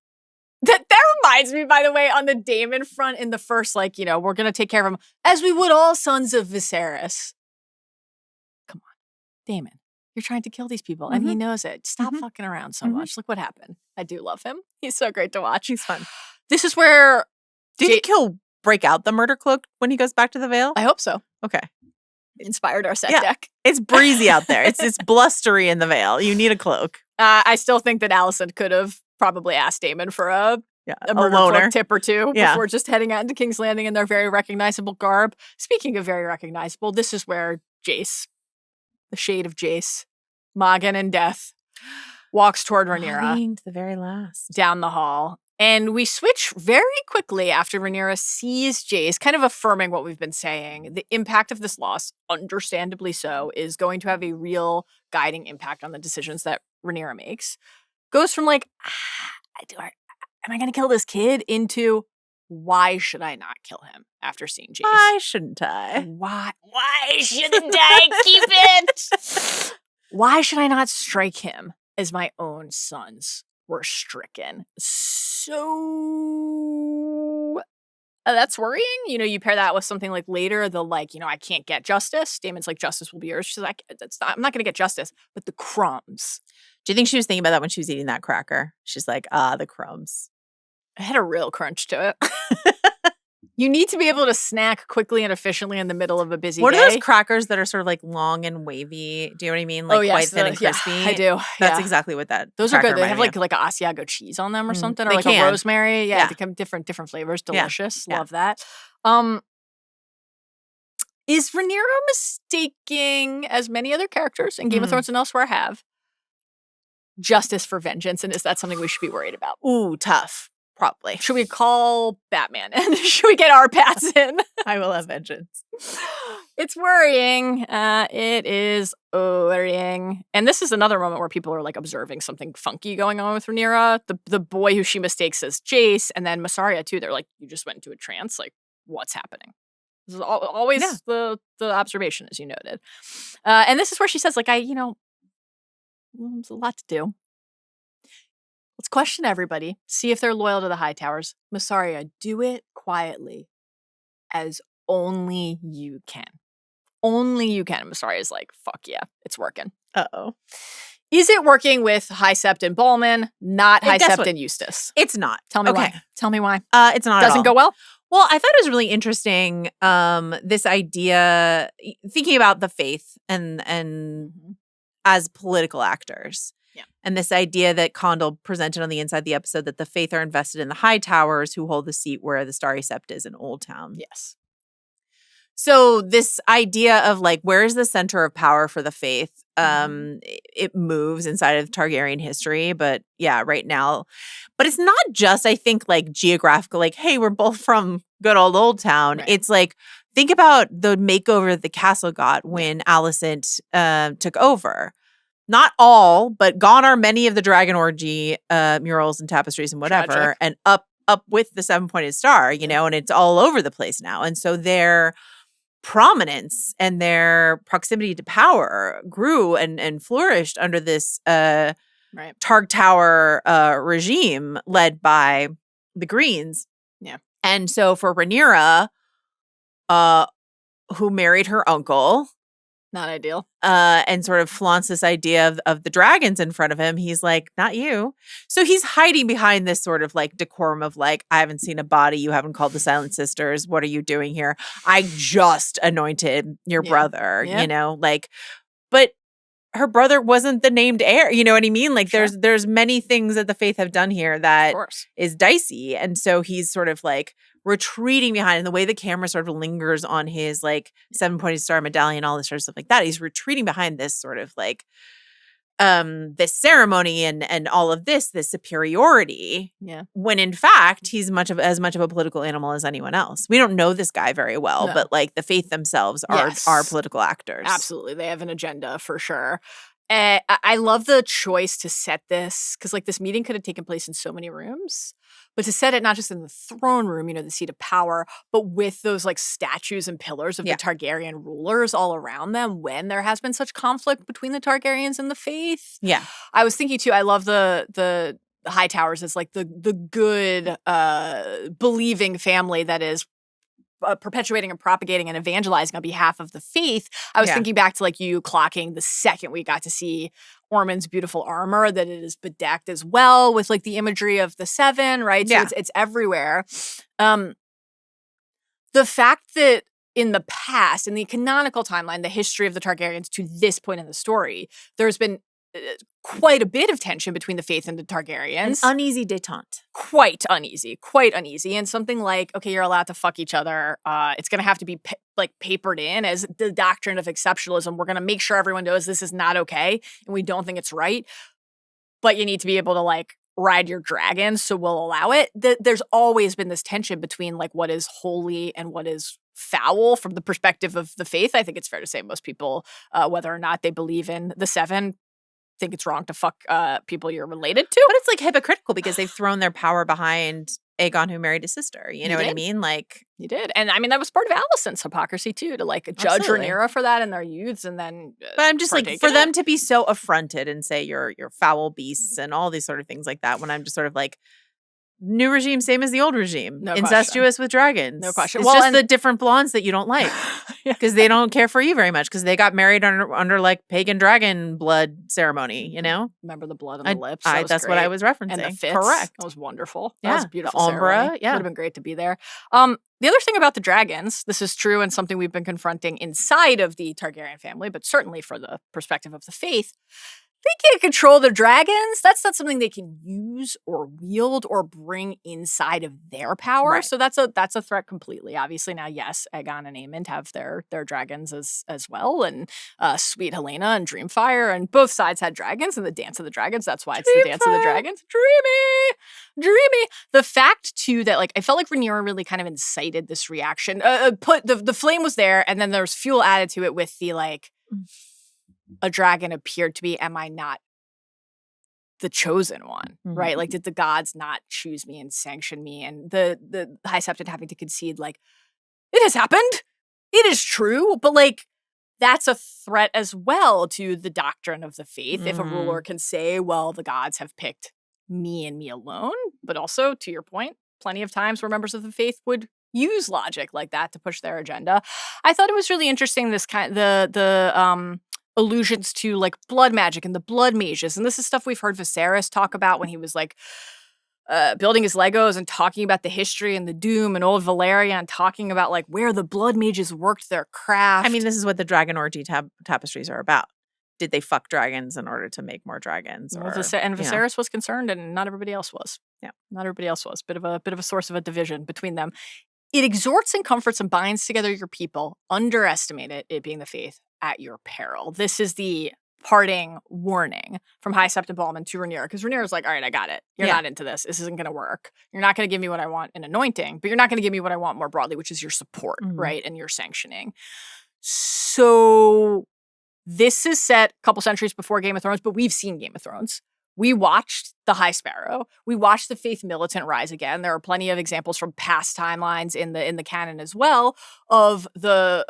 reminds me, by the way, on the Daemon front in the first, we're going to take care of him as we would all sons of Viserys. Come on, Daemon, you're trying to kill these people and he knows it. Stop fucking around so much. Look what happened. I do love him. He's so great to watch. He's fun. This is where... Did he break out the murder cloak when he goes back to the Vale? I hope so. Okay. Inspired our set deck. It's breezy out there. It's blustery in the Vale. You need a cloak. I still think that Alicent could have probably asked Daemon for a murder cloak tip or two before just heading out into King's Landing in their very recognizable garb. Speaking of very recognizable, this is where Jace, the shade of Jace, Moggan in death, walks toward Rhaenyra. To the very last. Down the hall. And we switch very quickly after Rhaenyra sees Jace, kind of affirming what we've been saying. The impact of this loss, understandably so, is going to have a real guiding impact on the decisions that Rhaenyra makes. Goes from am I going to kill this kid into why should I not kill him after seeing Jace? Why shouldn't I? Why shouldn't I keep it? Why should I not strike him as my own sons were stricken? So that's worrying. You pair that with something like later, I can't get justice. Daemon's like, justice will be yours. She's like, I'm not going to get justice, but the crumbs. Do you think she was thinking about that when she was eating that cracker? She's like, the crumbs. It had a real crunch to it. You need to be able to snack quickly and efficiently in the middle of a busy day. What are those crackers that are sort of long and wavy? Do you know what I mean? Quite thin and crispy. Yeah, I do. That's exactly what that. Those are good. They have like a Asiago cheese on them or something, or a rosemary. Yeah, they come different flavors. Delicious. Yeah. Love that. Is Rhaenyra mistaking, as many other characters in Game of Thrones and elsewhere have, justice for vengeance? And is that something we should be worried about? Ooh, tough. Probably. Should we call Batman and should we get our Pats in? I will have vengeance. It's worrying. It is worrying. And this is another moment where people are observing something funky going on with Rhaenyra. The boy who she mistakes as Jace, and then Mysaria too. They're like, you just went into a trance. What's happening? This is always the observation, as you noted. And this is where she says, there's a lot to do. Let's question everybody. See if they're loyal to the High Towers. Mysaria, do it quietly, as only you can. Only you can. And Mysaria's like, fuck yeah, it's working. Uh-oh. Is it working with High Septon Ballman, not High Septon Eustace? It's not. Tell me why. Tell me why. It's not Doesn't go well? Well, I thought it was really interesting, this idea, thinking about the faith and as political actors. Yeah. And this idea that Condell presented on the inside of the episode that the faith are invested in the High Towers who hold the seat where the Starry Sept is in Old Town. Yes. So this idea of where is the center of power for the faith? It moves inside of Targaryen history, but yeah, right now. But it's not just, I think, geographical, hey, we're both from good old Town. Right. It's think about the makeover that the castle got when Alicent took over. Not all, but gone are many of the Dragon Orgy murals and tapestries and whatever. Tragic. And up up with the 7-pointed star, you know, and it's all over the place now. And so their prominence and their proximity to power grew and flourished under this Targ Tower regime led by the Greens. Yeah. And so for Rhaenyra, who married her uncle, not ideal, and sort of flaunts this idea of the dragons in front of him, he's like, not you. So he's hiding behind this sort of like decorum of like, I haven't seen a body. You haven't called the Silent Sisters. What are you doing here? I just anointed your brother, you know, like, but her brother wasn't the named heir. You know what I mean? Like there's many things that the Faith have done here that is dicey. And so he's sort of like retreating behind, and the way the camera sort of lingers on his like 7-pointed star medallion, all this sort of stuff like that. He's retreating behind this sort of like this ceremony and all of this superiority. Yeah. When in fact, he's as much of a political animal as anyone else. We don't know this guy very well, but like the Faith themselves are political actors. Absolutely. They have an agenda for sure. I love the choice to set this, because like this meeting could have taken place in so many rooms, but to set it not just in the throne room, you know, the seat of power, but with those like statues and pillars of the Targaryen rulers all around them when there has been such conflict between the Targaryens and the Faith. Yeah. I was thinking too, I love the High Towers as like the good believing family that is perpetuating and propagating and evangelizing on behalf of the Faith. I was thinking back to like you clocking the second we got to see Ormund's beautiful armor, that it is bedecked as well with like the imagery of the Seven, right? So it's everywhere. The fact that in the past, in the canonical timeline, the history of the Targaryens to this point in the story, there's been quite a bit of tension between the Faith and the Targaryens. An uneasy detente. Quite uneasy. And something like, okay, you're allowed to fuck each other. It's going to have to be papered in as the doctrine of exceptionalism. We're going to make sure everyone knows this is not okay and we don't think it's right. But you need to be able to like ride your dragon, so we'll allow it. There's always been this tension between like what is holy and what is foul from the perspective of the Faith. I think it's fair to say most people, whether or not they believe in the Seven, think it's wrong to fuck people you're related to. But it's like hypocritical because they've thrown their power behind Aegon, who married his sister. You know what I mean? Like, you did. And I mean, that was part of Alicent's hypocrisy too, to like judge Rhaenyra for that in their youths and then but I'm just like, for them to be so affronted and say you're foul beasts and all these sort of things like that, when I'm just sort of like, new regime, same as the old regime. No incestuous question. With dragons. No question. It's just the different blondes that you don't like. Because they don't care for you very much. Because they got married under like pagan dragon blood ceremony, you know? Remember the blood on the lips? That's what I was referencing. And the fits. Correct. That was wonderful. Yeah. That was a beautiful Umbra, ceremony. yeah. Would have been great to be there. The other thing about the dragons, this is true and something we've been confronting inside of the Targaryen family, but certainly for the perspective of the Faith, they can't control the dragons. That's not something they can use or wield or bring inside of their power. Right. So that's a threat completely. Obviously now, yes, Aegon and Aemond have their dragons as well, and sweet Helena and Dreamfire, and both sides had dragons and the Dance of the Dragons. That's why it's the Dance of the Dragons. Dreamy. The fact too that like I felt like Rhaenyra really kind of incited this reaction. Put the flame was there, and then there was fuel added to it with the like. A dragon appeared to be, am I not the chosen one, right? Like, did the gods not choose me and sanction me? And the High Septon having to concede, like, it has happened. It is true. But, like, that's a threat as well to the doctrine of the Faith. If a ruler can say, well, the gods have picked me and me alone. But also, to your point, plenty of times where members of the Faith would use logic like that to push their agenda. I thought it was really interesting, this kind the allusions to like blood magic and the blood mages. And this is stuff we've heard Viserys talk about when he was like building his Legos and talking about the history and the doom, and old Valyria and talking about like where the blood mages worked their craft. I mean, this is what the dragon orgy tapestries are about. Did they fuck dragons in order to make more dragons? And Viserys was concerned, and not everybody else was. Yeah, not everybody else was. Bit of a source of a division between them. It exhorts and comforts and binds together your people. Underestimate it being the Faith, at your peril. This is the parting warning from High Septon Ballman to Rhaenyra, because Rhaenyra's like, all right, I got it. You're not into this. This isn't going to work. You're not going to give me what I want in anointing, but you're not going to give me what I want more broadly, which is your support, right? And your sanctioning. So this is set a couple centuries before Game of Thrones, but we've seen Game of Thrones. We watched the High Sparrow. We watched the Faith Militant rise again. There are plenty of examples from past timelines in the canon as well of the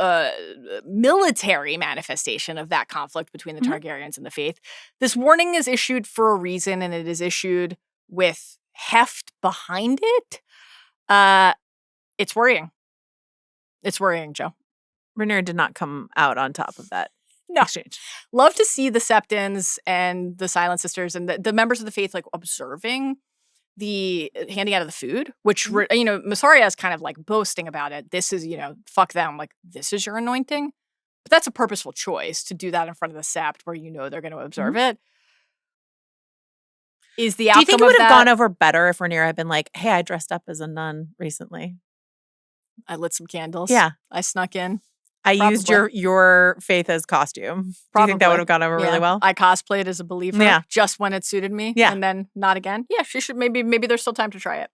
military manifestation of that conflict between the Targaryens and the Faith. This warning is issued for a reason, and it is issued with heft behind it. It's worrying. It's worrying, Joe. Rhaenyra did not come out on top of that. No. Exchange. Love to see the Septons and the Silent Sisters and the members of the Faith like observing the handing out of the food, which, Mysaria is kind of like boasting about it. This is, fuck them. Like, this is your anointing. But that's a purposeful choice to do that in front of the Sept where they're going to observe it. Is the outcome of that... Do you think it would have gone over better if Rhaenyra had been like, hey, I dressed up as a nun recently? I lit some candles. Yeah. I snuck in. I used your Faith as costume. Do you think that would have gone over really well? I cosplayed as a believer just when it suited me. Yeah. And then not again. Yeah, she should maybe there's still time to try it.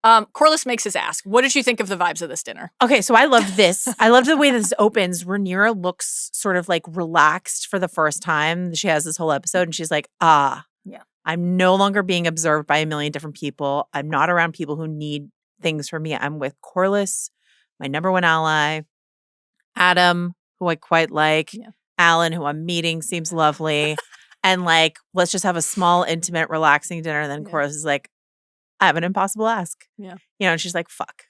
Corlys makes us ask, what did you think of the vibes of this dinner? Okay, so I loved this. I loved the way this opens. Rhaenyra looks sort of like relaxed for the first time. She has this whole episode and she's like, yeah, I'm no longer being observed by a million different people. I'm not around people who need things from me. I'm with Corlys, my number one ally. Adam, who I quite like. Yeah. Alan, who I'm meeting, seems lovely. And like, let's just have a small, intimate, relaxing dinner. And then Corlys is like, I have an impossible ask. Yeah. And she's like, fuck.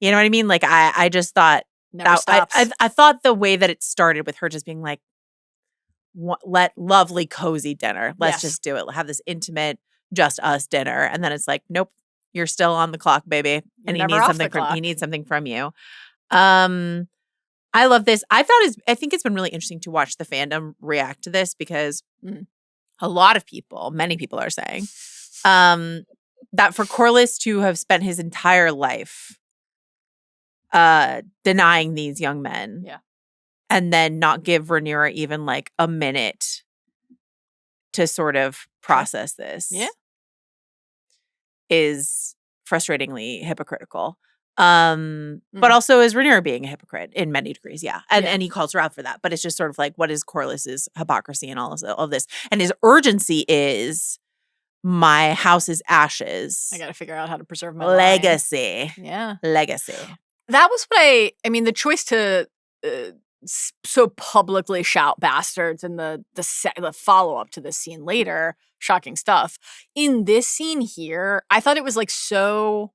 You know what I mean? Like, I just thought never stops. I thought the way that it started with her just being like, lovely, cozy dinner. Let's just do it. Have this intimate, just us dinner. And then it's like, nope, you're still on the clock, baby. And he needs something from you. I love this. I think it's been really interesting to watch the fandom react to this because a lot of people, many people are saying that for Corlys to have spent his entire life denying these young men and then not give Rhaenyra even like a minute to sort of process this is frustratingly hypocritical. But also is Rhaenyra being a hypocrite in many degrees, and he calls her out for that. But it's just sort of like, what is Corlys's hypocrisy and all of this? And his urgency is, my house is ashes. I got to figure out how to preserve my legacy. Line. Yeah, legacy. That was what I mean, the choice to so publicly shout bastards and the follow up to this scene later, shocking stuff. In this scene here, I thought it was like so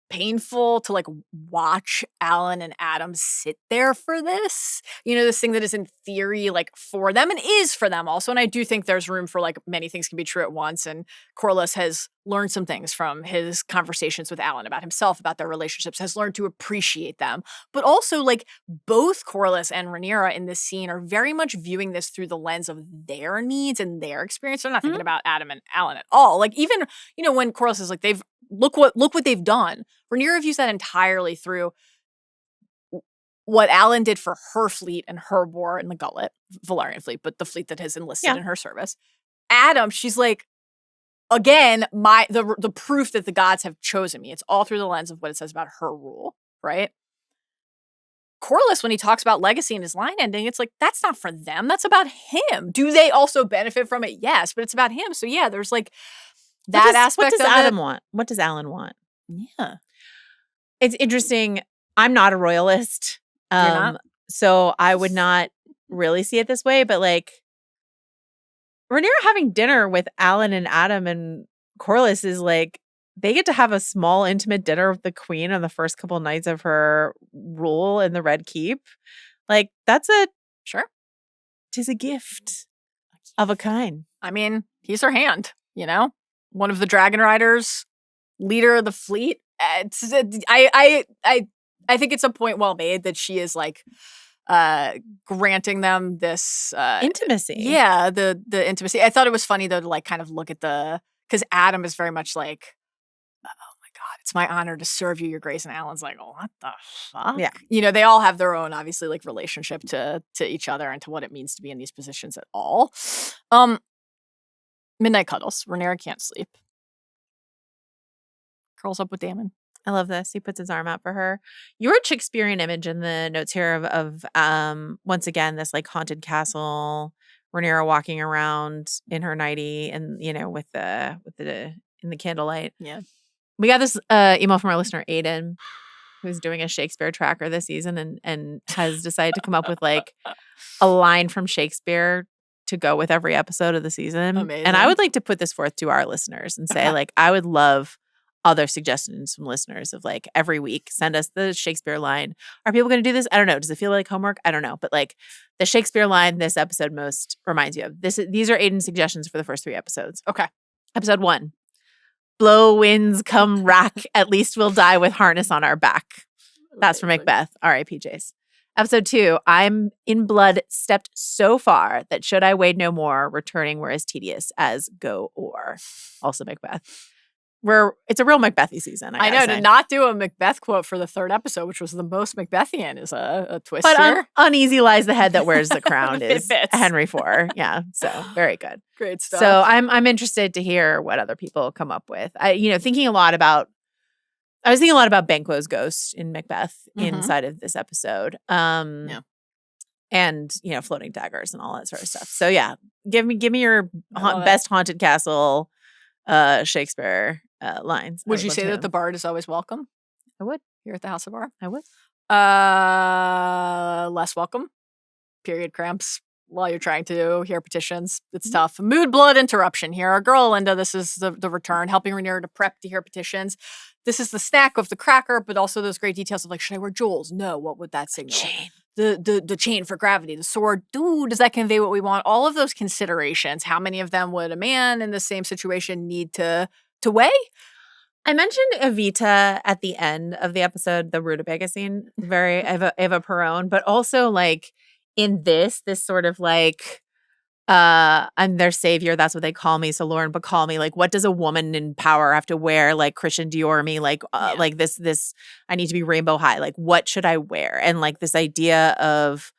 painful to like watch Alan and Adam sit there for this, this thing that is in theory like for them and is for them also. And I do think there's room for like many things can be true at once. And Corlys has learned some things from his conversations with Alan about himself, about their relationships, has learned to appreciate them. But also like both Corlys and Rhaenyra in this scene are very much viewing this through the lens of their needs and their experience. They're not thinking about Adam and Alan at all. Like even, when Corlys is like, look what they've done. Rhaenyra views that entirely through what Alan did for her fleet and her war in the Gullet, Valyrian fleet, but the fleet that has enlisted in her service. Adam, she's like, again, the proof that the gods have chosen me. It's all through the lens of what it says about her rule, right? Corlys, when he talks about legacy and his line ending, it's like, that's not for them. That's about him. Do they also benefit from it? Yes, but it's about him. So yeah, there's like that aspect of it. What does Adam want? What does Alan want? Yeah. It's interesting. I'm not a royalist. You're not? So I would not really see it this way, but like Rhaenyra having dinner with Alan and Adam and Corlys is like, they get to have a small intimate dinner with the queen on the first couple nights of her rule in the Red Keep. Like that's tis a gift of a kind. I mean, he's her hand, one of the dragon riders, leader of the fleet. I think it's a point well made that she is like granting them this intimacy. Yeah, the intimacy. I thought it was funny though to like kind of look at because Adam is very much like, oh my God, it's my honor to serve you, your grace. And Alan's like, oh, what the fuck? Yeah. They all have their own obviously like relationship to each other and to what it means to be in these positions at all. Midnight cuddles. Rhaenyra can't sleep. Curls up with Daemon. I love this. He puts his arm out for her. Your Shakespearean image in the notes here of once again, this like haunted castle, Rhaenyra walking around in her nightie and, with the in the candlelight. Yeah. We got this email from our listener, Aiden, who's doing a Shakespeare tracker this season and has decided to come up with like a line from Shakespeare to go with every episode of the season. Amazing. And I would like to put this forth to our listeners and say, like, I would love other suggestions from listeners of like every week, send us the Shakespeare line. Are people going to do this? I don't know. Does it feel like homework? I don't know. But like the Shakespeare line this episode most reminds you of. These are Aiden's suggestions for the first 3 episodes. Okay. Episode 1. Blow winds come rack, at least we'll die with harness on our back. That's from Macbeth. R.I.P. Jace. Episode 2, I'm in blood stepped so far that should I wade no more, returning were as tedious as go o'er. Also Macbeth. It's a real Macbethy season. I know, to not do a Macbeth quote for the 3rd episode, which was the most Macbethian, is a twist but here. Uneasy lies the head that wears the crown It is fits. Henry IV. Yeah, so very good. Great stuff. So I'm interested to hear what other people come up with. I was thinking a lot about Banquo's ghost in Macbeth inside of this episode. And floating daggers and all that sort of stuff. So yeah, give me your best haunted castle Shakespeare lines. Would you say that the bard is always welcome? I would. Here at the House of R? I would. Less welcome. Period cramps while you're trying to hear petitions. It's tough. Mood, blood, interruption here. Our girl Linda, this is the return, helping Rhaenyra to prep to hear petitions. This is the snack of the cracker, but also those great details of like, should I wear jewels? No. What would that signal? Chain. The chain for gravity, the sword. Ooh, does that convey what we want? All of those considerations. How many of them would a man in the same situation need to weigh? I mentioned Evita at the end of the episode, the rutabaga scene, very Eva Perón, but also like in this sort of like, I'm their savior. That's what they call me. So Lauren, but call me. Like, what does a woman in power have to wear? Like Christian Dior me? Like, like this. I need to be rainbow high. Like, what should I wear? And like this idea of,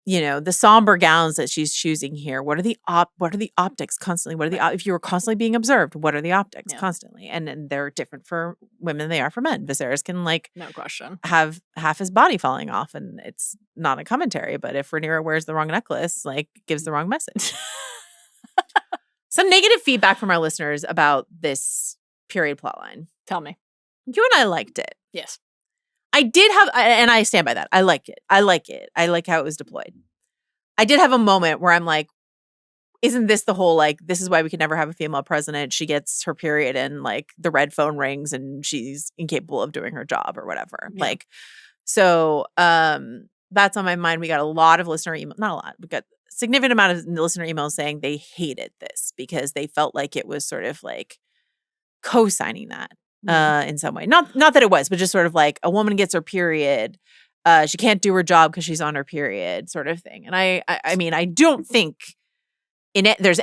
the somber gowns that she's choosing here. What are the optics constantly? What are if you were constantly being observed? What are the optics constantly? And they're different for women than they are for men. Viserys can no question have half his body falling off, and it's not a commentary. But if Rhaenyra wears the wrong necklace, like gives the wrong message. Some negative feedback from our listeners about this period plotline. Tell me. You and I liked it. Yes. I did have, and I stand by that. I like it. I like how it was deployed. I did have a moment where I'm like, isn't this the whole, like, this is why we could never have a female president. She gets her period and like the red phone rings and she's incapable of doing her job or whatever. Yeah. Like, so that's on my mind. We got a lot of listener email, not a lot. We got a significant amount of listener emails saying they hated this because they felt like it was sort of like co-signing that. In some way. Not that it was, but just sort of like a woman gets her period. She can't do her job because she's on her period sort of thing. And I mean, I don't think there's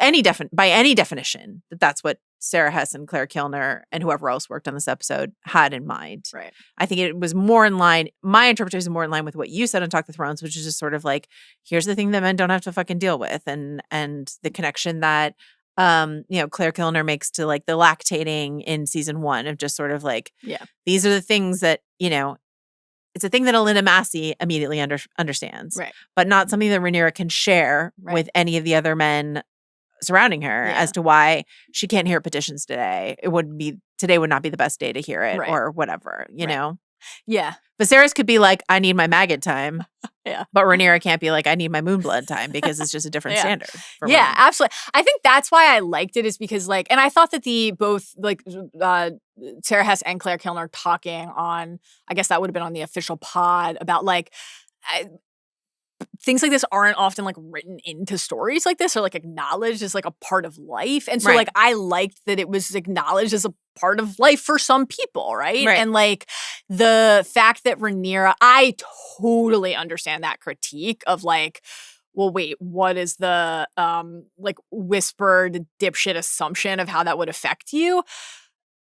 by any definition that's what Sarah Hess and Claire Kilner and whoever else worked on this episode had in mind. Right. I think it was more in line, my interpretation is more in line with what you said on Talk of the Thrones, which is just sort of like, here's the thing that men don't have to fucking deal with. And the connection that Claire Kilner makes to like the lactating in season 1 of just sort of like, these are the things that, it's a thing that Alinda Massey immediately understands, right? But not something that Rhaenyra can share with any of the other men surrounding her as to why she can't hear petitions today. Today would not be the best day to hear it or whatever, you know? Yeah. Viserys could be like, I need my maggot time. Yeah. But Rhaenyra can't be like, I need my moonblood time because it's just a different standard. For women. Absolutely. I think that's why I liked it is because like, and I thought that Sarah Hess and Claire Kilner talking on, I guess that would have been on the official pod about like, things like this aren't often like written into stories like this or like acknowledged as like a part of life. And so like I liked that it was acknowledged as a part of life for some people, right? And like the fact that Rhaenyra, I totally understand that critique of like, well, wait, what is the like whispered dipshit assumption of how that would affect you?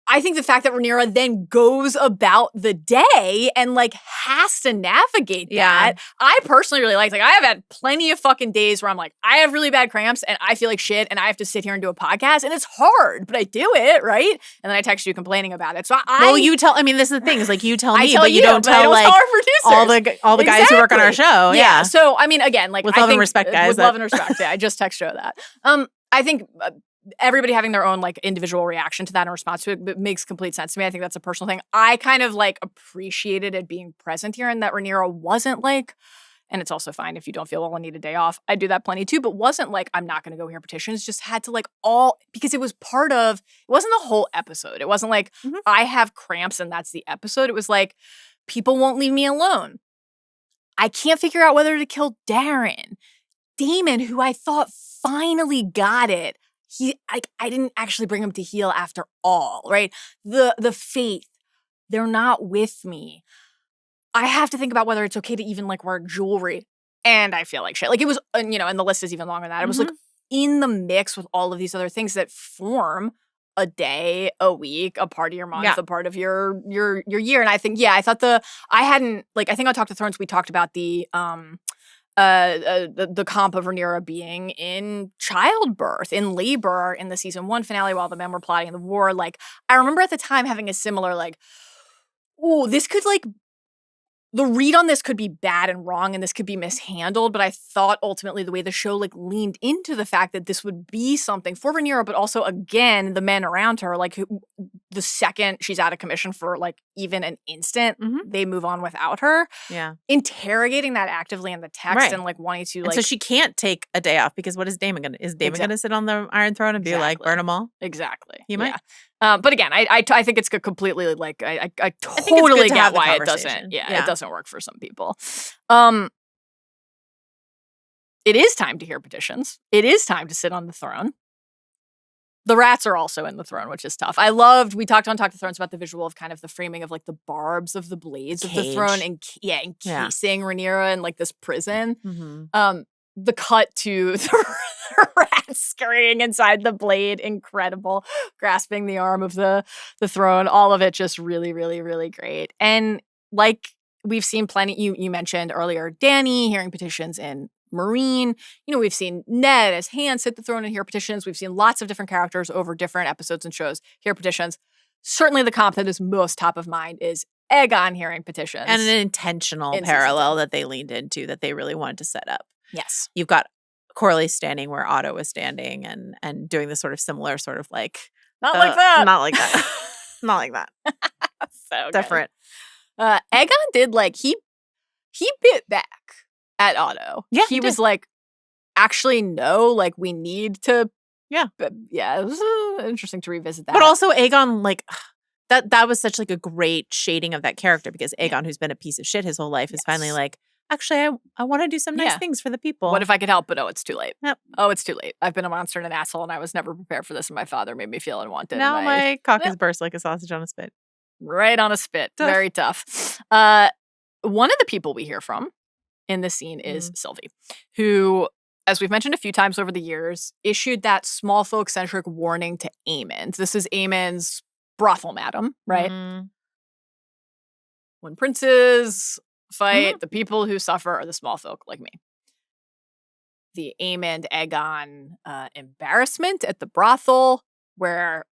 I think the fact that Rhaenyra then goes about the day and like has to navigate that, I personally really like. Like I have had plenty of fucking days where I'm like, I have really bad cramps and I feel like shit and I have to sit here and do a podcast and it's hard, but I do it, right? And then I text you complaining about it. So I mean, this is the thing. Is like you tell me, but you don't but I tell don't like tell our producers. all the guys who work on our show. Yeah. So I mean, again, like with love and respect, guys. With love and respect. Yeah, I just text Joe that. I think everybody having their own like individual reaction to that and response to it makes complete sense to me. I think that's a personal thing. I kind of like appreciated it being present here and that Rhaenyra wasn't like, and it's also fine if you don't feel well and need a day off. I do that plenty too, but wasn't like, I'm not going to go hear petitions. Just had to like because it was part of, it wasn't the whole episode. It wasn't like I have cramps and that's the episode. It was like, people won't leave me alone. I can't figure out whether to kill Daeron. Daemon, who I thought finally got it. I didn't actually bring him to heal after all, right? The faith, they're not with me. I have to think about whether it's okay to even like wear jewelry. And I feel like shit. Like it was, and the list is even longer than that. It was like in the mix with all of these other things that form a day, a week, a part of your month, a part of your year. And I think, I thought I think on Talk to Thrones, we talked about the comp of Rhaenyra being in childbirth, in labor in the season 1 finale while the men were plotting the war. Like, I remember at the time having a similar like, ooh, this could like, the read on this could be bad and wrong and this could be mishandled, but I thought ultimately the way the show like leaned into the fact that this would be something for Rhaenyra, but also again, the men around her, like the second she's out of commission for like even an instant, they move on without her. Yeah. Interrogating that actively in the text and like wanting to like. And so she can't take a day off because what is Daemon going to, going to sit on the Iron Throne and be like, burn them all? Exactly. He might. But again, I think it's completely like I totally get why it doesn't. It doesn't work for some people. It is time to hear petitions. It is time to sit on the throne. The rats are also in the throne, which is tough. We talked on Talk to Thrones about the visual of kind of the framing of like the barbs of the blades of the throne and encasing Rhaenyra in like this prison. The cut to the rat scurrying inside the blade, incredible, grasping the arm of the throne, all of it just really, really, really great. And like we've seen plenty, you mentioned earlier, Dany hearing petitions in Marine. We've seen Ned as Hand sit the throne and hear petitions. We've seen lots of different characters over different episodes and shows hear petitions. Certainly the comp that is most top of mind is Aegon hearing petitions. And an intentional parallel that they leaned into that they really wanted to set up. Yes. You've got Corlys standing where Otto was standing and doing this sort of similar sort of like not like that. Not like that. Not like that. So different. Aegon did like he bit back at Otto. Yeah. He was like, actually no, like we need to it was interesting to revisit that. But also Aegon, like that was such like a great shading of that character because Aegon, who's been a piece of shit his whole life, is finally like, actually, I want to do some nice things for the people. What if I could help? But it's too late. Yep. Oh, it's too late. I've been a monster and an asshole, and I was never prepared for this, and my father made me feel unwanted. Now my cock is burst like a sausage on a spit. Right on a spit. Tough. Very tough. One of the people we hear from in this scene is Sylvie, who, as we've mentioned a few times over the years, issued that small folk-centric warning to Aemond. This is Aemond's brothel madam, right? When princes fight, the people who suffer are the small folk like me. The Aemond Aegon embarrassment at the brothel, where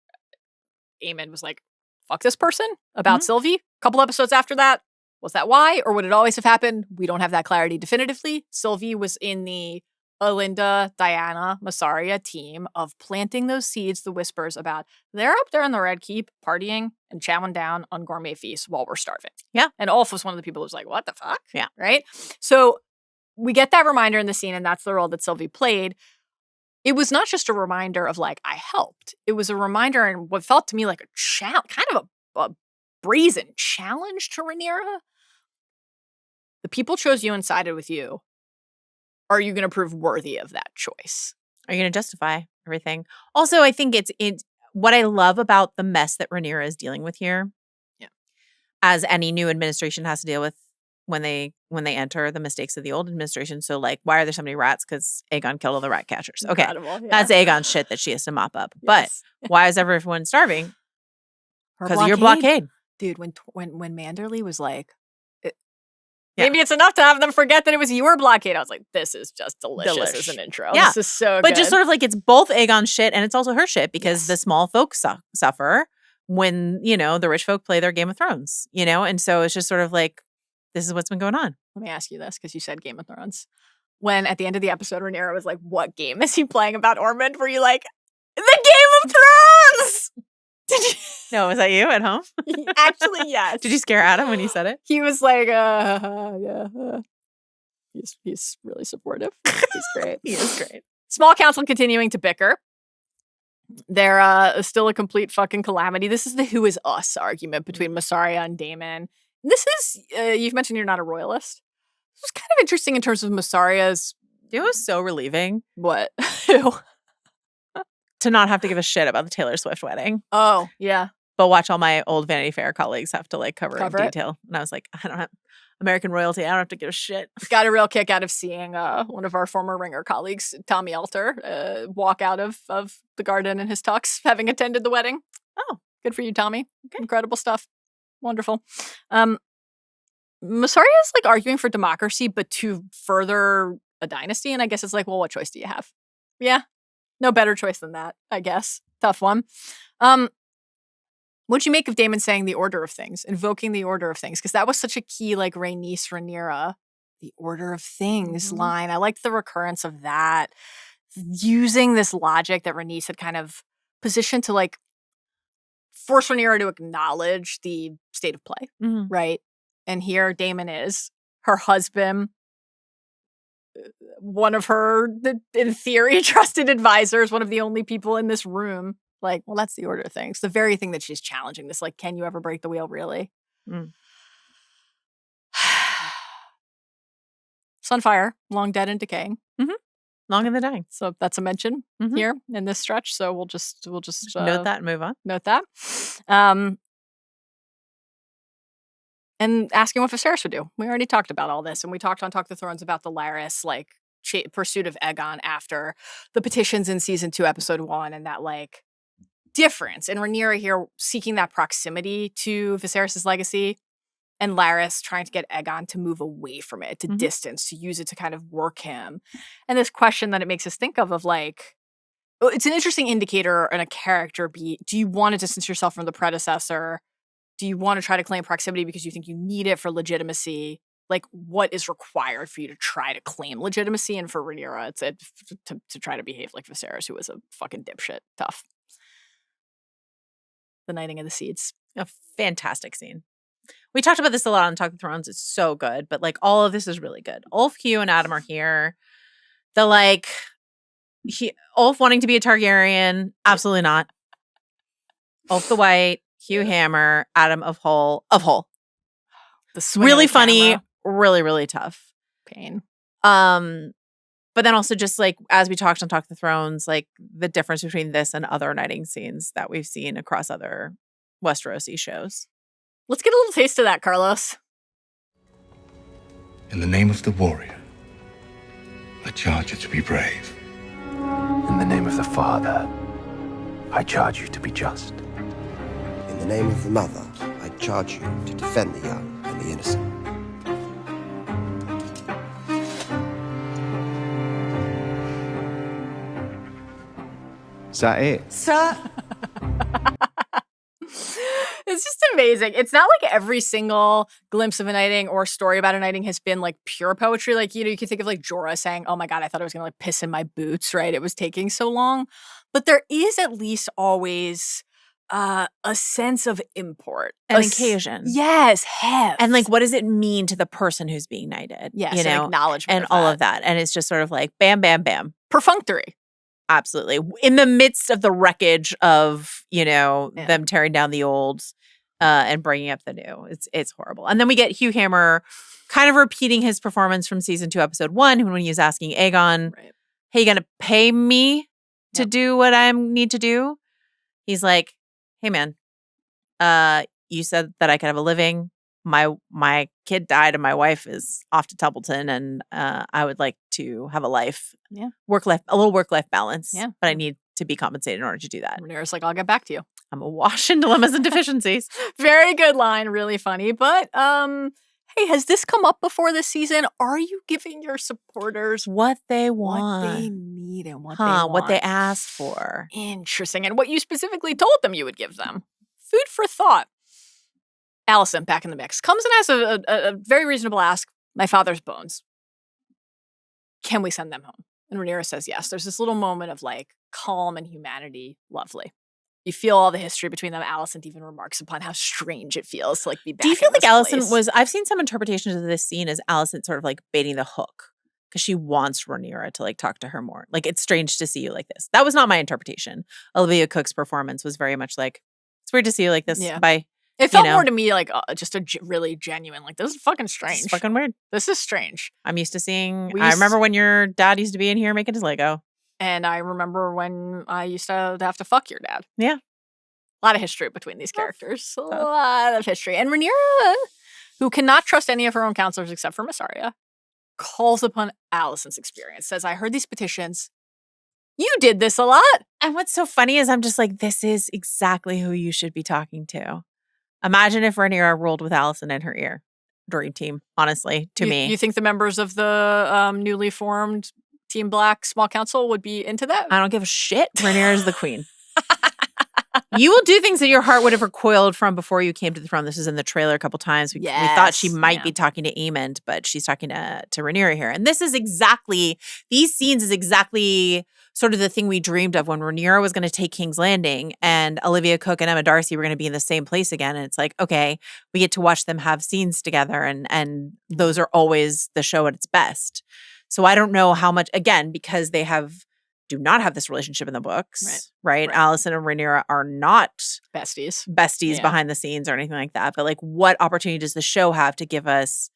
Aemond was like, fuck this person about Sylvie. A couple episodes after that. Was that why? Or would it always have happened? We don't have that clarity definitively. Sylvie was in the Alinda, Diana, Mysaria team of planting those seeds, the whispers about they're up there in the Red Keep partying and chowing down on gourmet feasts while we're starving. Yeah. And Ulf was one of the people who was like, what the fuck? Yeah. Right? So we get that reminder in the scene, and that's the role that Sylvie played. It was not just a reminder of like, I helped. It was a reminder and what felt to me like a kind of a brazen challenge to Rhaenyra. The people chose you and sided with you. Are you going to prove worthy of that choice? Are you going to justify everything? Also, I think it's what I love about the mess that Rhaenyra is dealing with here. Yeah. As any new administration has to deal with when they enter the mistakes of the old administration. So like, why are there so many rats? Because Aegon killed all the rat catchers. Okay. That's Aegon's shit that she has to mop up. Yes. But why is everyone starving? because of your blockade. Dude, when Manderly was like, maybe it's enough to have them forget that it was your blockade. I was like, this is just delicious as an intro. Yeah. This is so good. But just sort of like it's both Aegon's shit and it's also her shit because the small folk suffer when, the rich folk play their Game of Thrones, And so it's just sort of like, this is what's been going on. Let me ask you this, because you said Game of Thrones. When at the end of the episode, Rhaenyra was like, what game is he playing about Ormund? Were you like, the Game of Thrones? Did you? No, was that you at home? Actually, yes. Did you scare Adam when you said it? He was like, yeah. He's really supportive. He's great. He is great. Small council continuing to bicker. They're still a complete fucking calamity. This is the who is us argument between Mysaria and Daemon. This is, you've mentioned you're not a royalist. This was kind of interesting in terms of Mysaria's. It was so relieving. What? To not have to give a shit about the Taylor Swift wedding. Oh, yeah. But watch all my old Vanity Fair colleagues have to like cover in it. detail. And I was like, I don't have American royalty. I don't have to give a shit. Got a real kick out of seeing one of our former Ringer colleagues, Tommy Alter, walk out of the garden in his tux, having attended the wedding. Oh, good for you, Tommy. Okay. Incredible stuff. Wonderful. Mysaria is like arguing for democracy, but to further a dynasty. And I guess it's like, well, what choice do you have? Yeah. No better choice than that, I guess. Tough one. What'd you make of Daemon saying the order of things, invoking the order of things? Because that was such a key, like, Rhaenyra, the order of things line. I liked the recurrence of that. Using this logic that Rhaenys had kind of positioned to, like, force Rhaenyra to acknowledge the state of play, right? And here Daemon is, her husband, one of her, in theory, trusted advisors, one of the only people in this room. Like, well, that's the order of things. The very thing that she's challenging. This, like, can you ever break the wheel, really? Sunfire, long dead and decaying. Long in the dying. So that's a mention here in this stretch. So we'll just note that and move on. Note that. And asking what Viserys would do. We already talked about all this, and we talked on Talk the Thrones about the Larys, like, pursuit of Aegon after the petitions in season 2, episode 1, and that, like, difference. And Rhaenyra here seeking that proximity to Viserys' legacy, and Larys trying to get Aegon to move away from it, to distance, to use it to kind of work him. And this question that it makes us think of like, it's an interesting indicator and a character beat. Do you want to distance yourself from the predecessor? Do you want to try to claim proximity because you think you need it for legitimacy? Like, what is required for you to try to claim legitimacy? And for Rhaenyra, it's to try to behave like Viserys, who was a fucking dipshit. Tough. The Knighting of the Seeds. A fantastic scene. We talked about this a lot on Talk of Thrones. It's so good. But, like, all of this is really good. Ulf, Hugh, and Adam are here. The, like, Ulf wanting to be a Targaryen. Absolutely not. Ulf the White. Hugh Hammer, Adam of Hull. Really funny, camera. Really, really tough. Pain. But then also just like, as we talked on Talk the Thrones, like the difference between this and other knighting scenes that we've seen across other Westerosi shows. Let's get a little taste of that, Carlos. In the name of the warrior, I charge you to be brave. In the name of the Father, I charge you to be just. In the name of the Mother, I charge you to defend the young and the innocent. Is that it? Sir? It's just amazing. It's not like every single glimpse of a knighting or story about a knighting has been like pure poetry. Like, you can think of like Jorah saying, oh my God, I thought I was going to like piss in my boots, right? It was taking so long. But there is at least always a sense of import. An occasion. Yes, heft. And like, what does it mean to the person who's being knighted? Yes, an acknowledgement and all of that. And it's just sort of like bam, bam, bam. Perfunctory. Absolutely. In the midst of the wreckage of, them tearing down the old and bringing up the new. It's horrible. And then we get Hugh Hammer kind of repeating his performance from season 2, episode 1, when he was asking Aegon, right, hey, you going to pay me to do what I need to do? He's like, hey, man, you said that I could have a living. My kid died and my wife is off to Tumbleton, and I would like to have a life, a little work-life balance. Yeah. But I need to be compensated in order to do that. Rhaenyra's like, I'll get back to you. I'm awash in dilemmas and deficiencies. Very good line, really funny. But hey, has this come up before this season? Are you giving your supporters What they want. what they need and what they want? What they ask for. Interesting. And what you specifically told them you would give them. Food for thought. Alicent, back in the mix, comes and has a very reasonable ask. My father's bones. Can we send them home? And Rhaenyra says yes. There's this little moment of like calm and humanity. Lovely. You feel all the history between them. Alicent even remarks upon how strange it feels to like be back. Do you feel in like this Alicent place. was, I've seen some interpretations of this scene as Alicent sort of like baiting the hook because she wants Rhaenyra to like talk to her more. Like, it's strange to see you like this. That was not my interpretation. Olivia Cook's performance was very much like, it's weird to see you like this. Yeah. Bye. It felt more to me like just a really genuine, like, this is fucking strange. It's fucking weird. This is strange. I'm used to seeing, I remember when your dad used to be in here making his Lego. And I remember when I used to have to fuck your dad. Yeah. A lot of history between these characters. A lot of history. And Rhaenyra, who cannot trust any of her own counselors except for Mysaria, calls upon Alicent's experience. Says, I heard these petitions. You did this a lot. And what's so funny is I'm just like, this is exactly who you should be talking to. Imagine if Rhaenyra rolled with Alicent in her ear. Dream team, honestly, to me. You think the members of the newly formed Team Black Small Council would be into that? I don't give a shit. Rhaenyra's the queen. You will do things that your heart would have recoiled from before you came to the throne. This is in the trailer a couple times. We thought she might be talking to Aemond, but she's talking to Rhaenyra here. And this is exactly, these scenes is exactly sort of the thing we dreamed of when Rhaenyra was going to take King's Landing and Olivia Cook and Emma Darcy were going to be in the same place again. And it's like, okay, we get to watch them have scenes together and those are always the show at its best. So I don't know how much, again, because they do not have this relationship in the books, right? Alicent and Rhaenyra are not besties behind the scenes or anything like that. But like, what opportunity does the show have to give us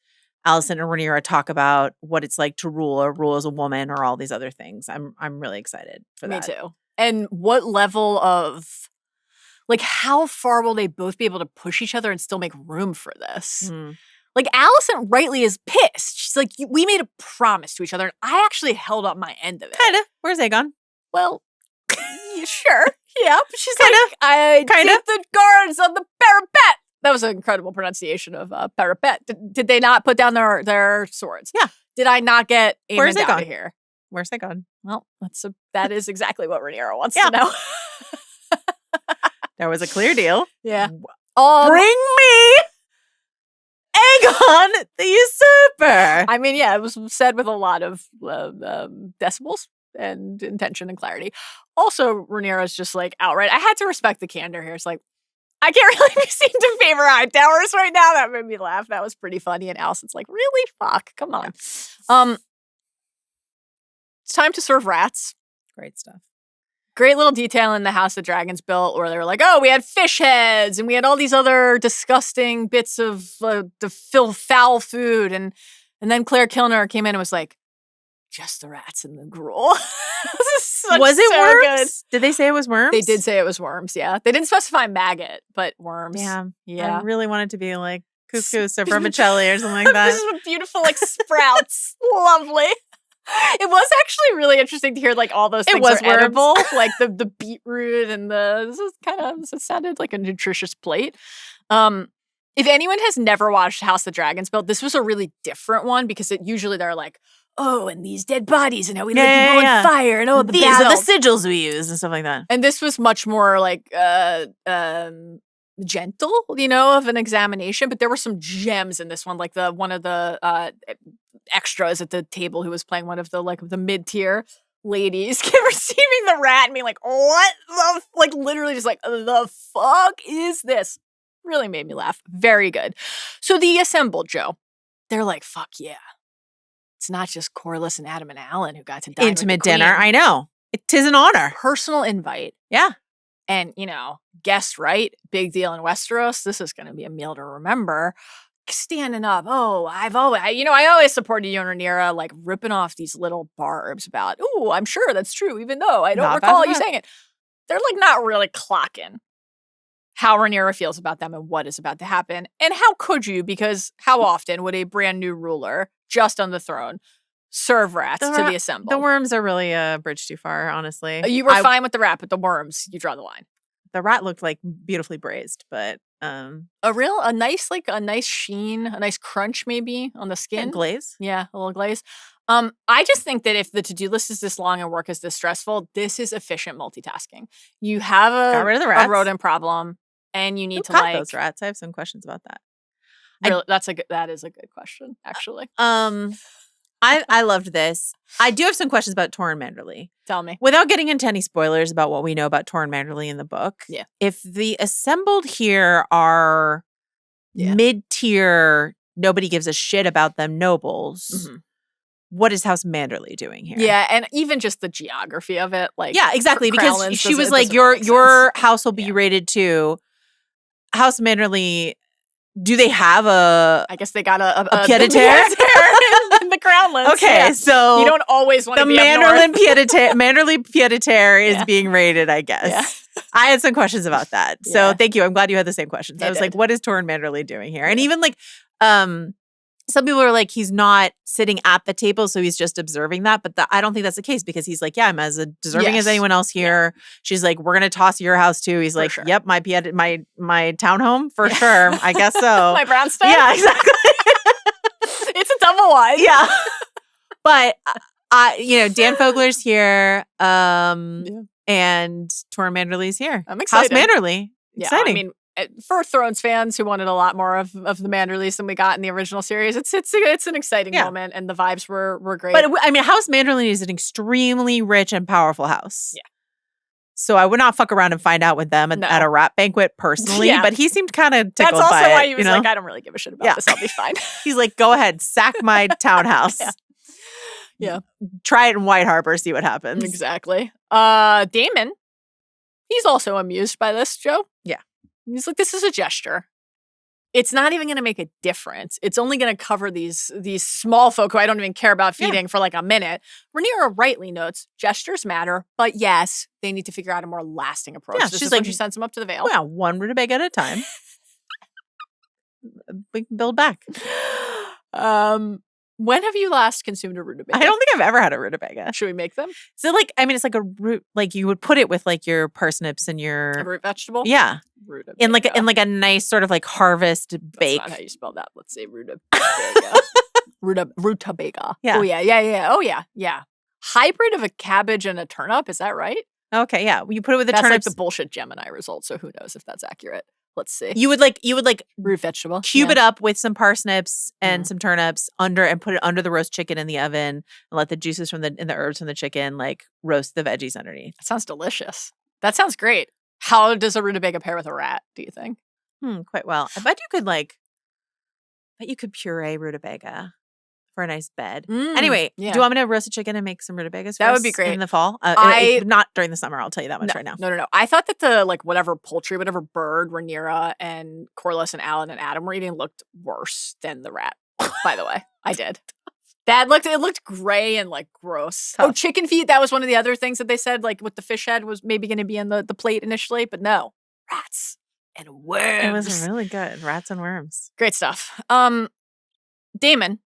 Alicent and Rhaenyra talk about what it's like to rule or rule as a woman or all these other things? I'm really excited for that. Me too. And what level of, like, how far will they both be able to push each other and still make room for this? Like, Alicent rightly is pissed. She's like, we made a promise to each other, and I actually held up my end of it. Kind of. Where's Aegon? Well, sure. Yeah. But she's like, I did the guards on the parapet. That was an incredible pronunciation of parapet. Did they not put down their swords? Yeah. Did I not get Aemond out of here? Where's Aegon? Well, that is exactly what Rhaenyra wants to know. There was a clear deal. Yeah. Bring me Aegon the usurper. I mean, yeah, it was said with a lot of decibels and intention and clarity. Also, Rhaenyra's just like outright. I had to respect the candor here. It's like, I can't really be seen to favor high towers right now. That made me laugh. That was pretty funny. And Alicent's like, really? Fuck. Come on. Yeah. It's time to serve rats. Great stuff. Great little detail in the house the dragons built where they were like, oh, we had fish heads and we had all these other disgusting bits of the foul food. And then Claire Kilner came in and was like, just the rats and the gruel. Was it worms? Good. Did they say it was worms? They did say it was worms, yeah. They didn't specify maggot, but worms. Yeah. I really wanted to be like couscous or vermicelli or something like that. This is beautiful, like sprouts. Lovely. It was actually really interesting to hear like all those things are edible, like the beetroot and it sounded like a nutritious plate. If anyone has never watched House the Dragons Built, this was a really different one because usually they're like, oh, and these dead bodies and how we let people on fire and these are the sigils we use and stuff like that. And this was much more like gentle, of an examination, but there were some gems in this one, like one of the extras at the table who was playing one of the mid-tier ladies receiving the rat and being like, what the literally just like, the fuck is this? Really made me laugh. Very good. So the assembled, Joe, they're like, fuck yeah. It's not just Corlys and Adam and Alan who got to dine intimate with the dinner. queen. I know. It is an honor. Personal invite. Yeah. And, guest right, big deal in Westeros. This is going to be a meal to remember. Standing up. Oh, I always supported you and Rhaenyra, like ripping off these little barbs about, oh, I'm sure that's true, even though I don't recall you saying it. They're like not really clocking how Rhaenyra feels about them and what is about to happen. And how could you? Because how often would a brand new ruler just on the throne serve rats to the assembled. The worms are really a bridge too far, honestly. You were fine with the rat, but the worms, you draw the line. The rat looked like beautifully braised, but a nice sheen, a nice crunch maybe on the skin. Glaze. Yeah, a little glaze. I just think that if the to-do list is this long and work is this stressful, this is efficient multitasking. You have Got rid of the rats. a rodent problem, and you need to caught those rats. I have some questions about that. Really, that is a good question, actually. I loved this. I do have some questions about Torrhen Manderly. Tell me. Without getting into any spoilers about what we know about Torrhen Manderly in the book. Yeah. If the assembled here are mid-tier, nobody gives a shit about them nobles, what is House Manderly doing here? Yeah, and even just the geography of it. Yeah, exactly. Because she was like, your house will be rated 2. House Manderly, do they have I guess they got a pied-à-terre in the Crownlands. Okay, so you don't always want to be Manderly pied-à-terre is being rated, I guess. Yeah. I had some questions about that. So thank you. I'm glad you had the same questions. I was like, what is Torrhen Manderly doing here? And even some people are like, he's not sitting at the table, so he's just observing that. But I don't think that's the case because he's like, I'm as deserving as anyone else here. Yeah. She's like, we're going to toss your house too. He's like, yep, my townhome for sure. I guess so. My brownstone? Yeah, exactly. It's a double wide. Yeah. But, Dan Fogler's here and Torrhen Manderly's here. I'm excited. House Manderly. Yeah, exciting. I mean, for Thrones fans who wanted a lot more of the Manderlys than we got in the original series, it's an exciting moment, and the vibes were great. But I mean, House Manderly is an extremely rich and powerful house. Yeah. So I would not fuck around and find out with them at a rat banquet personally. But he seemed kind of tickled by it. That's also why he was like, I don't really give a shit about this. I'll be fine. He's like, go ahead, sack my townhouse. Yeah. Try it in White Harbor, see what happens. Exactly. Daemon, he's also amused by this, Joe. Yeah. He's like, this is a gesture. It's not even going to make a difference. It's only going to cover these small folk who I don't even care about feeding for like a minute. Rhaenyra rightly notes, gestures matter, but yes, they need to figure out a more lasting approach. Yeah, this she's is like, when she sends them up to the Vale. Yeah, one rutabaga at a time. We can build back. When have you last consumed a rutabaga? I don't think I've ever had a rutabaga. Should we make them? So it's like a root, like you would put it with like your parsnips and your a root vegetable. Yeah, rutabaga. in like a nice sort of like harvest bake. That's not how you spell that. Let's say rutabaga. Rutabaga. Yeah. Oh yeah. Oh yeah. Hybrid of a cabbage and a turnip. Is that right? Okay. Yeah. You put it with the turnips. turnips. Like the bullshit Gemini result. So who knows if that's accurate? Let's see. You would like root vegetable. Cube it up with some parsnips and some turnips and put it under the roast chicken in the oven and let the juices and the herbs from the chicken like roast the veggies underneath. That sounds delicious. That sounds great. How does a rutabaga pair with a rat, do you think? Quite well. I bet you could puree rutabaga for a nice bed. Anyway, do you want me to roast a chicken and make some rutabagas? That would be great in the fall. Not during the summer. I'll tell you that much right now. No. I thought that the whatever bird Rhaenyra and Corlys and Alan and Adam were eating looked worse than the rat. By the way, I did. It looked gray and like gross. Tough. Oh, chicken feet. That was one of the other things that they said, like with the fish head was maybe going to be in the plate initially, but no, rats and worms. It was really good. Rats and worms. Great stuff. Daemon.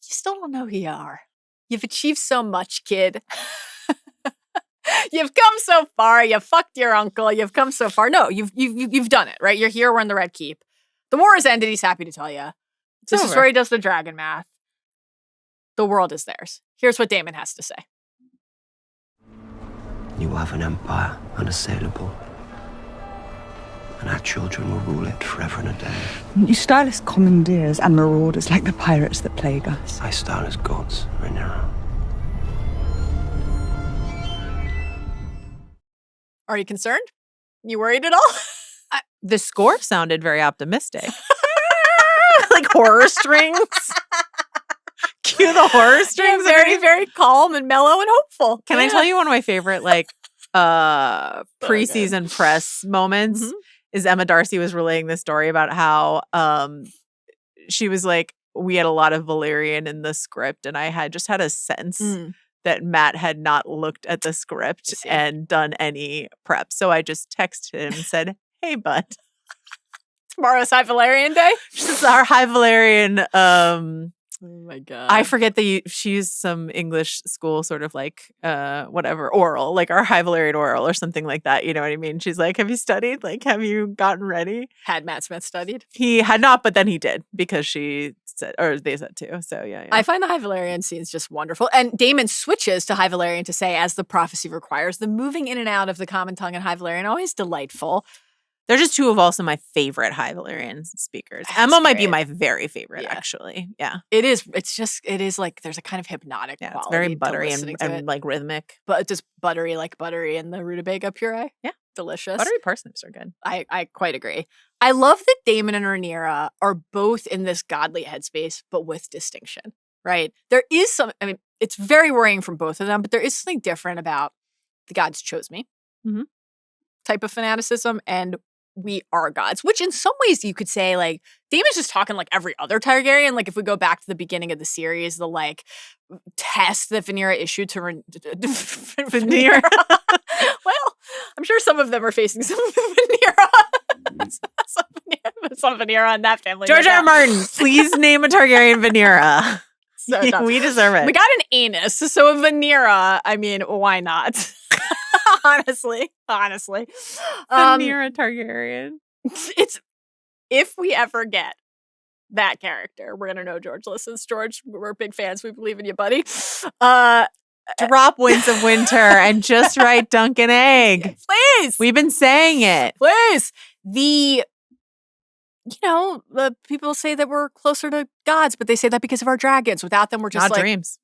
You still don't know who you are. You've achieved so much, kid. You've come so far. You fucked your uncle. You've come so far. No, you've done it, right? You're here. We're in the Red Keep. The war has ended. He's happy to tell you. This is where he does the dragon math. The world is theirs. Here's what Daemon has to say. You will have an empire unassailable, and our children will rule it forever and a day. You style us commandeers and marauders like the pirates that plague us. I style as gods, Rhaenyra. Are you concerned? You worried at all? The score sounded very optimistic. Like horror strings. Cue the horror strings. Yeah, very, very calm and mellow and hopeful. Can I tell you one of my favorite preseason press moments? Mm-hmm. Is Emma Darcy was relaying this story about how she was like, we had a lot of Valyrian in the script, and I had a sense that Matt had not looked at the script and done any prep. So I just texted him and said, hey, bud. Tomorrow's High Valyrian Day? This is our High Valyrian Oh my God. I forget that she used some English school sort of like whatever oral, like our High Valyrian oral or something like that. You know what I mean? She's like, have you studied? Like, have you gotten ready? Had Matt Smith studied? He had not, but then he did because she said, or they said too. So yeah. I find the High Valyrian scenes just wonderful. And Daemon switches to High Valyrian to say, as the prophecy requires, the moving in and out of the common tongue in High Valyrian always delightful. They're just two of also my favorite High Valyrian speakers. That's Emma might be great. my very favorite, actually. Yeah. It is. It is like there's a kind of hypnotic quality. It's very buttery to and like rhythmic. But just buttery like buttery in the rutabaga puree. Yeah. Delicious. Buttery parsnips are good. I quite agree. I love that Daemon and Rhaenyra are both in this godly headspace, but with distinction, right? There is some, I mean, it's very worrying from both of them, but there is something different about the gods chose me type of fanaticism and we are gods, which in some ways you could say like Daemon's just talking like every other Targaryen. Like if we go back to the beginning of the series, the like test that Rhaenyra issued to Rhaenyra. Well, I'm sure some of them are facing some Rhaenyra. some Rhaenyra in that family. George R. R. Martin, please name a Targaryen Rhaenyra. So we deserve it. We got an anus, so a Rhaenyra, I mean, why not? honestly. Rhaenyra Targaryen. It's if we ever get that character, we're gonna know George listens. George, we're big fans. We believe in you, buddy. Drop Winds of Winter and just write Duncan Egg. Please. We've been saying it. Please. The people say that we're closer to gods, but they say that because of our dragons. Without them, we're just not like dreams.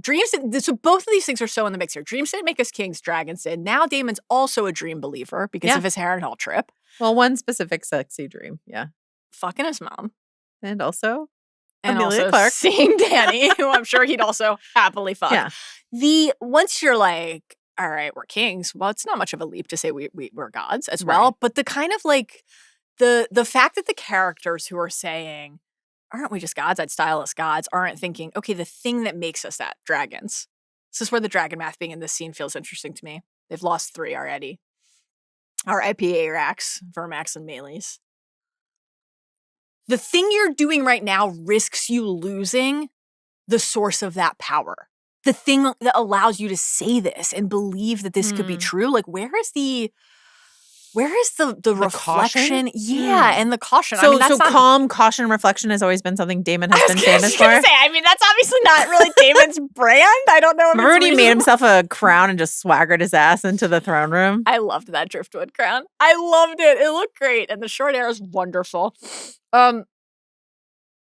Dreams. So both of these things are so in the mix here. Dreams didn't make us kings, dragons did. Now Daemon's also a dream believer because of his Harrenhal trip. Well, one specific sexy dream. Yeah. Fucking his mom. And also Amelia Clark. Seeing Dany, who I'm sure he'd also happily fuck. Yeah. Once you're like, all right, we're kings, well, it's not much of a leap to say we're gods as well. But the kind of like the fact that the characters who are saying, aren't we just gods? I'd style us gods, aren't thinking, okay, the thing that makes us that, dragons. This is where the dragon math being in this scene feels interesting to me. They've lost 3 already. Our IPA racks, Vermax and Melees. The thing you're doing right now risks you losing the source of that power. The thing that allows you to say this and believe that this could be true. Like, where is the reflection? Caution? Yeah, and the caution. So, calm, caution, reflection has always been something Daemon has been famous for. I mean, that's obviously not really Daemon's brand. I don't know. Remember when he made himself a crown and just swaggered his ass into the throne room? I loved that driftwood crown. I loved it. It looked great, and the short hair is wonderful.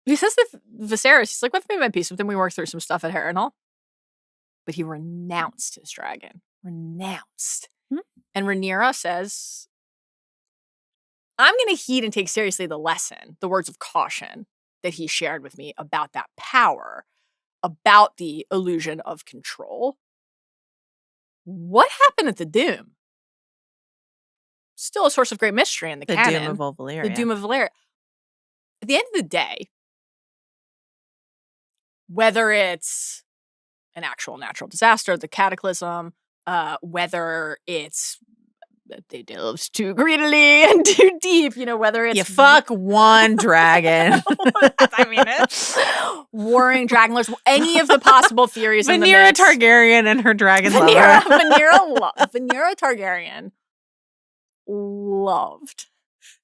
He says to Viserys, he's like, "Let's make my peace with him. We worked through some stuff at Harrenhal." But he renounced his dragon. Renounced. And Rhaenyra says, I'm going to heed and take seriously the lesson, the words of caution that he shared with me about that power, about the illusion of control. What happened at the Doom? Still a source of great mystery in the canon. Doom of Old Valyria. The Doom of Valyria. At the end of the day, whether it's an actual natural disaster, the cataclysm, whether it's they delved too greedily and too deep, whether it's... You fuck one dragon. I mean it. Warring dragonlords, any of the possible theories in the Rhaenyra mix. Targaryen and her dragon lover. Rhaenyra Targaryen loved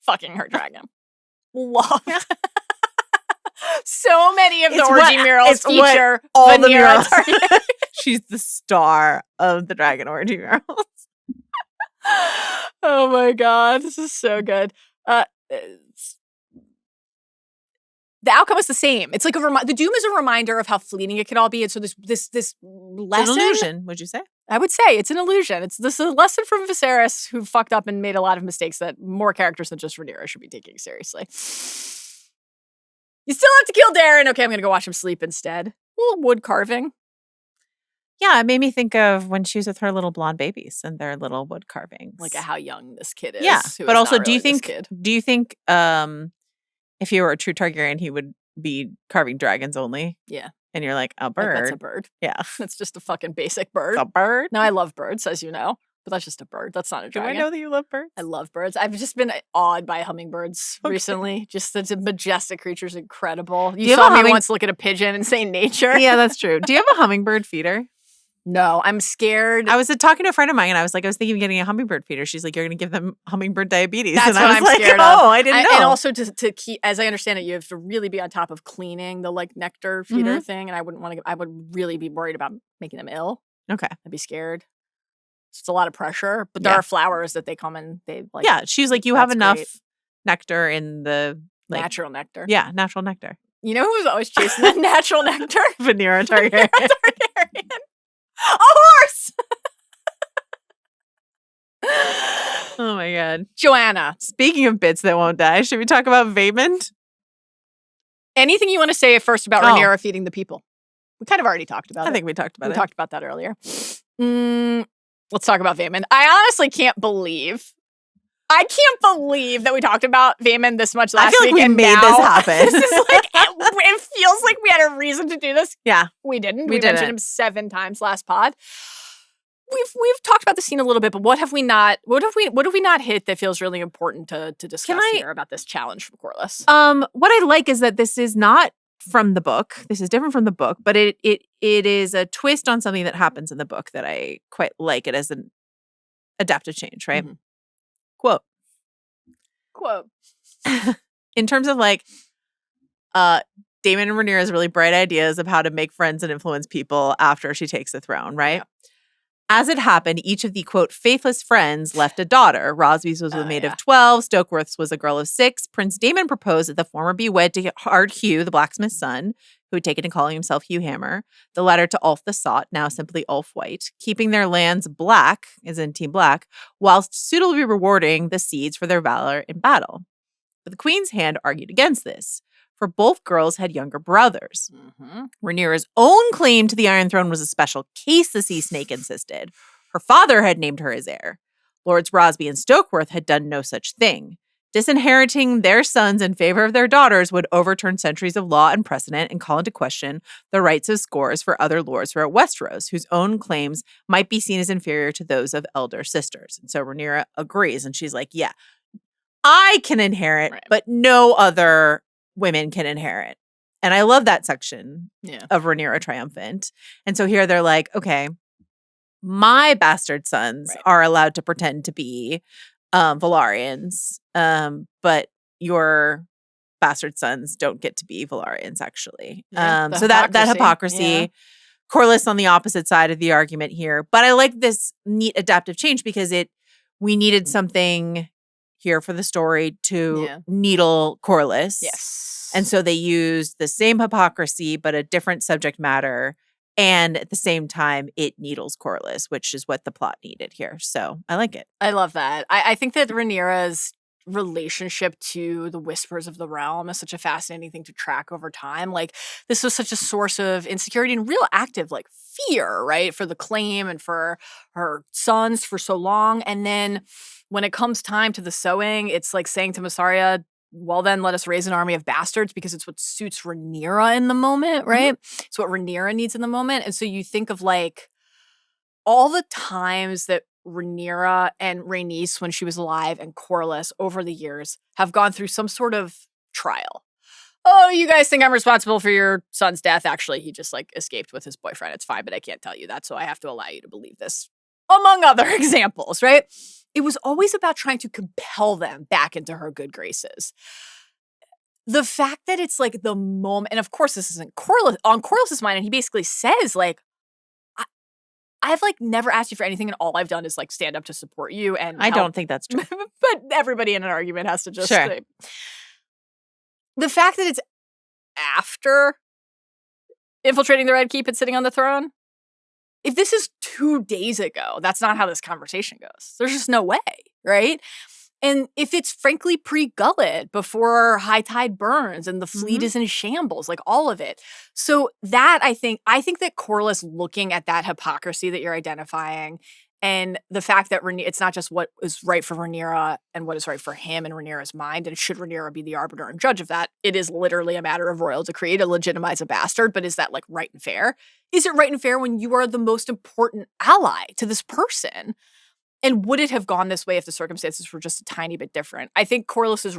fucking her dragon. Loved. So many of the orgy murals feature all Rhaenyra the murals. Targaryen. She's the star of the dragon orgy murals. Oh my god, this is so good. The outcome is the same. It's like the Doom is a reminder of how fleeting it can all be, and so this lesson. It's an illusion, would you say? I would say it's an illusion. This is a lesson from Viserys, who fucked up and made a lot of mistakes that more characters than just Rhaenyra should be taking seriously. You still have to kill Daeron. Okay, I'm gonna go watch him sleep instead. A little wood carving. Yeah, it made me think of when she was with her little blonde babies and their little wood carvings. Like how young this kid is. Yeah, but also, do you think if he were a true Targaryen, he would be carving dragons only? Yeah. And you're like, a bird. Like, that's a bird. Yeah. That's just a fucking basic bird. A bird? No, I love birds, as you know. But that's just a bird. That's not a Do dragon. I know that you love birds? I love birds. I've just been awed by hummingbirds recently. Just the majestic creature's incredible. You saw me once look at a pigeon and say nature. Yeah, that's true. Do you have a hummingbird feeder? No, I'm scared. I was talking to a friend of mine and I was thinking of getting a hummingbird feeder. She's like, you're going to give them hummingbird diabetes. That's and what I was I'm like, scared oh, of. I didn't know. And also to keep, as I understand it, you have to really be on top of cleaning the like nectar feeder thing. And I wouldn't want to, I would really be worried about making them ill. Okay. I'd be scared. It's a lot of pressure, but there are flowers that they come and they like. Yeah. She's like, you have enough great. nectar in the Natural nectar. Yeah. Natural nectar. You know who's always chasing the natural nectar? Rhaenyra Targaryen. Targaryen. A horse! Oh my God. Joanna. Speaking of bits that won't die, should we talk about Vaemond? Anything you want to say first about Rhaenyra feeding the people? We kind of already talked about it. I think we talked about it. We talked about that earlier. Let's talk about Vaemond. I honestly can't believe that we talked about Vaemond this much last week. I feel like we made this happen. This is like, it feels like we had a reason to do this. Yeah. We didn't. We mentioned him 7 times last pod. We've talked about the scene a little bit, but what have we not hit that feels really important to discuss here about this challenge from Corlys? What I like is that this is not from the book. This is different from the book, but it is a twist on something that happens in the book that I quite like it as an adaptive change, right? Mm-hmm. Quote. In terms of like Daemon and Rhaenyra's really bright ideas of how to make friends and influence people after she takes the throne, right? Yeah. As it happened, each of the, quote, faithless friends left a daughter. Rosby's was a maid of 12. Stokeworth's was a girl of 6. Prince Daemon proposed that the former be wed to Hard Hugh, the blacksmith's son, who had taken to calling himself Hugh Hammer. The latter to Ulf the Sot, now simply Ulf White, keeping their lands black, as in Team Black, whilst suitably rewarding the Seeds for their valor in battle. But the Queen's hand argued against this, for both girls had younger brothers. Rhaenyra's own claim to the Iron Throne was a special case, the Sea Snake insisted. Her father had named her his heir. Lords Rosby and Stokeworth had done no such thing. Disinheriting their sons in favor of their daughters would overturn centuries of law and precedent and call into question the rights of scores for other lords throughout Westeros, whose own claims might be seen as inferior to those of elder sisters. And so Rhaenyra agrees, and she's like, yeah, I can inherit, but no other women can inherit. And I love that section of Rhaenyra Triumphant. And so here they're like, okay, my bastard sons are allowed to pretend to be Velaryons, but your bastard sons don't get to be Velaryons, actually. So that hypocrisy. Corlys on the opposite side of the argument here. But I like this neat adaptive change because we needed something here for the story to needle Corlys. Yes. And so they used the same hypocrisy, but a different subject matter. And at the same time, it needles Corlys, which is what the plot needed here. So I like it. I love that. I think that Rhaenyra's relationship to the Whispers of the Realm is such a fascinating thing to track over time. Like, this was such a source of insecurity and real active, like, fear, right? For the claim and for her sons for so long. And then when it comes time to the sowing, it's like saying to Mysaria, well, then let us raise an army of bastards because it's what suits Rhaenyra in the moment, right? It's what Rhaenyra needs in the moment. And so you think of like all the times that Rhaenyra and Rhaenys, when she was alive, and Corlys over the years have gone through some sort of trial. Oh, you guys think I'm responsible for your son's death? Actually, he just like escaped with his boyfriend. It's fine, but I can't tell you that. So I have to allow you to believe this, among other examples, right? It was always about trying to compel them back into her good graces. The fact that it's like the moment, and of course this isn't on Corlys' mind, and he basically says like, I've like never asked you for anything, and all I've done is like stand up to support you. And I don't think that's true. But everybody in an argument has to just say. The fact that it's after infiltrating the Red Keep and sitting on the throne, if this is 2 days ago, that's not how this conversation goes. There's just no way, right? And if it's frankly pre-Gullet, before High Tide burns and the fleet is in shambles, like all of it. So that I think that Corlys looking at that hypocrisy that you're identifying, and the fact that it's not just what is right for Rhaenyra and what is right for him in Rhaenyra's mind, and should Rhaenyra be the arbiter and judge of that, it is literally a matter of royal decree to legitimize a bastard, but is that like right and fair? Is it right and fair when you are the most important ally to this person? And would it have gone this way if the circumstances were just a tiny bit different? I think Corlys's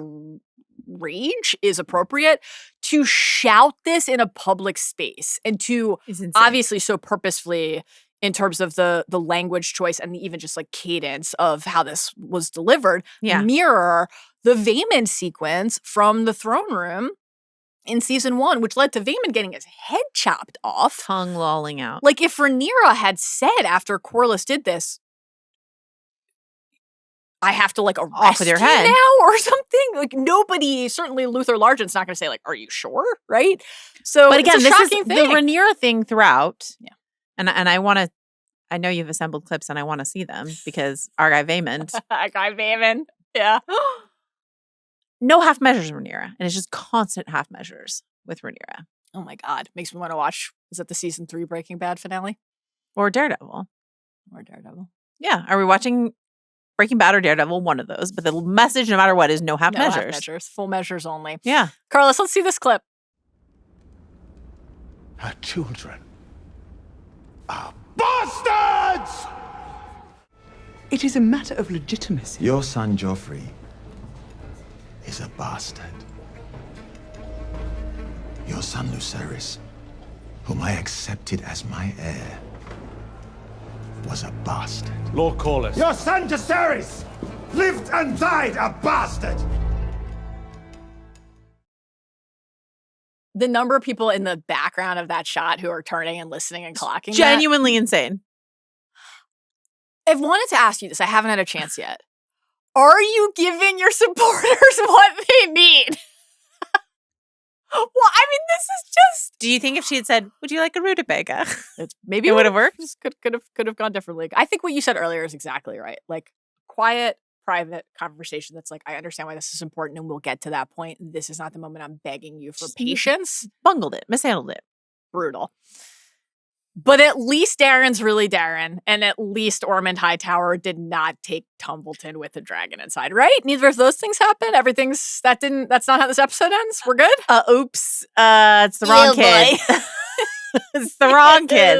rage is appropriate to shout this in a public space and to obviously so purposefully in terms of the language choice and even just like cadence of how this was delivered, mirror the Vaemond sequence from the throne room in season 1, which led to Vaemond getting his head chopped off. Tongue lolling out. Like if Rhaenyra had said after Corlys did this, I have to like arrest off with your you head now or something. Like nobody, certainly Luther Largent's not going to say like, "Are you sure?" Right? So, but again, it's a this shocking is thing. the Rhaenyra thing throughout. Yeah, and I want to. I know you've assembled clips, and I want to see them because our guy Vaemond. Yeah. No half measures, Rhaenyra, and it's just constant half measures with Rhaenyra. Oh my God, makes me want to watch. Is that the season 3 Breaking Bad finale or Daredevil? Or Daredevil? Yeah, are we watching Breaking Bad or Daredevil? One of those, but the message, no matter what, is no half measures. Half measures, full measures only. Yeah, Carlos, let's see this clip. Her children are bastards! It is a matter of legitimacy. Your son, Joffrey, is a bastard. Your son, Lucerys, whom I accepted as my heir, was a bastard. Lord Corlys. Your son, Jacaerys, lived and died a bastard! The number of people in the background of that shot who are turning and listening and clocking genuinely insane. I've wanted to ask you this. I haven't had a chance yet. Are you giving your supporters what they need? Well, I mean, this is just. Do you think if she had said, "Would you like a rutabaga?" Maybe it would have worked. Could have gone differently. I think what you said earlier is exactly right. Like quiet, private conversation. That's like, I understand why this is important, and we'll get to that point. This is not the moment I'm begging you for patience. Bungled it, mishandled it, brutal. But at least Daeron's really Daeron, and at least Ormund Hightower did not take Tumbleton with a dragon inside, right? Neither of those things happened. That's not how this episode ends. We're good? Oops. It's the wrong kid. It's the wrong kid.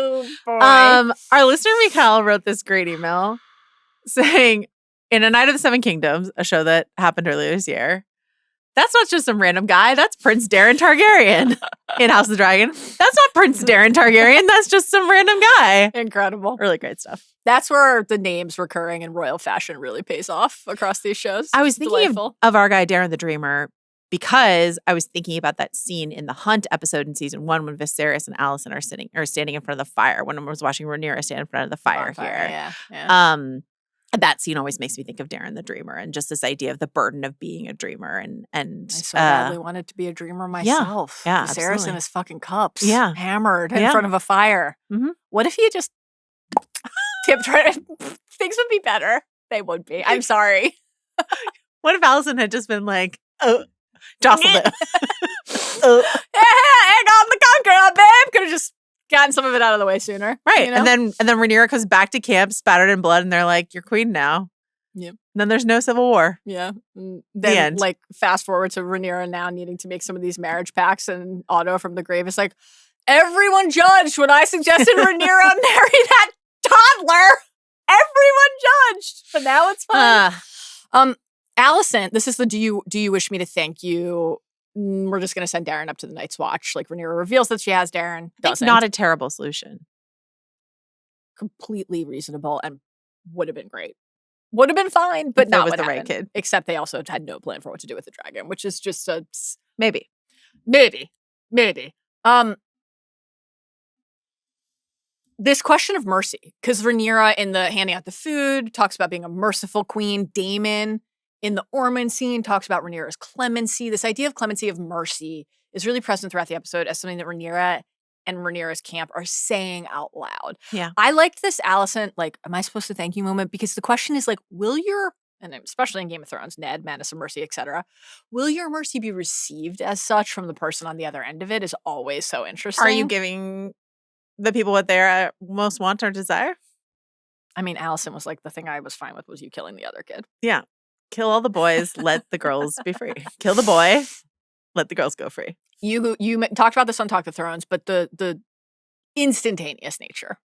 Oh, our listener Mikhail wrote this great email saying, in A Night of the Seven Kingdoms, a show that happened earlier this year, that's not just some random guy. That's Prince Daeron Targaryen in House of the Dragon. That's not Prince Daeron Targaryen. That's just some random guy. Incredible. Really great stuff. That's where the names recurring in royal fashion really pays off across these shows. I was thinking of our guy Daeron the Dreamer because I was thinking about that scene in the Hunt episode in season 1 when Viserys and Alicent are standing in front of the fire. When I was watching Rhaenyra stand in front of the fire here. Yeah. That scene always makes me think of Daeron the Dreamer and just this idea of the burden of being a dreamer and I so badly wanted to be a dreamer myself. Yeah, Viserys in his fucking cups. Yeah. Hammered in front of a fire. Mm-hmm. What if he just tipped right? Things would be better. They would be. I'm sorry. What if Alicent had just been like, jostled it? Hang on the conqueror, babe. Could have just gotten some of it out of the way sooner. Right. You know? And then Rhaenyra comes back to camp spattered in blood and they're like, "You're queen now." Yep. And then there's no civil war. Yeah. Then end. like fast forward to Rhaenyra now needing to make some of these marriage pacts, and Otto from the grave is like, everyone judged when I suggested Rhaenyra marry that toddler. Everyone judged. But now it's fine. Alicent, this is the do you wish me to thank you? We're just going to send Daeron up to the Night's Watch. Like Rhaenyra reveals that she has Daeron. Doesn't. Not a terrible solution. Completely reasonable and would have been great. Would have been fine, but If not that was what the right happened. kid. Except they also had no plan for what to do with the dragon, which is just a Maybe. This question of mercy, because Rhaenyra in the handing out the food talks about being a merciful queen. Daemon in the Ormond scene talks about Rhaenyra's clemency. This idea of clemency, of mercy, is really present throughout the episode as something that Rhaenyra and Rhaenyra's camp are saying out loud. Yeah. I liked this Alicent, like, am I supposed to thank you moment? Because the question is like, will your, and especially in Game of Thrones, Ned, Madness of Mercy, etc., will your mercy be received as such from the person on the other end of it is always so interesting. Are you giving the people what they most want or desire? I mean, Alicent was like, the thing I was fine with was you killing the other kid. Yeah. Kill all the boys, let the girls be free. Kill the boy, let the girls go free. You talked about this on Talk of Thrones, but the instantaneous nature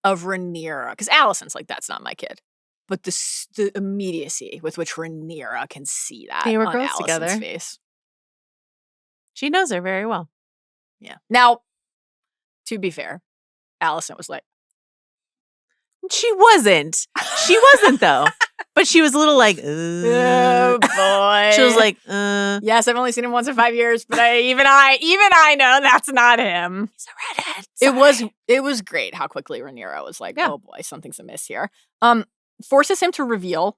of Rhaenyra, because Alicent's like, that's not my kid. but the immediacy with which Rhaenyra can see that They were on girls Alicent's together. face. She knows her very well. Yeah. Now, to be fair, Alicent was like, She wasn't. She wasn't, though. But she was a little like, oh boy. She was like, yes, I've only seen him once in 5 years, but even I know that's not him. He's a redhead. It was great how quickly Rhaenyra was like, Yeah. oh boy, something's amiss here. Forces him to reveal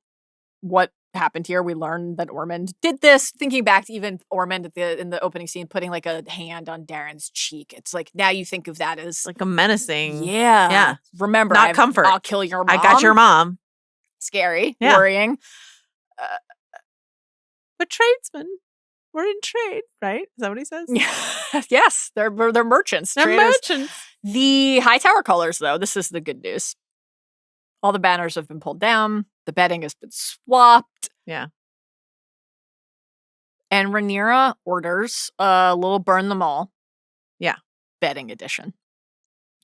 what happened here. We learned that Ormund did this, thinking back to even Ormund in the opening scene, putting like a hand on Daeron's cheek. It's like, now you think of that as like a menacing. yeah. Yeah. Remember, Not comfort. I'll kill your mom. I got your mom. Scary, Yeah. worrying. But tradesmen, we're in trade, right? Is that what he says? Yes, they're merchants. They're traders. merchants. The high tower colors, though, this is the good news. All the banners have been pulled down. The bedding has been swapped. Yeah. And Rhaenyra orders a little burn them all. Yeah. Bedding edition.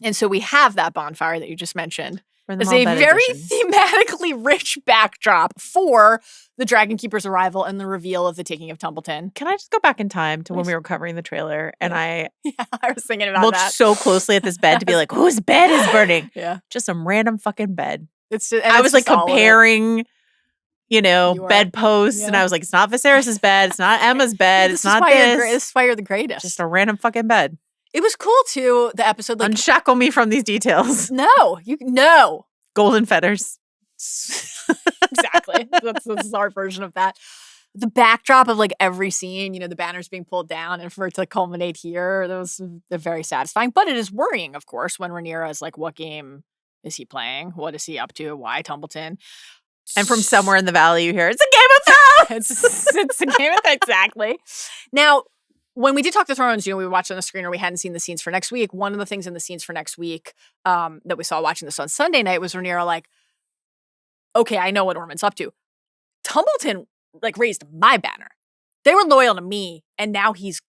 And so we have that bonfire that you just mentioned. Burn them It's all a bed very edition. thematically rich backdrop for the Dragon Keeper's arrival and the reveal of the taking of Tumbleton. Can I just go back in time to when Please. we were covering the trailer and I Yeah, I was thinking about looked that. so closely at this bed to be like, whose bed is burning? Yeah. Just some random fucking bed. It's just, I was like all of it. comparing, You were. bedposts, and Yeah. I was like, it's not Viserys' bed, it's not Emma's bed, This it's is not why this. This is why you're the greatest. Just a random fucking bed. It was cool too. The episode, like, Unshackle me from these details. no. Golden feathers. Exactly. This is our version of that. The backdrop of like every scene, the banners being pulled down, and for it to culminate here, they're very satisfying. But it is worrying, of course, when Rhaenyra is like, what game is he playing? What is he up to? Why Tumbleton? And from somewhere in the valley, you hear, it's a Game of Thrones! it's a game of exactly. Now, when we did talk to Thrones, we watched on the screen or we hadn't seen the scenes for next week. One of the things in the scenes for next week that we saw watching this on Sunday night was Rhaenyra like, okay, I know what Ormond's up to. Tumbleton like raised my banner. They were loyal to me, and now he's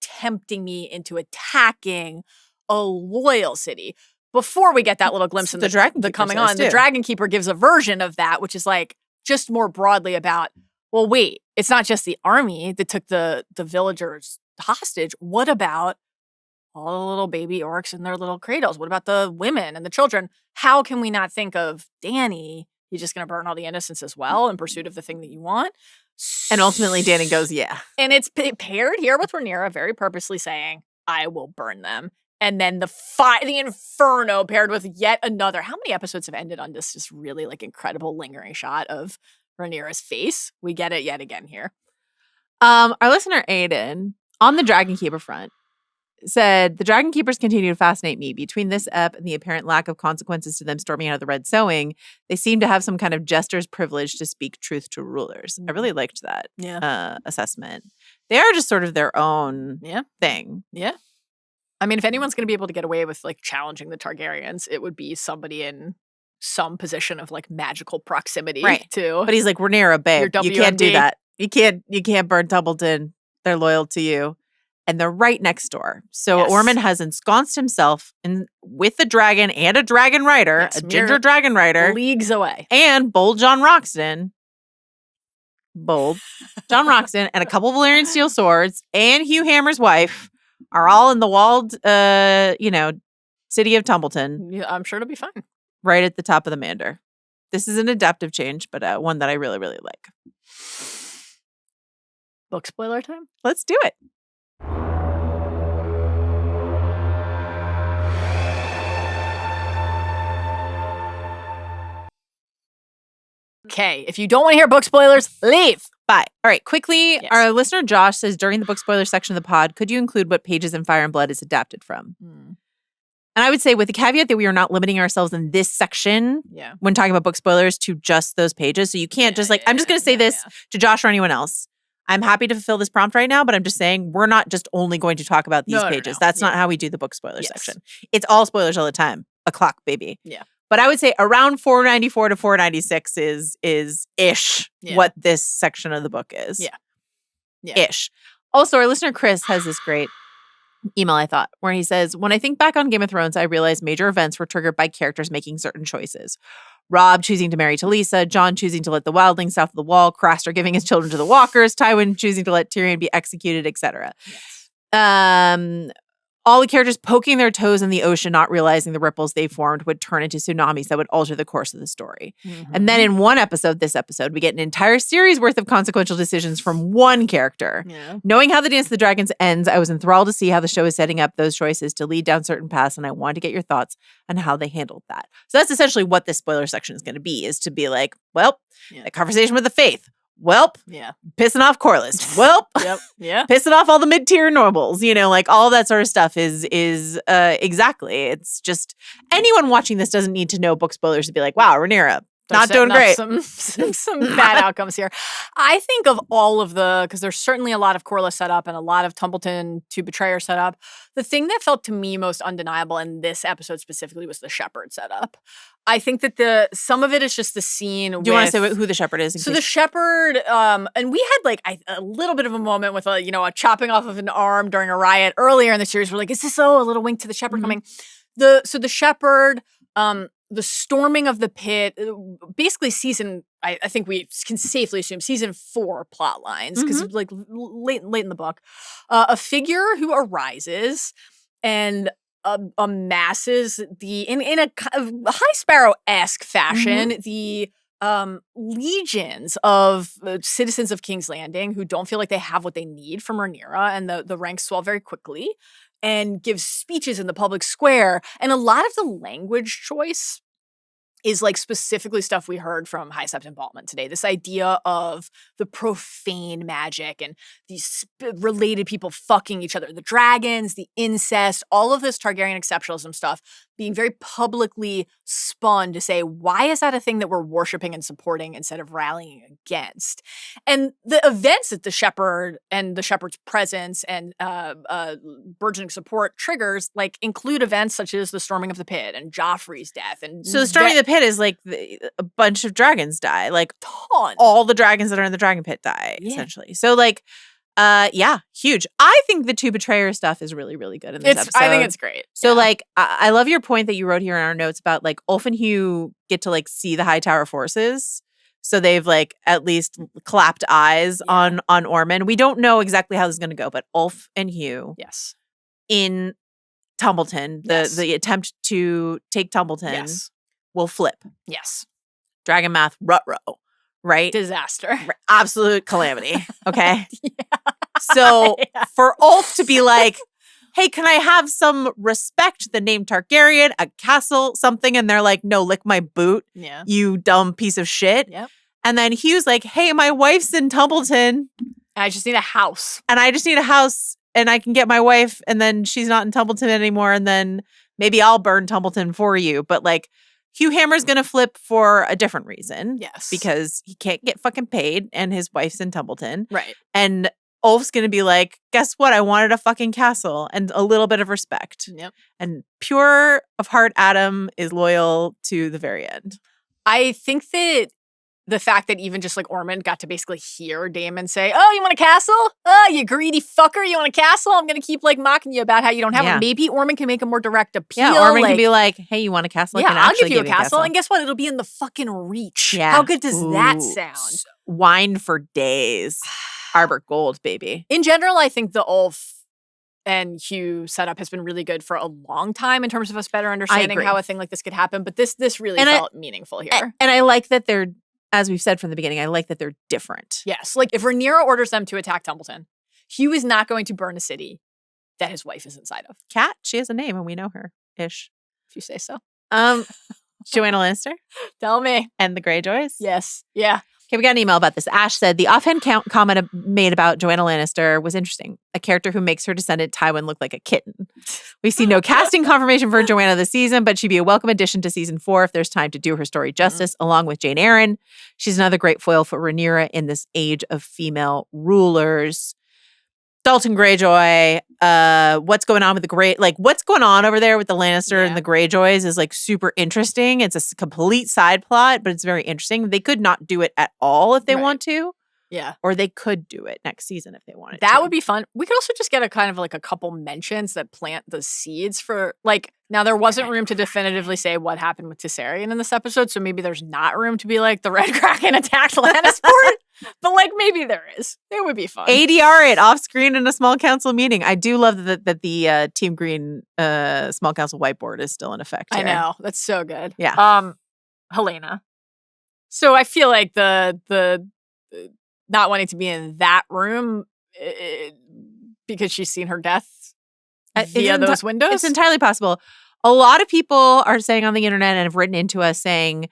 tempting me into attacking a loyal city. Before we get that little glimpse in The Dragon the Keeper coming says, on, the too. Dragon Keeper gives a version of that, which is like just more broadly about, well, wait, it's not just the army that took the villagers hostage. What about all the little baby orcs in their little cradles? What about the women and the children? How can we not think of Dany? You're just going to burn all the innocents as well in pursuit of the thing that you want? And ultimately, Dany goes, yeah. And it's paired here with Rhaenyra very purposely saying, I will burn them. And then the inferno paired with yet another. How many episodes have ended on this just really like incredible lingering shot of Rhaenyra's face? We get it yet again here. Our listener, Aiden, on the Dragon Keeper front, said, the Dragon Keepers continue to fascinate me. Between this ep and the apparent lack of consequences to them storming out of the Red Sewing, they seem to have some kind of jester's privilege to speak truth to rulers. I really liked that assessment. They are just sort of their own thing. Yeah. I mean, if anyone's going to be able to get away with like challenging the Targaryens, it would be somebody in some position of like magical proximity to. But he's like, Rhaenyra, babe, Your you can't do WMD. that. You can't burn Tumbleton. They're loyal to you. And they're right next door. So Yes. Ormond has ensconced himself with a dragon and a dragon rider, Yes, a ginger dragon rider, leagues away. and bold John Roxton. Bold John Roxton and a couple of Valyrian steel swords and Hugh Hammer's wife are all in the walled, city of Tumbleton, Yeah, I'm sure it'll be fun. right at the top of the Mander. This is an adaptive change, but one that I really, really like. Book spoiler time? Let's do it. Okay, if you don't want to hear book spoilers, leave. Bye. All right, quickly, Yes. our listener Josh says, during the book spoiler section of the pod, could you include what pages in Fire and Blood is adapted from? And I would say with the caveat that we are not limiting ourselves in this section Yeah. when talking about book spoilers to just those pages. So you can't just I'm just going to say this to Josh or anyone else. I'm happy to fulfill this prompt right now, but I'm just saying we're not just only going to talk about these No, no, pages. no. That's Yeah. not how we do the book spoiler Yes. section. It's all spoilers all the time. A clock, baby. Yeah. But I would say around 494 to 496 is ish Yeah. what this section of the book is. Yeah. Yeah. Ish. Also, our listener Chris has this great email I thought, where he says, when I think back on Game of Thrones, I realize major events were triggered by characters making certain choices. Rob choosing to marry Talisa, Jon choosing to let the wildlings south of the wall, Craster giving his children to the walkers, Tywin choosing to let Tyrion be executed, etc. All the characters poking their toes in the ocean, not realizing the ripples they formed would turn into tsunamis that would alter the course of the story. And then in one episode, this episode, we get an entire series worth of consequential decisions from one character. Knowing how the Dance of the Dragons ends, I was enthralled to see how the show is setting up those choices to lead down certain paths, and I wanted to get your thoughts on how they handled that. So that's essentially what this spoiler section is going to be, is to be like, well, the conversation with the Faith. Welp, pissing off Corlys. Welp, pissing off all the mid-tier nobles. You know, like all that sort of stuff is exactly. It's just anyone watching this doesn't need to know book spoilers to be like, wow, Rhaenyra, not doing great. Some bad outcomes here. I think of all of because there's certainly a lot of Corlys set up and a lot of Tumbleton to Betrayer set up. The thing that felt to me most undeniable in this episode specifically was the shepherd setup. I think that some of it is just the scene. Do you want to say who the shepherd is? So the shepherd, and we had like a little bit of a moment with a chopping off of an arm during a riot earlier in the series. We're like, is this a little wink to the shepherd coming? The shepherd, the storming of the pit, basically season. I think we can safely assume season 4 plot lines because like late in the book, a figure who arises and amasses in a High Sparrow-esque fashion the legions of citizens of King's Landing who don't feel like they have what they need from Rhaenyra, and the ranks swell very quickly, and gives speeches in the public square. And a lot of the language choice is like specifically stuff we heard from High Septon Baldwin today. This idea of the profane magic and these related people fucking each other, the dragons, the incest, all of this Targaryen exceptionalism stuff being very publicly spun to say, why is that a thing that we're worshiping and supporting instead of rallying against? And the events that the shepherd and the shepherd's presence and burgeoning support triggers like include events such as the storming of the pit and Joffrey's death. And so the storming of the pit is like a bunch of dragons die. Like ton. All the dragons that are in the dragon pit die, essentially. So like, huge. I think the 2 Betrayer stuff is really, really good in this episode. I think it's great. So like, I love your point that you wrote here in our notes about like Ulf and Hugh get to like see the High Tower forces. So they've like at least clapped eyes on Ormund. We don't know exactly how this is going to go, but Ulf and Hugh, in Tumbleton, the attempt to take Tumbleton, will flip. Dragon math, ruh-roh. Right? Disaster. Absolute calamity. Okay? So for Ulf to be like, hey, can I have some respect? The name Targaryen, a castle, something. And they're like, no, lick my boot, you dumb piece of shit. And then Hugh's like, hey, my wife's in Tumbleton. I just need a house. And I just need a house and I can get my wife and then she's not in Tumbleton anymore. And then maybe I'll burn Tumbleton for you. But like, Hugh Hammer's going to flip for a different reason. Because he can't get fucking paid and his wife's in Tumbleton. Right. And Ulf's going to be like, guess what? I wanted a fucking castle and a little bit of respect. And pure of heart Adam is loyal to the very end. I think that the fact that even just like Ormund got to basically hear Daemon say, oh, you want a castle? Oh, you greedy fucker. You want a castle? I'm going to keep like mocking you about how you don't have it. Maybe Ormund can make a more direct appeal. Yeah, Ormund can be like, hey, you want a castle? I'll give you a castle. And guess what? It'll be in the fucking reach. How good does that sound? Wine for days. Arbor Gold, baby. In general, I think the Ulf and Hugh setup has been really good for a long time in terms of us better understanding how a thing like this could happen. But this really felt meaningful here. And I like that they're, as we've said from the beginning, I like that they're different. Yes. Like if Rhaenyra orders them to attack Tumbleton, Hugh is not going to burn a city that his wife is inside of. Kat, she has a name and we know her ish. If you say so. Joanna Lannister. Tell me. And the Greyjoys. Yes. Yeah. Okay, we got an email about this. Ash said, the offhand comment made about Joanna Lannister was interesting. A character who makes her descendant Tywin look like a kitten. We see no casting confirmation for Joanna this season, but she'd be a welcome addition to season 4 if there's time to do her story justice, along with Jane Eyre. She's another great foil for Rhaenyra in this age of female rulers. Dalton Greyjoy, what's going on with what's going on over there with the Lannister and the Greyjoys is like super interesting. It's a complete side plot, but it's very interesting. They could not do it at all if they want to. Yeah. Or they could do it next season if they wanted to. That would be fun. We could also just get a kind of like a couple mentions that plant the seeds for like, now there wasn't room to definitively say what happened with Tessarion in this episode, so maybe there's not room to be like the Red Kraken attacked Lannisport, but like maybe there is. It would be fun. ADR it off screen in a small council meeting. I do love that the Team Green small council whiteboard is still in effect here. I know. That's so good. Yeah. Helena. So I feel like the not wanting to be in that room because she's seen her death via those windows. It's entirely possible. A lot of people are saying on the internet and have written into us saying,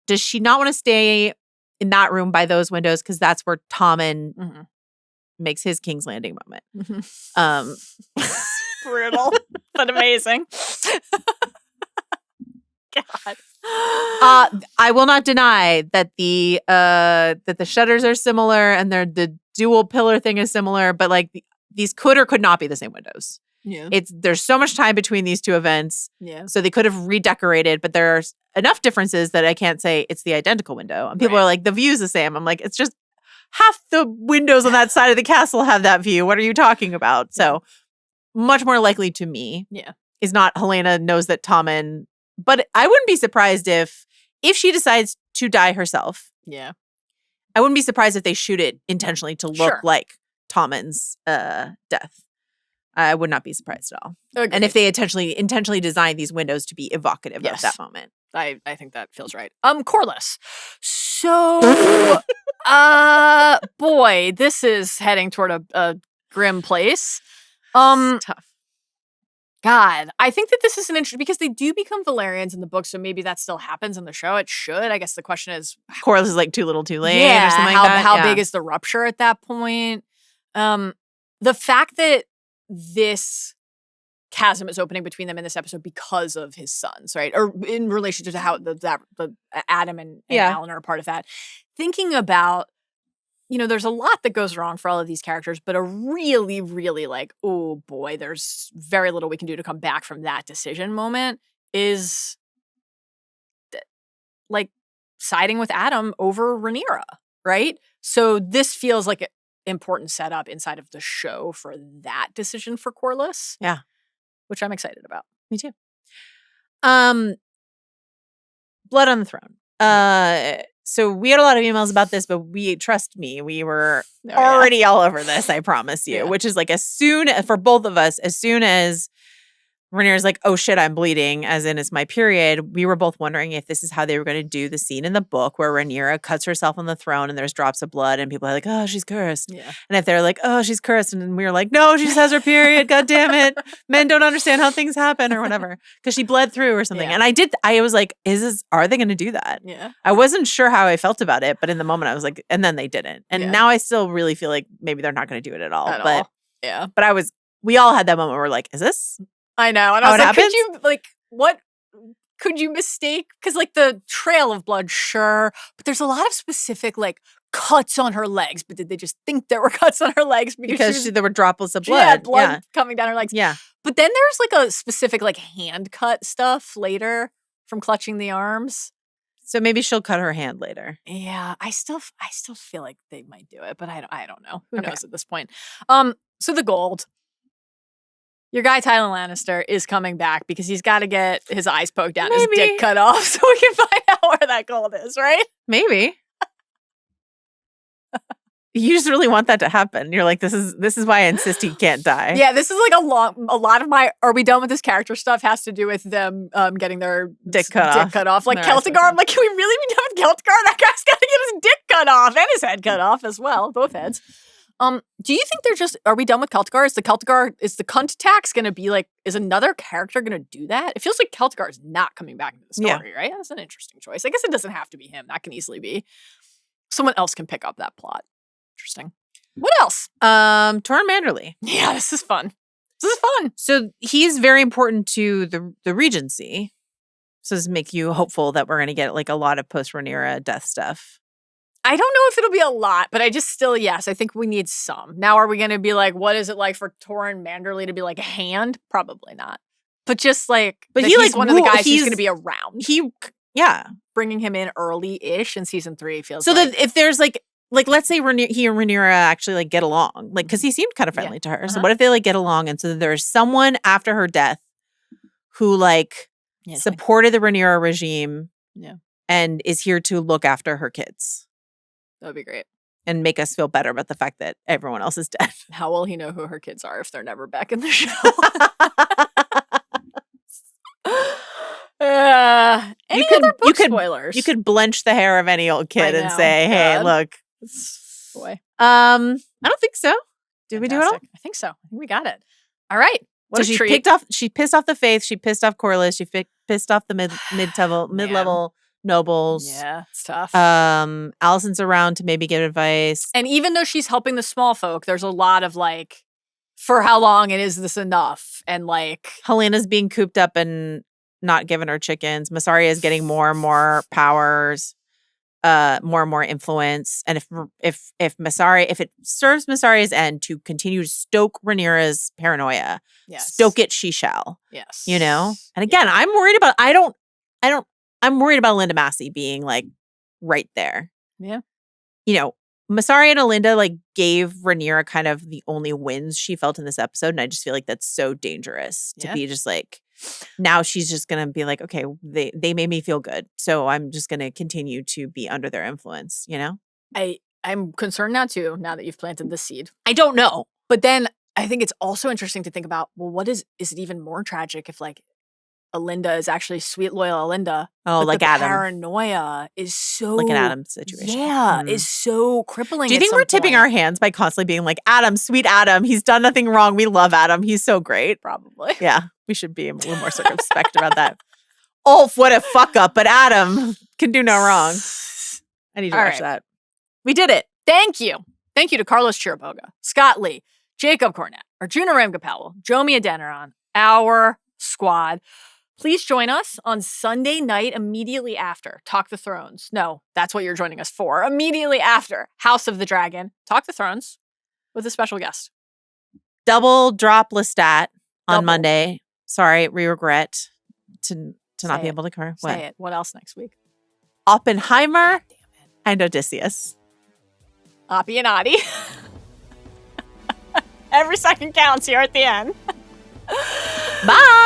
does she not want to stay in that room by those windows because that's where Tommen makes his King's Landing moment. Brutal, but amazing. God. I will not deny that the shutters are similar and the dual pillar thing is similar, but like these could or could not be the same windows. Yeah. There's so much time between these two events. Yeah. So they could have redecorated, but there's enough differences that I can't say it's the identical window. And people are like, the view's the same. I'm like, it's just half the windows on that side of the castle have that view. What are you talking about? So much more likely to me is not Helena knows that Tommen, but I wouldn't be surprised if she decides to die herself. Yeah. I wouldn't be surprised if they shoot it intentionally to look like Tommen's death. I would not be surprised at all. Agreed. And if they intentionally design these windows to be evocative of that moment. I think that feels right. Corlys. So boy, this is heading toward a grim place. It's tough. God, I think that this is an interesting because they do become Valerians in the book, so maybe that still happens in the show. It should. I guess the question is, Corlys is like too little, too late, or something like that. How big is the rupture at that point? The fact that this chasm is opening between them in this episode because of his sons, right? Or in relation to how the Adam and Alan are a part of that. Thinking about, there's a lot that goes wrong for all of these characters, but a really, really like, oh boy, there's very little we can do to come back from that decision moment is like siding with Adam over Rhaenyra, right? So this feels like an important setup inside of the show for that decision for Corlys. Yeah. Which I'm excited about. Me too. Blood on the Throne. So we had a lot of emails about this, but trust me, we were already all over this, I promise you, which is like for both of us, as soon as Rhaenyra's like, oh shit, I'm bleeding, as in it's my period, we were both wondering if this is how they were going to do the scene in the book where Rhaenyra cuts herself on the throne and there's drops of blood and people are like, oh, she's cursed. Yeah. And if they're like, oh, she's cursed, and we were like, no, she just has her period, god damn it. Men don't understand how things happen or whatever. Because she bled through or something. Yeah. And I was like, are they going to do that? Yeah. I wasn't sure how I felt about it, but in the moment I was like, and then they didn't. And now I still really feel like maybe they're not going to do it at all. But we all had that moment where we're like, is this? I know. And I was like, what could you mistake? Because like the trail of blood, sure. But there's a lot of specific like cuts on her legs. But did they just think there were cuts on her legs? Because there were droplets of blood. She had blood coming down her legs. Yeah. But then there's like a specific like hand cut stuff later from clutching the arms. So maybe she'll cut her hand later. Yeah. I still feel like they might do it. But I don't know. Who knows at this point? So the gold. Your guy, Tyrion Lannister, is coming back because he's got to get his eyes poked out, his dick cut off so we can find out where that gold is, right? Maybe. You just really want that to happen. You're like, this is why I insist he can't die. Yeah, this is like a lot of my are we done with this character stuff has to do with them getting their dick cut off. Like Celtigar, I'm like, can we really be done with Celtigar? That guy's got to get his dick cut off and his head cut off as well, both heads. Do you think are we done with Celtigar? Is the cunt tax going to be like, is another character going to do that? It feels like Celtigar is not coming back into the story, right? That's an interesting choice. I guess it doesn't have to be him. That can easily be someone else can pick up that plot. Interesting. What else? Torrhen Manderly. Yeah, this is fun. So he's very important to the Regency. So does this make you hopeful that we're going to get like a lot of post-Rhaenyra death stuff? I don't know if it'll be a lot, but I just still, yes, I think we need some. Now, are we going to be like, what is it like for Torrhen Manderly to be like a hand? Probably not. But just like, but he's like one of the guys who's going to be around. Yeah. Bringing him in early-ish in season 3 feels so like. that if there's like like, let's say he and Rhaenyra actually like get along, like, because he seemed kind of friendly to her. So what if they like get along, and so there's someone after her death who like supported the Rhaenyra regime, and is here to look after her kids. That would be great. And make us feel better about the fact that everyone else is dead. How will he know who her kids are if they're never back in the show? Any other book spoilers? You could blench the hair of any old kid and say, "Hey, look." Boy. I don't think so. Did we do it all? I think so. I think we got it. All right. What so a treat. She pissed off the Faith. She pissed off Corlys. She pissed off the mid-level nobles. Yeah, it's tough. Alicent's around to maybe give advice. And even though she's helping the small folk, there's a lot of like, for how long, and is this enough? And like, Helena's being cooped up and not given her chickens. Mysaria is getting more and more powers, more and more influence. And if it serves Mysaria's end to continue to stoke Rhaenyra's paranoia, stoke it she shall. Yes. You know? And again, I'm worried about I'm worried about Linda Massey being like right there. Yeah. You know, Mysaria and Alinda like gave Rhaenyra kind of the only wins she felt in this episode. And I just feel like that's so dangerous to be just like, now she's just going to be like, okay, they made me feel good. So I'm just going to continue to be under their influence, you know? I'm concerned now too, now that you've planted the seed. I don't know. But then I think it's also interesting to think about, well, what is it even more tragic if like Alinda is actually sweet, loyal Alinda. Oh, like Adam. Paranoia is so like an Adam situation. Yeah, is so crippling. Do you think we're tipping our hands by constantly being like, Adam, sweet Adam, he's done nothing wrong. We love Adam. He's so great. Probably. Yeah, we should be a little more circumspect about that. Ulf, what a fuck up, but Adam can do no wrong. I need to watch that. We did it. Thank you. Thank you to Carlos Chiriboga, Scott Lee, Jacob Cornett, Arjuna Ramgopal, Jomia Daeron, our squad. Please join us on Sunday night immediately after Talk the Thrones. No, that's what you're joining us for. Immediately after House of the Dragon, Talk the Thrones with a special guest. Double drop Lestat on Monday. Sorry, we regret to not be able to cover. Say it. What else next week? Oppenheimer and Odysseus. Oppie and Oddie. Every second counts here at the end. Bye.